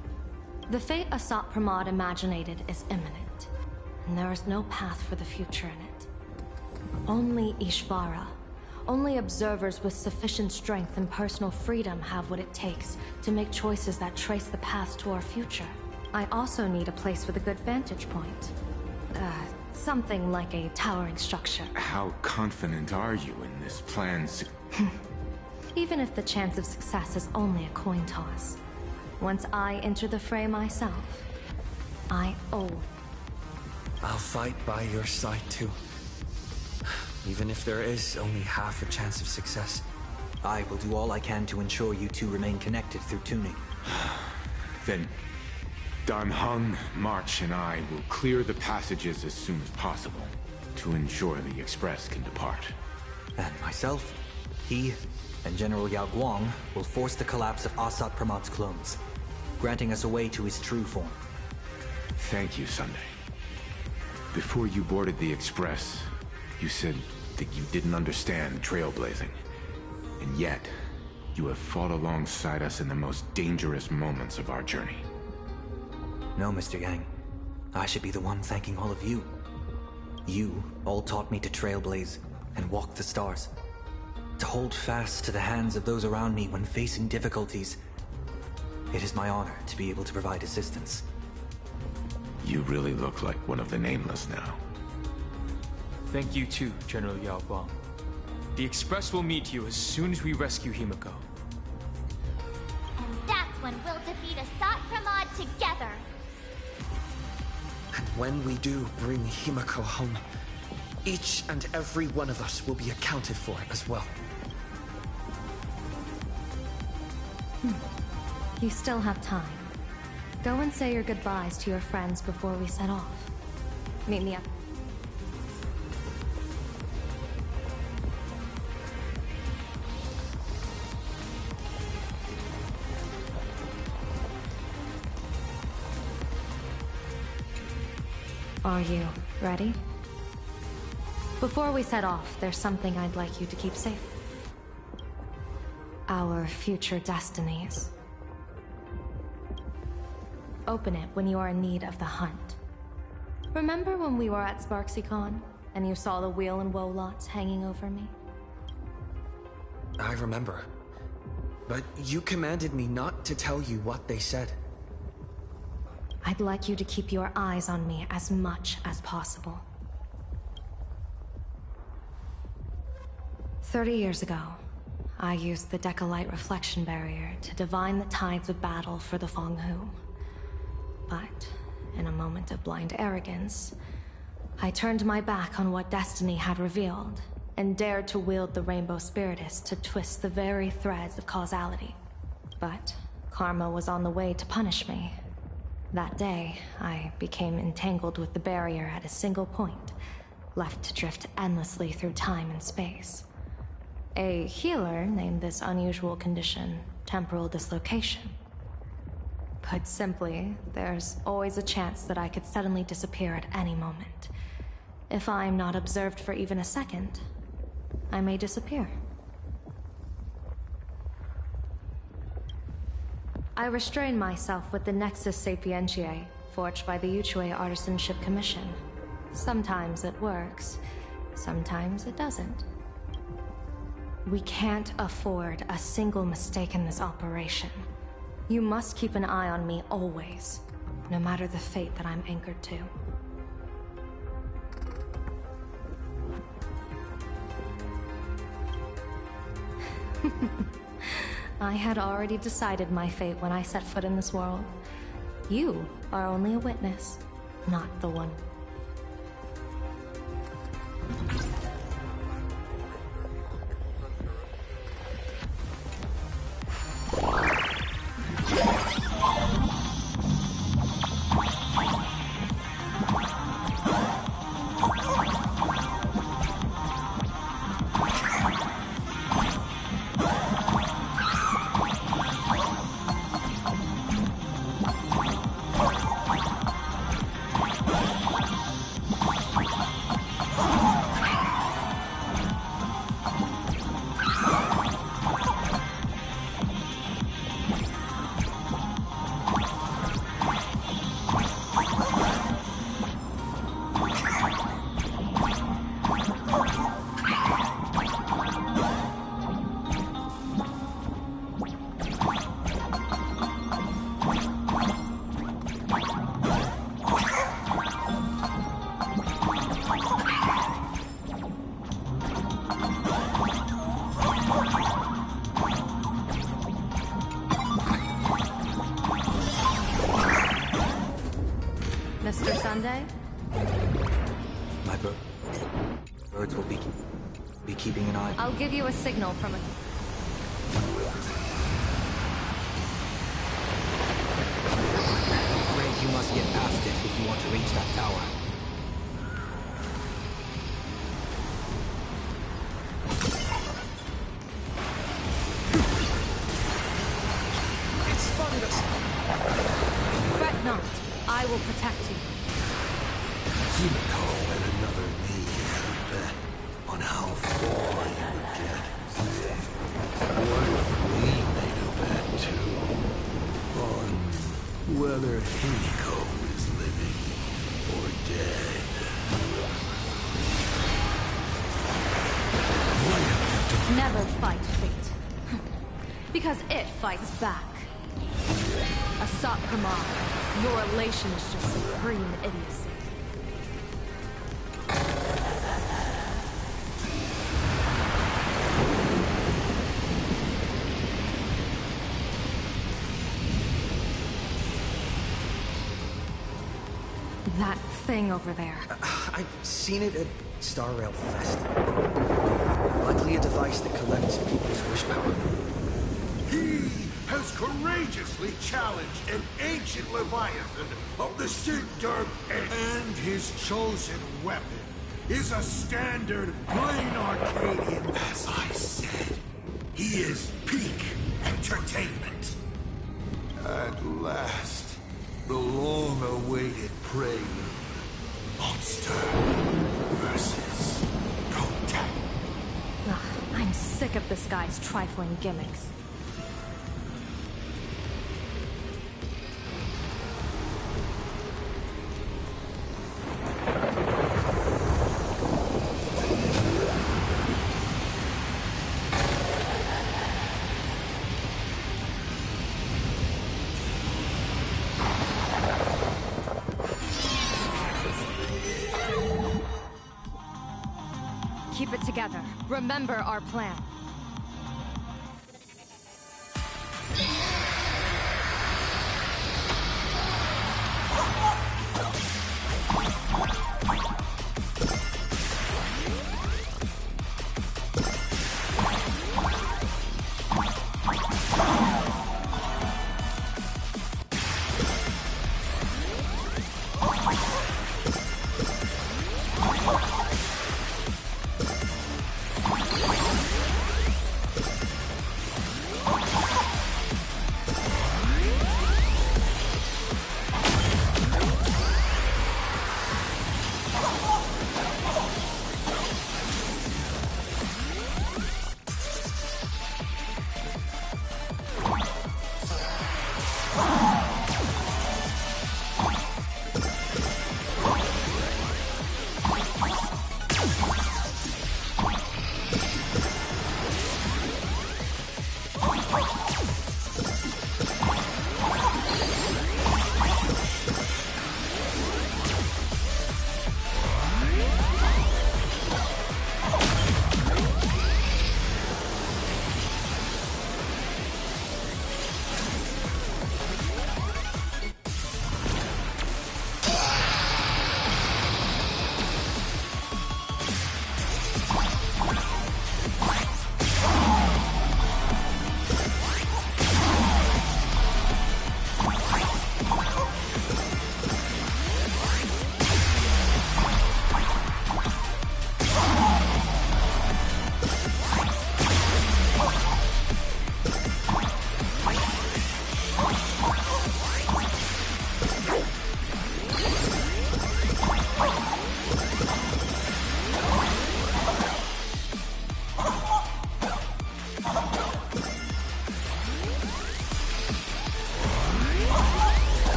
[SPEAKER 16] The fate Asad Pramad imaginated is imminent, and there is no path for the future in it. Only Ishvara, only observers with sufficient strength and personal freedom have what it takes to make choices that trace the path to our future. I also need a place with a good vantage point. Something like a towering structure.
[SPEAKER 19] How confident are you in this plan's...
[SPEAKER 16] Even if the chance of success is only a coin toss. Once I enter the fray myself, I own.
[SPEAKER 1] I'll fight by your side too. Even if there is only half a chance of success.
[SPEAKER 15] I will do all I can to ensure you two remain connected through tuning.
[SPEAKER 19] Then Dan Heng, March, and I will clear the passages as soon as possible to ensure the Express can depart.
[SPEAKER 15] And myself, he, and General Yao Guang will force the collapse of Asad Pramad's clones, granting us a way to his true form.
[SPEAKER 19] Thank you, Sunday. Before you boarded the Express, you said that you didn't understand trailblazing. And yet, you have fought alongside us in the most dangerous moments of our journey.
[SPEAKER 15] No, Mr. Yang. I should be the one thanking all of you. You all taught me to trailblaze and walk the stars. To hold fast to the hands of those around me when facing difficulties. It is my honor to be able to provide assistance.
[SPEAKER 19] You really look like one of the Nameless now.
[SPEAKER 10] Thank you too, General Yao Guang. The Express will meet you as soon as we rescue Himiko.
[SPEAKER 13] And that's when we'll defeat Asad Pramad together.
[SPEAKER 1] And when we do bring Himiko home, each and every one of us will be accounted for as well.
[SPEAKER 16] You still have time. Go and say your goodbyes to your friends before we set off. Meet me up. Are you ready? Before we set off, there's something I'd like you to keep safe. Our future destinies. Open it when you are in need of the hunt. Remember when we were at SparksyCon, and you saw the wheel and woe lots hanging over me?
[SPEAKER 1] I remember. But you commanded me not to tell you what they said.
[SPEAKER 16] I'd like you to keep your eyes on me as much as possible. 30 years ago, I used the Decalite reflection barrier to divine the tides of battle for the Fonghu. But, in a moment of blind arrogance, I turned my back on what destiny had revealed, and dared to wield the Rainbow Spiritus to twist the very threads of causality. But karma was on the way to punish me. That day, I became entangled with the barrier at a single point, left to drift endlessly through time and space. A healer named this unusual condition temporal dislocation. Put simply, there's always a chance that I could suddenly disappear at any moment. If I'm not observed for even a second, I may disappear. I restrain myself with the Nexus Sapientiae, forged by the Yuchue Artisanship Commission. Sometimes it works, sometimes it doesn't. We can't afford a single mistake in this operation. You must keep an eye on me always, no matter the fate that I'm anchored to. I had already decided my fate when I set foot in this world. You are only a witness, not the one. Mr. Sunday?
[SPEAKER 15] My birds will be keeping an eye.
[SPEAKER 16] I'll give you a signal from a...
[SPEAKER 15] I'm afraid you must get past it if you want to reach that tower.
[SPEAKER 1] It's fungus!
[SPEAKER 16] Fret not. I will protect you.
[SPEAKER 6] Himiko and another me had a bet on how far you would get. What if we made a bet too? On whether Himiko is living or dead.
[SPEAKER 16] Never fight fate. Because it fights back. Asat Kamal, your elation is just supreme idiocy. That thing over there.
[SPEAKER 1] I've seen it at Star Rail Fest. Likely a device that collects people's wish power.
[SPEAKER 6] He has courageously challenged an ancient Leviathan of the Sigurd, and his chosen weapon is a standard plain Arcadian. As I said, he is peak entertainment. At last, the long-awaited prelude. Monster versus Protect.
[SPEAKER 16] Ugh, I'm sick of this guy's trifling gimmicks. Keep it together. Remember our plan.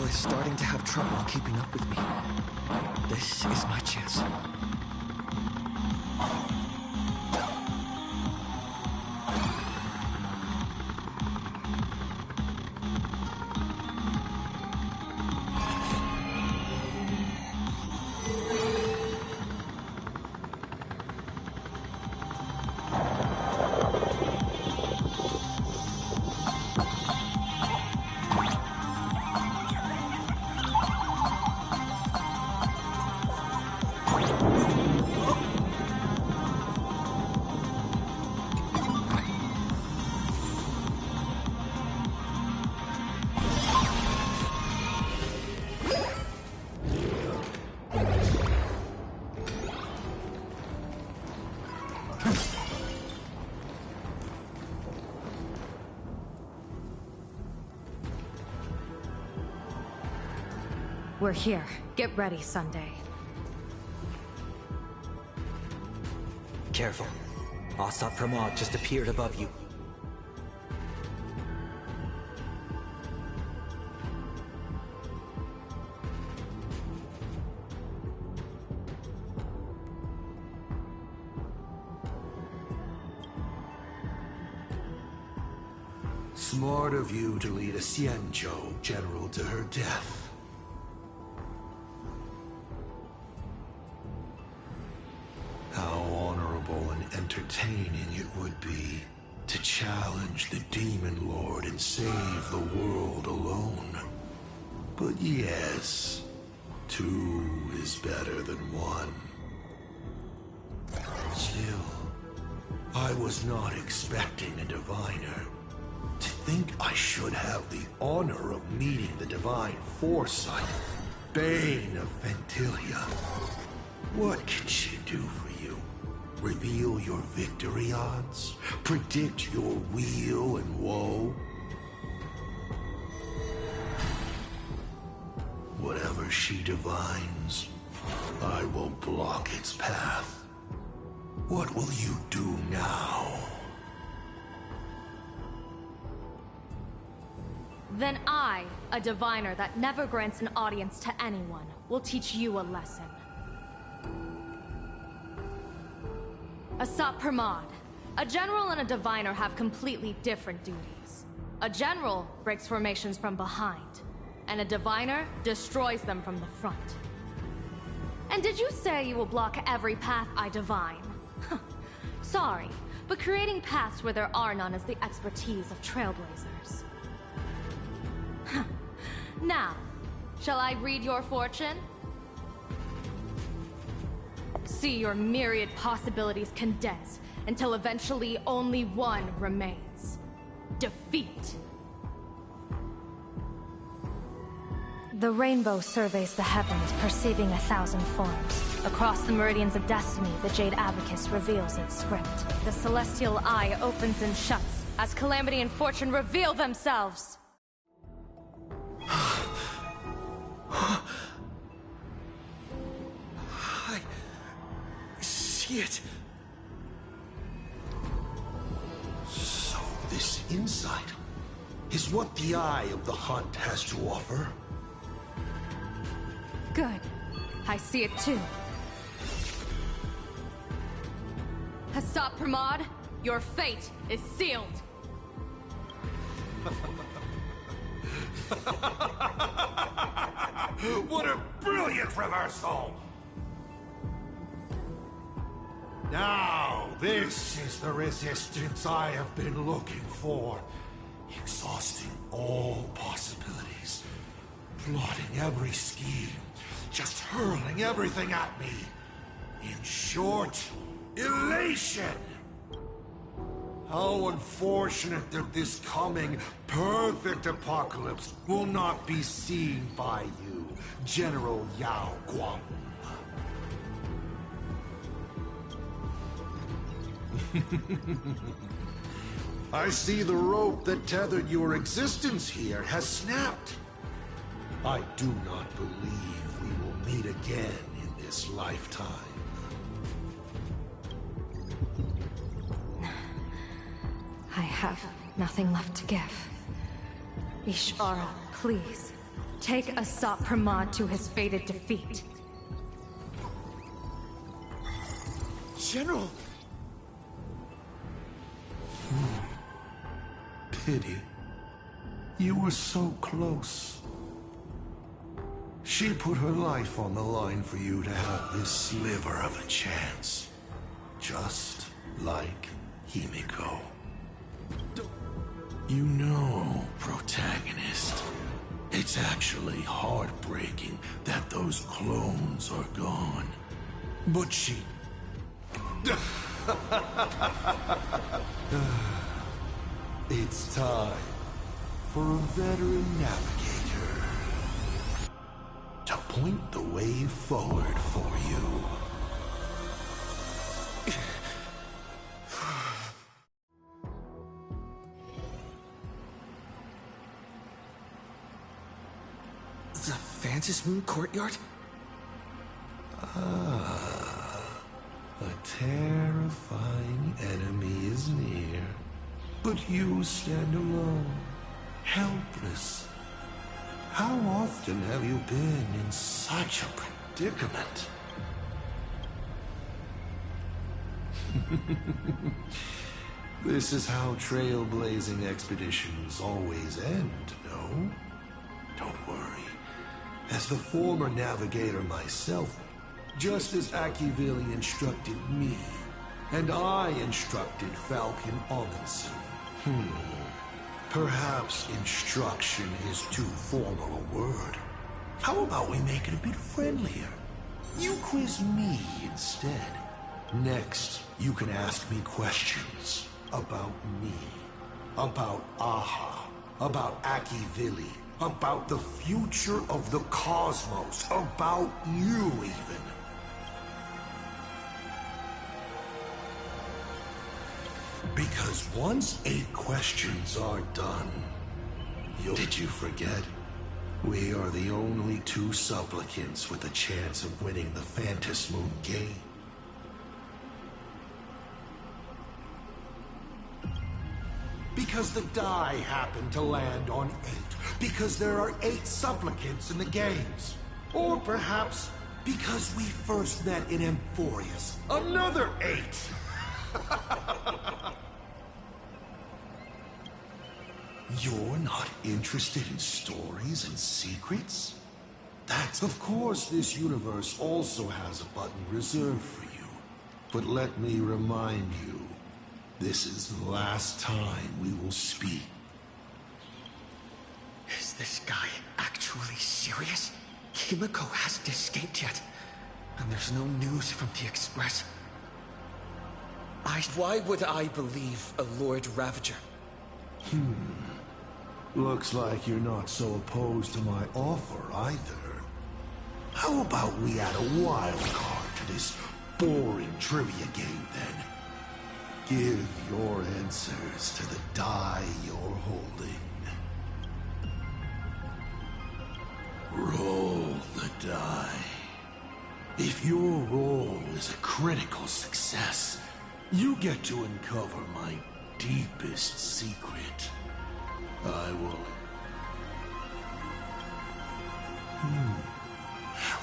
[SPEAKER 1] Is starting to have trouble keeping up with me. This is my chance.
[SPEAKER 16] We're here. Get ready, Sunday.
[SPEAKER 15] Careful. HSR Pramod just appeared above you.
[SPEAKER 6] Smart of you to lead a Xianzhou general to her death. How honorable and entertaining it would be to challenge challenge the Demon Lord and save the world alone. But yes, 2 is better than 1. Still, I was not expecting a diviner. To think I should have the honor of meeting the divine foresight, Bane of Ventilia. What can she do for you? Reveal your victory odds? Predict your weal and woe? Whatever she divines, I will block its path. What will you do now?
[SPEAKER 16] Then I, a diviner that never grants an audience to anyone, will teach you a lesson. Asat Pramod. A general and a diviner have completely different duties. A general breaks formations from behind, and a diviner destroys them from the front. And did you say you will block every path I divine? Sorry, but creating paths where there are none is the expertise of trailblazers. Now, shall I read your fortune? See your myriad possibilities condense until eventually only one remains. Defeat. The rainbow surveys the heavens, perceiving 1,000 forms. Across the meridians of destiny, the Jade Abacus reveals its script. The celestial eye opens and shuts as calamity and fortune reveal themselves.
[SPEAKER 6] I see it. So this insight is what the Eye of the Hunt has to offer.
[SPEAKER 16] Good. I see it too. Asat Pramod, your fate is sealed.
[SPEAKER 6] What a brilliant reversal! Now, this is the resistance I have been looking for. Exhausting all possibilities. Plotting every scheme. Just hurling everything at me. In short, elation! How unfortunate that this coming perfect apocalypse will not be seen by you, General Yao Guang. I see the rope that tethered your existence here has snapped. I do not believe we will meet again in this lifetime.
[SPEAKER 16] I have nothing left to give. Ishvara, please, take Asat Pramod to his fated defeat.
[SPEAKER 6] General! Pity. You were so close. She put her life on the line for you to have this sliver of a chance. Just like Himiko. You know, protagonist, it's actually heartbreaking that those clones are gone. But she... It's time for a veteran navigator to point the way forward for you.
[SPEAKER 1] The Phantom Moon Courtyard?
[SPEAKER 6] Ah, a terrifying enemy is near. But you stand alone, helpless. How often have you been in such a predicament? This is how trailblazing expeditions always end, no? Don't worry. As the former navigator myself, just as Akivili instructed me, and I instructed Falcon Amundsen, Perhaps instruction is too formal a word. How about we make it a bit friendlier? You quiz me instead. Next, you can ask me questions about me, about Aha, about Akivili, about the future of the cosmos, about you even. Because once 8 questions are done, Did you forget? We are the only 2 supplicants with a chance of winning the Phantasm Moon game. Because the die happened to land on 8. Because there are 8 supplicants in the games. Or perhaps because we first met in Emphorius. Another 8! You're not interested in stories and secrets? That's... Of course, this universe also has a button reserved for you. But let me remind you, this is the last time we will speak.
[SPEAKER 1] Is this guy actually serious? Himiko hasn't escaped yet, and there's no news from the Express. Why would I believe a Lord Ravager?
[SPEAKER 6] Looks like you're not so opposed to my offer either. How about we add a wild card to this boring trivia game then? Give your answers to the die you're holding. Roll the die. If your roll is a critical success, you get to uncover my deepest secret. I will...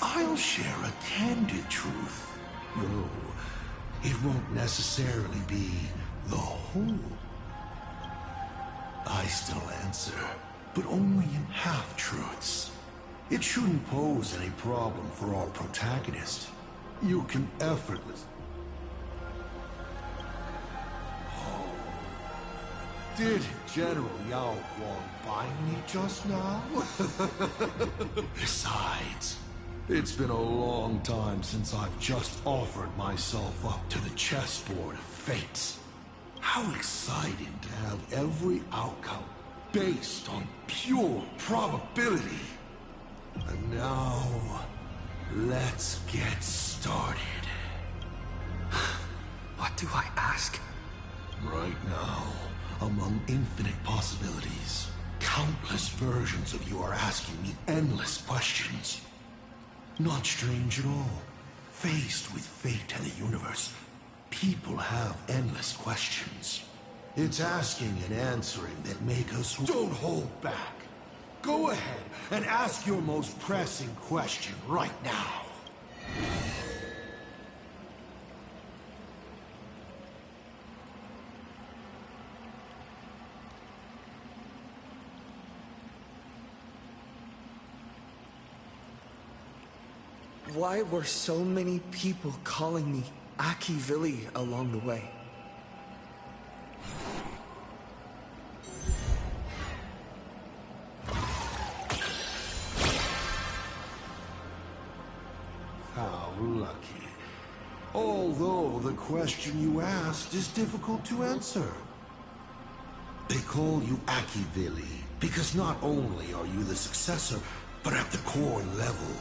[SPEAKER 6] I'll share a candid truth, though it won't necessarily be the whole. I still answer, but only in half-truths. It shouldn't pose any problem for our protagonist. You can effortlessly... Did General Yao Guang bind me just now? Besides, it's been a long time since I've just offered myself up to the chessboard of fates. How exciting to have every outcome based on pure probability. And now, let's get started.
[SPEAKER 1] What do I ask?
[SPEAKER 6] Right now, among infinite possibilities, countless versions of you are asking me endless questions. Not strange at all. Faced with fate and the universe, people have endless questions. It's asking and answering that make us... Don't hold back. Go ahead and ask your most pressing question right now.
[SPEAKER 1] Why were so many people calling me Akivili along the way?
[SPEAKER 6] How lucky. Although the question you asked is difficult to answer. They call you Akivili because not only are you the successor, but at the core level,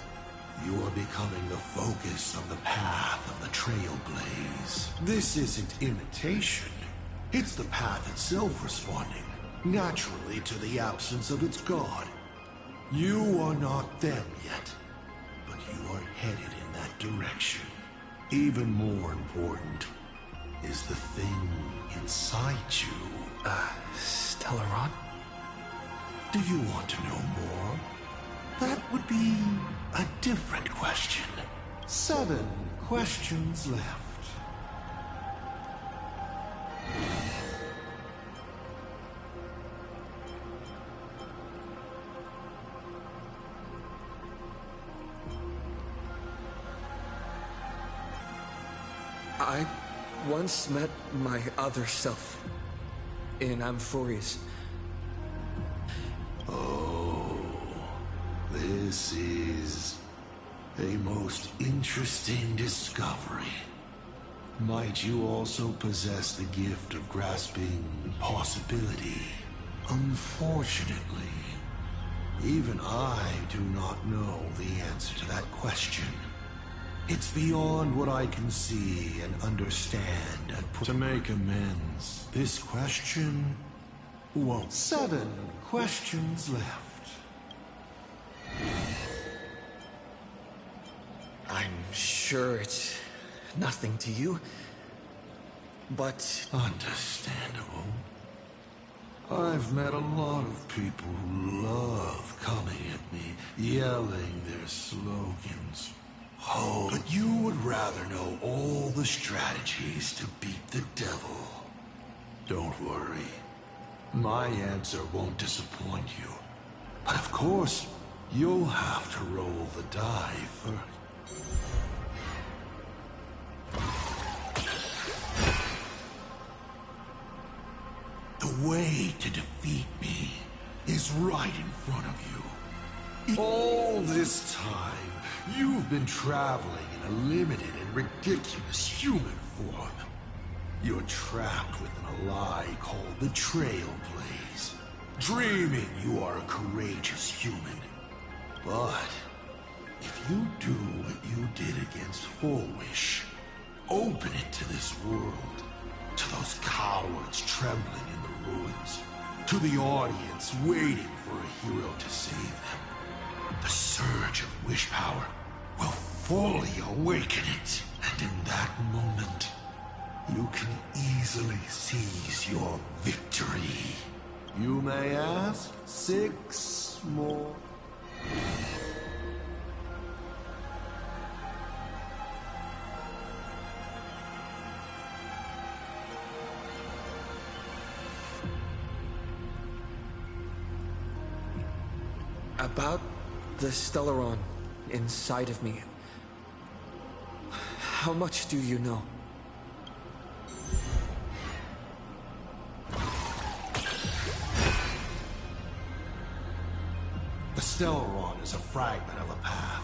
[SPEAKER 6] you are becoming the focus of the path of the Trailblaze. This isn't imitation. It's the path itself responding, naturally, to the absence of its god. You are not them yet, but you are headed in that direction. Even more important is the thing inside you.
[SPEAKER 1] Stellaron?
[SPEAKER 6] Do you want to know more? That would be a different question. 7 questions left.
[SPEAKER 1] I once met my other self. in Amphorius.
[SPEAKER 6] Oh, this is a most interesting discovery. Might you also possess the gift of grasping possibility? Unfortunately, even I do not know the answer to that question. It's beyond what I can see and understand and to make amends. This question won't. 7 questions left.
[SPEAKER 1] I'm sure it's nothing to you, but...
[SPEAKER 6] Understandable. I've met a lot of people who love coming at me, yelling their slogans. Oh, but you would rather know all the strategies to beat the devil. Don't worry. My answer won't disappoint you. But of course, you'll have to roll the die first. The way to defeat me is right in front of you. All this time, you've been traveling in a limited and ridiculous human form. You're trapped within a lie called the Trailblaze, dreaming you are a courageous human. But if you do what you did against Fullwish, open it to this world, to those cowards trembling in the ruins, to the audience waiting for a hero to save them, the surge of wish power will fully awaken it, and in that moment, you can easily seize your victory. You may ask, 6 more.
[SPEAKER 1] About the Stellaron inside of me, how much do you know?
[SPEAKER 6] The Stellaron is a fragment of a path,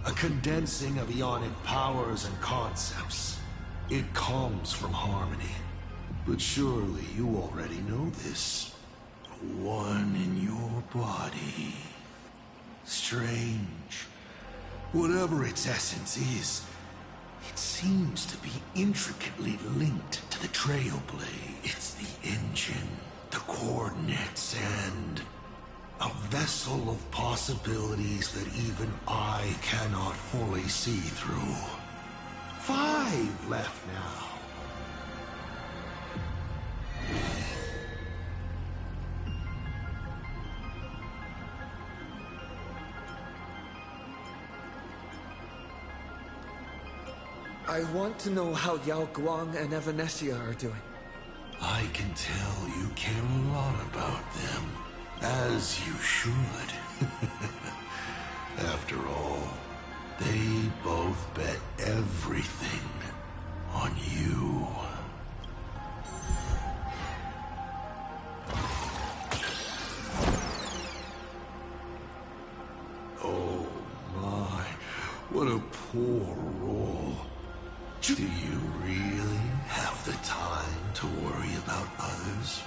[SPEAKER 6] a condensing of ionic powers and concepts. It comes from harmony. But surely you already know this. One in your body. Strange. Whatever its essence is, it seems to be intricately linked to the Trailblaze. It's the engine, the coordinates, and a vessel of possibilities that even I cannot fully see through. 5 left now.
[SPEAKER 1] I want to know how Yao Guang and Evanesia are doing.
[SPEAKER 6] I can tell you care a lot about them, as you should. After all, they both bet everything on you. Oh my, what a poor roll. Do you really have the time to worry about others?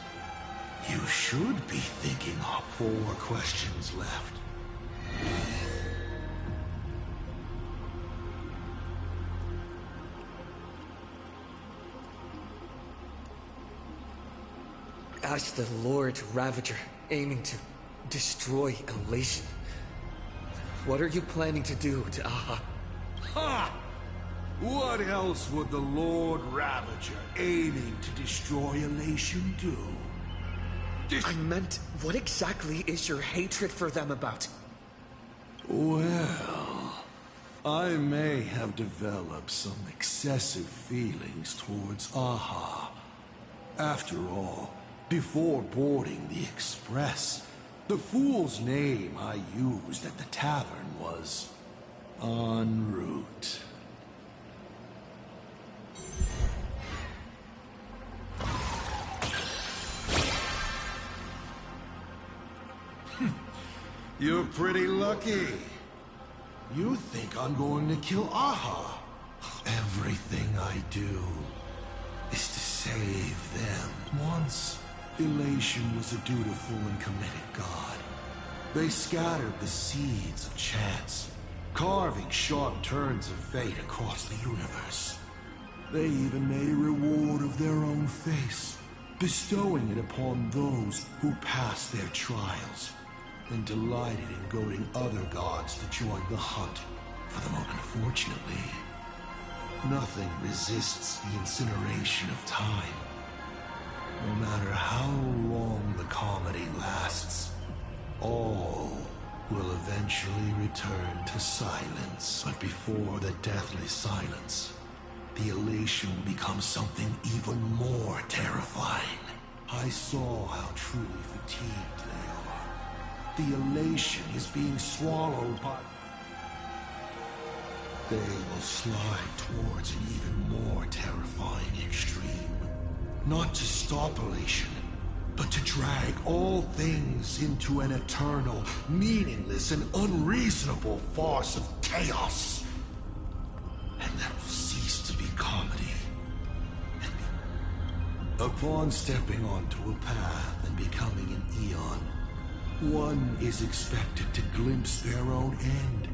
[SPEAKER 6] You should be thinking of 4 questions left.
[SPEAKER 1] As the Lord Ravager, aiming to destroy Elation, what are you planning to do to Aha?
[SPEAKER 6] Ha! What else would the Lord Ravager aiming to destroy Elation do?
[SPEAKER 1] I meant, what exactly is your hatred for them about?
[SPEAKER 6] Well, I may have developed some excessive feelings towards Aha. After all, before boarding the Express, the fool's name I used at the tavern was En route. You're pretty lucky. You think I'm going to kill Aha. Everything I do is to save them. Once, Elation was a dutiful and committed god. They scattered the seeds of chance, carving sharp turns of fate across the universe. They even made a reward of their own face, bestowing it upon those who passed their trials, and delighted in goading other gods to join the hunt for the moment. Unfortunately, nothing resists the incineration of time. No matter how long the comedy lasts, all will eventually return to silence. But before the deathly silence, the elation will become something even more terrifying. I saw how truly fatigued they are. The elation is being swallowed by... They will slide towards an even more terrifying extreme. Not to stop elation, but to drag all things into an eternal, meaningless, and unreasonable farce of chaos. And that will cease to be comedy. Upon stepping onto a path and becoming an eon, one is expected to glimpse their own end.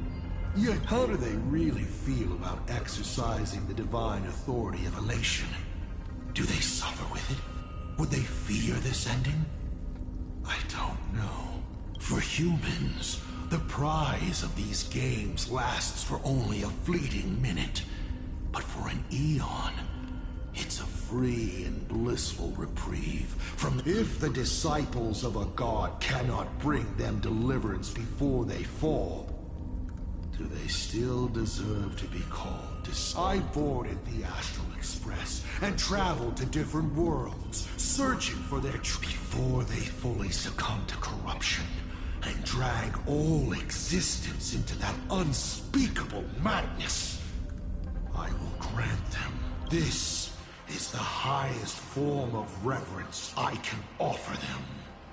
[SPEAKER 6] Yet how do they really feel about exercising the divine authority of elation? Do they suffer with it? Would they fear this ending? I don't know. For humans, the prize of these games lasts for only a fleeting minute. But for an eon, it's a free and blissful reprieve from... If the disciples of a god cannot bring them deliverance before they fall, do they still deserve to be called I boarded the Astral Express and traveled to different worlds, searching for their before they fully succumb to corruption and drag all existence into that unspeakable madness. I will grant them. This is the highest form of reverence I can offer them.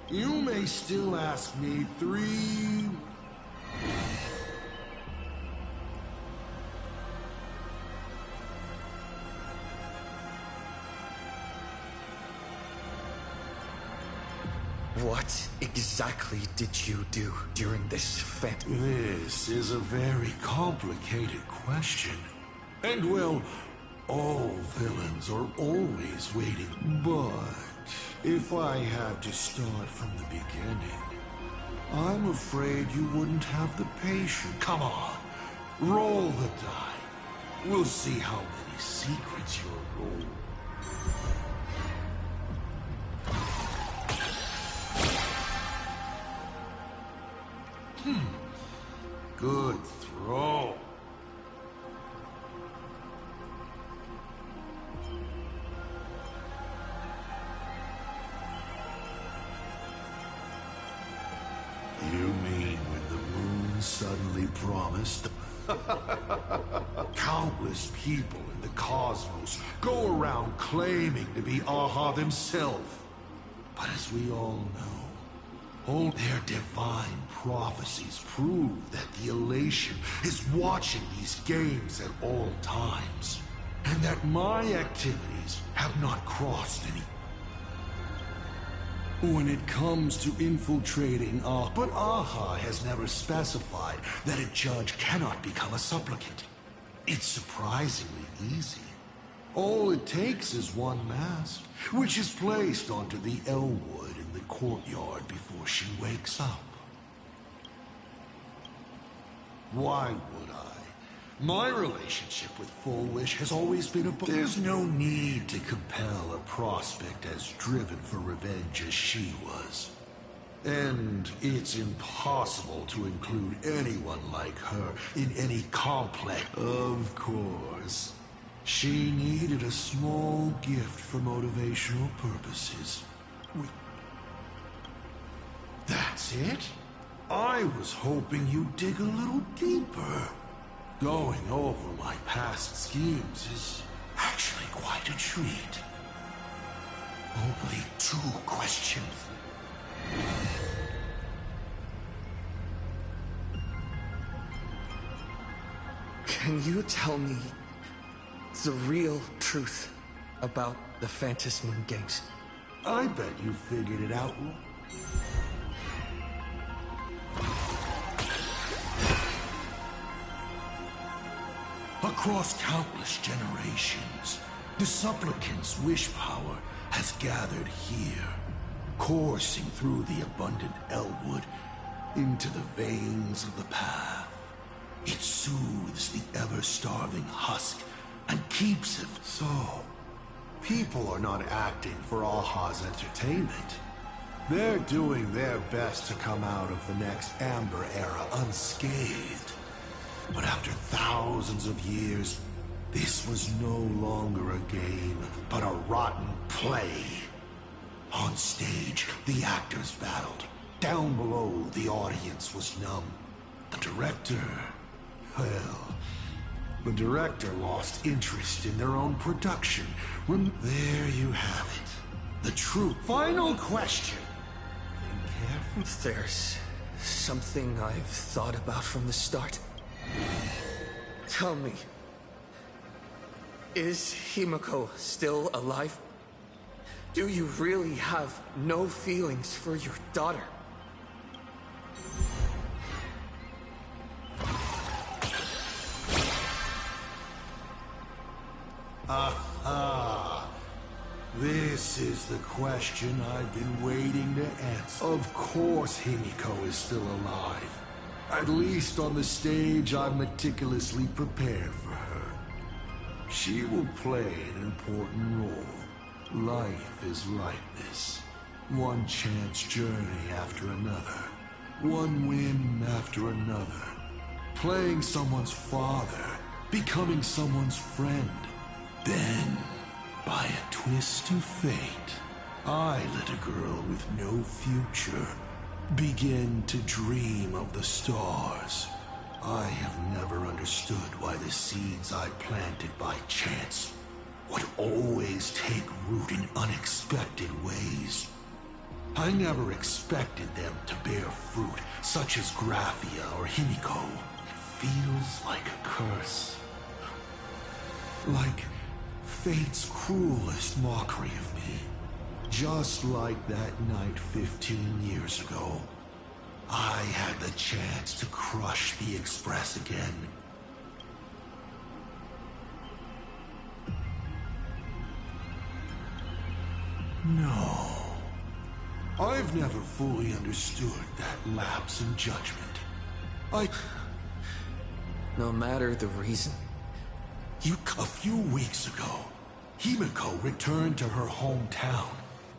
[SPEAKER 6] You may still ask me 3...
[SPEAKER 1] What exactly did you do during this event?
[SPEAKER 6] This is a very complicated question. And well, all villains are always waiting. But if I had to start from the beginning, I'm afraid you wouldn't have the patience. Come on, roll the die. We'll see how many secrets you'll roll. Good throw. You mean when the moon suddenly promised? Countless people in the cosmos go around claiming to be Aha themselves. But as we all know, all their divine prophecies prove that the elation is watching these games at all times, and that my activities have not crossed any. When it comes to infiltrating but Aha has never specified that a judge cannot become a supplicant. It's surprisingly easy. All it takes is one mask, which is placed onto the Elwood in the courtyard before she wakes up. Why would I? My relationship with Full Wish has always been a... There's no need to compel a prospect as driven for revenge as she was. And it's impossible to include anyone like her in any complex... Of course. She needed a small gift for motivational purposes. That's it? I was hoping you'd dig a little deeper. Going over my past schemes is actually quite a treat. Only 2 questions.
[SPEAKER 1] Can you tell me the real truth about the Phantasm Games?
[SPEAKER 6] I bet you figured it out. Across countless generations, the supplicant's wish power has gathered here, coursing through the abundant Elwood into the veins of the path. It soothes the ever-starving husk and keeps it. So, people are not acting for Aha's entertainment. They're doing their best to come out of the next Amber Era unscathed. But after thousands of years, this was no longer a game, but a rotten play. On stage, the actors battled. Down below, the audience was numb. The director... well... the director lost interest in their own production. There you have it. The true final question. Think carefully.
[SPEAKER 1] There's something I've thought about from the start. Tell me, is Himiko still alive? Do you really have no feelings for your daughter?
[SPEAKER 6] Aha! This is the question I've been waiting to answer. Of course Himiko is still alive. At least on the stage I've meticulously prepared for her. She will play an important role. Life is like this. One chance journey after another. One win after another. Playing someone's father. Becoming someone's friend. Then, by a twist of fate, I let a girl with no future begin to dream of the stars. I have never understood why the seeds I planted by chance would always take root in unexpected ways. I never expected them to bear fruit, such as Graphia or Himiko. It feels like a curse. Like fate's cruelest mockery of me. Just like that night 15 years ago. I had the chance to crush the Express again. No. I've never fully understood that lapse in judgment.
[SPEAKER 1] No matter the reason.
[SPEAKER 6] A few weeks ago, Himiko returned to her hometown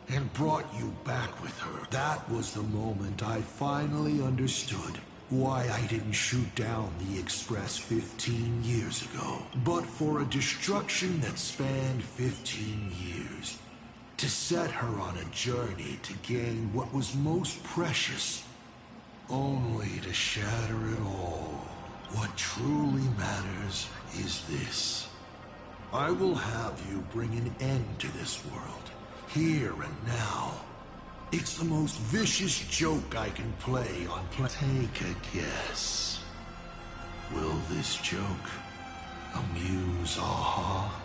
[SPEAKER 6] and brought you back with her. That was the moment I finally understood why I didn't shoot down the Express 15 years ago. But for a destruction that spanned 15 years, to set her on a journey to gain what was most precious, only to shatter it all. What truly matters is this. I will have you bring an end to this world, here and now. It's the most vicious joke I can play on Take a guess. Will this joke amuse Aha?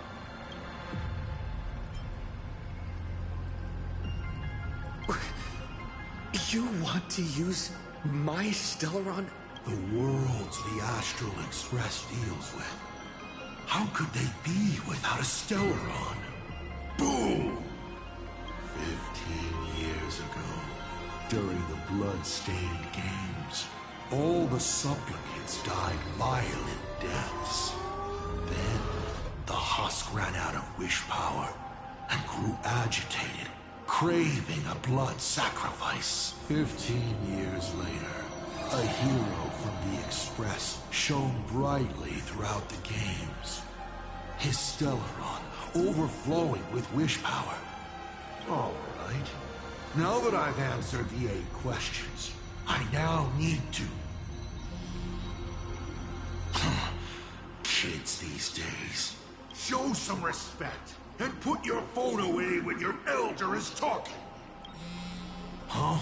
[SPEAKER 1] You want to use my Stellaron?
[SPEAKER 6] The worlds the Astral Express deals with. How could they be without a Stellaron? Boom! 15 years ago, during the blood-stained games, all the supplicants died violent deaths. Then, the husk ran out of wish power and grew agitated, craving a blood sacrifice. 15 years later, a hero from the Express shone brightly throughout the games. His Stellaron overflowing with wish power. All right. Now that I've answered the 8 questions, I now need to... Kids these days. Show some respect and put your phone away when your elder is talking. Huh?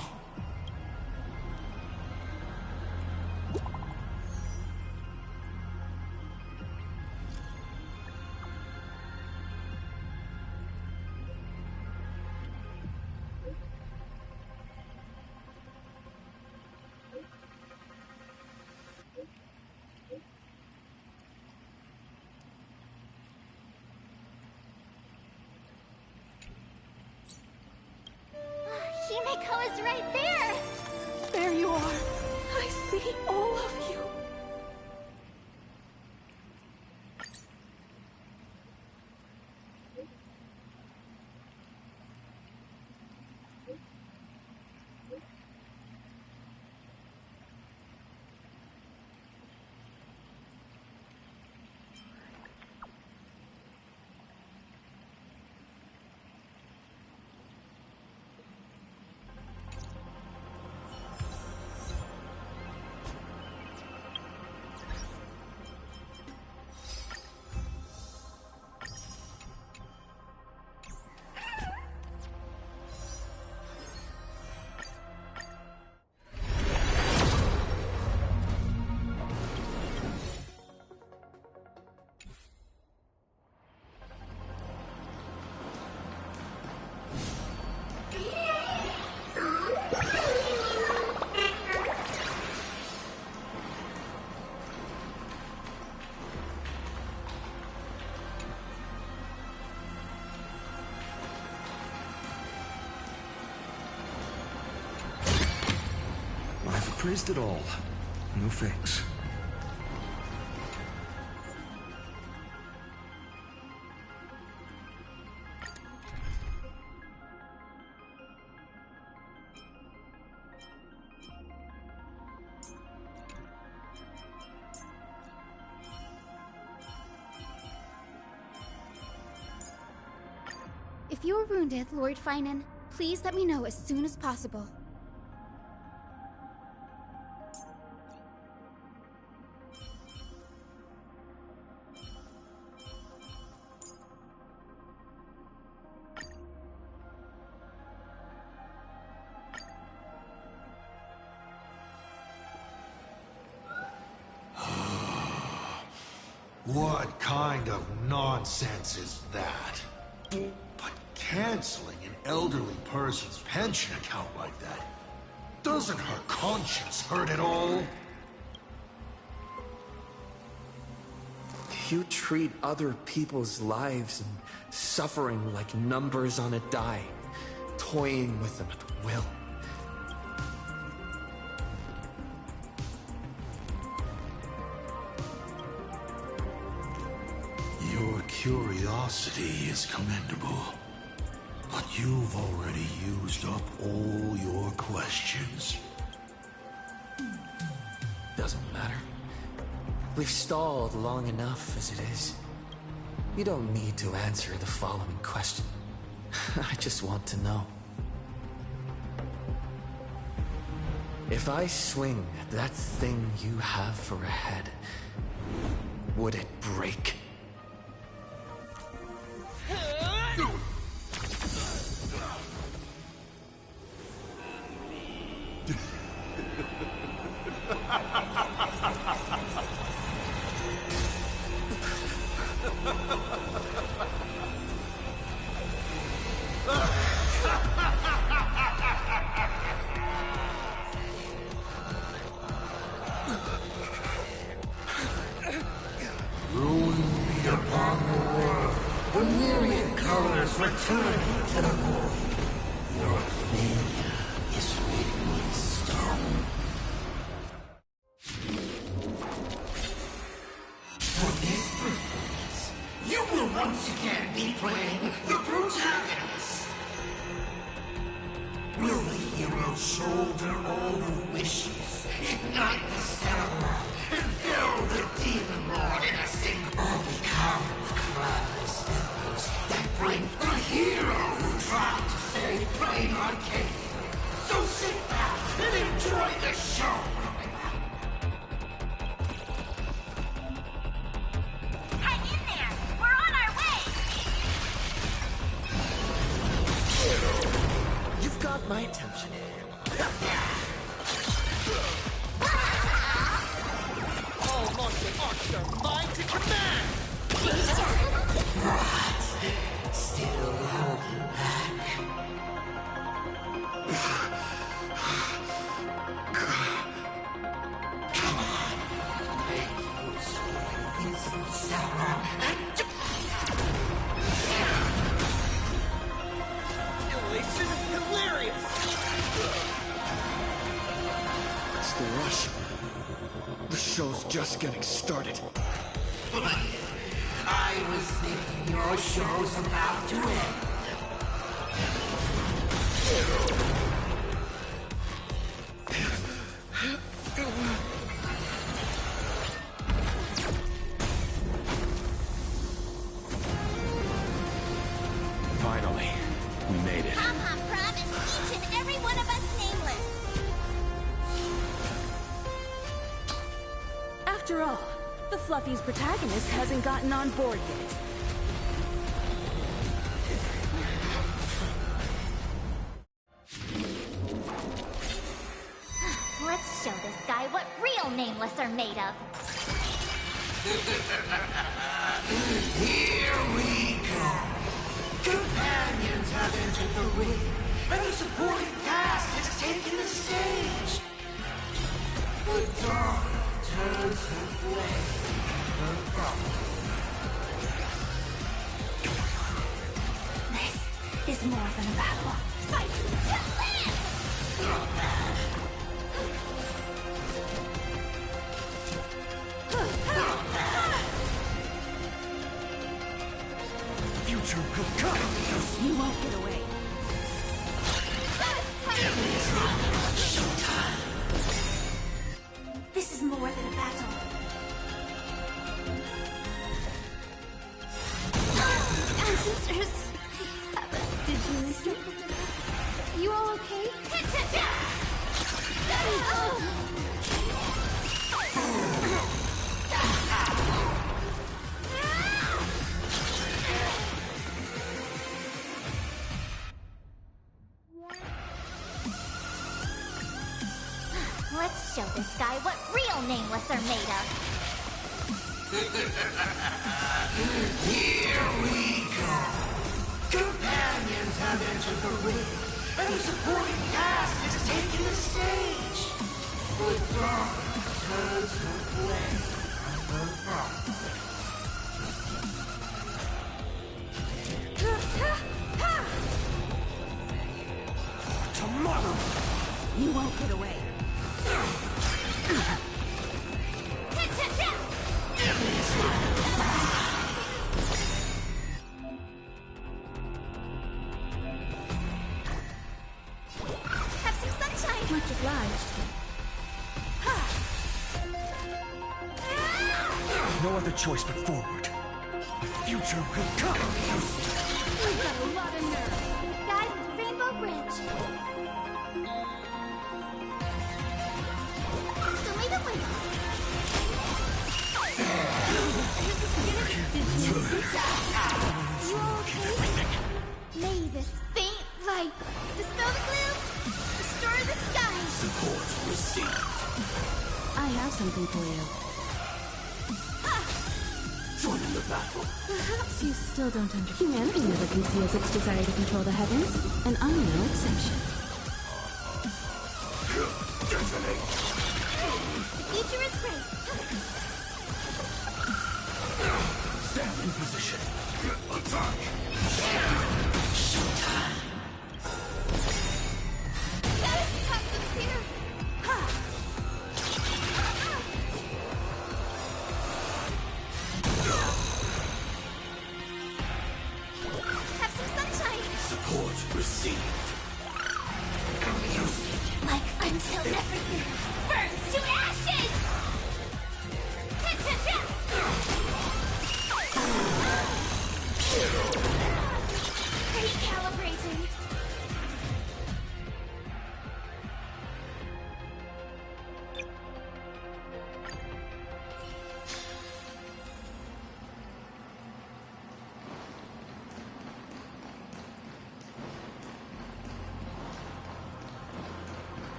[SPEAKER 13] Himiko is right there!
[SPEAKER 7] There you are. I see all of you.
[SPEAKER 6] I've appraised it all. No thanks.
[SPEAKER 13] If you're wounded, Lord Finan, please let me know as soon as possible.
[SPEAKER 6] What kind of nonsense is that? But canceling an elderly person's pension account like that, doesn't her conscience hurt at all?
[SPEAKER 1] You treat other people's lives and suffering like numbers on a die, toying with them at will.
[SPEAKER 6] Your curiosity is commendable, but you've already used up all your questions.
[SPEAKER 1] Doesn't matter. We've stalled long enough as it is. You don't need to answer the following question. I just want to know. If I swing at that thing you have for a head, would it break?
[SPEAKER 6] Ruin be upon the world, the myriad colors returning to the void. Your failure is written in stone. For this performance, you will once again be playing the protagonist. Will the hero shoulder all the wishes, ignite the stellar, and fill the demon lord in a single, or become the clever steppers that bring the hero who tried to save Plain Arcade? So sit back and enjoy the show!
[SPEAKER 13] Hang in there! We're on our way!
[SPEAKER 1] You've got my attention.
[SPEAKER 18] All monster arcs are mine to command!
[SPEAKER 6] What? Still holding back? Come on. Make use of your invincible Sauron and
[SPEAKER 18] Elation is hilarious!
[SPEAKER 1] the rush. The show's just getting started.
[SPEAKER 18] I was thinking your show's about to end.
[SPEAKER 19] Finally, we made it.
[SPEAKER 13] Pom-Pom promised each and every one of us nameless.
[SPEAKER 9] After all, the Fluffy's protagonist hasn't gotten on board yet.
[SPEAKER 13] Let's show this guy what real nameless are made of.
[SPEAKER 18] Here we go. Companions have entered the ring, and the supporting cast has taken the stage. The dawn turns her flame.
[SPEAKER 9] This is more than a battle.
[SPEAKER 13] Fight to live!
[SPEAKER 18] Future will come.
[SPEAKER 9] You won't get away.
[SPEAKER 18] Showtime.
[SPEAKER 9] This is more than a battle.
[SPEAKER 2] Ancestors. Did you miss me? You all okay?
[SPEAKER 13] Let's show this guy what real nameless are made of.
[SPEAKER 18] Here we go. Companions have entered the ring, and the supporting cast has taken the stage. The dawn turns her flame.
[SPEAKER 9] Tomorrow, you won't get away.
[SPEAKER 13] Have some sunshine.
[SPEAKER 9] Much obliged.
[SPEAKER 1] No other choice but forward. The future will come.
[SPEAKER 2] We've got a lot of nerve. Guide with Rainbow Bridge. So leave it with us. You all okay? May this faint light dispel the gloom, restore the sky.
[SPEAKER 3] Support received.
[SPEAKER 9] I have something for you.
[SPEAKER 3] Join in the battle.
[SPEAKER 9] Perhaps you still don't understand. Humanity never conceals its desire to control the heavens, and I'm no exception.
[SPEAKER 3] Detonate.
[SPEAKER 2] The future is great.
[SPEAKER 3] Stand in position. Attack.
[SPEAKER 18] Showtime.
[SPEAKER 2] Gotta stop them here. Have some sunshine.
[SPEAKER 3] Support received.
[SPEAKER 2] Like until never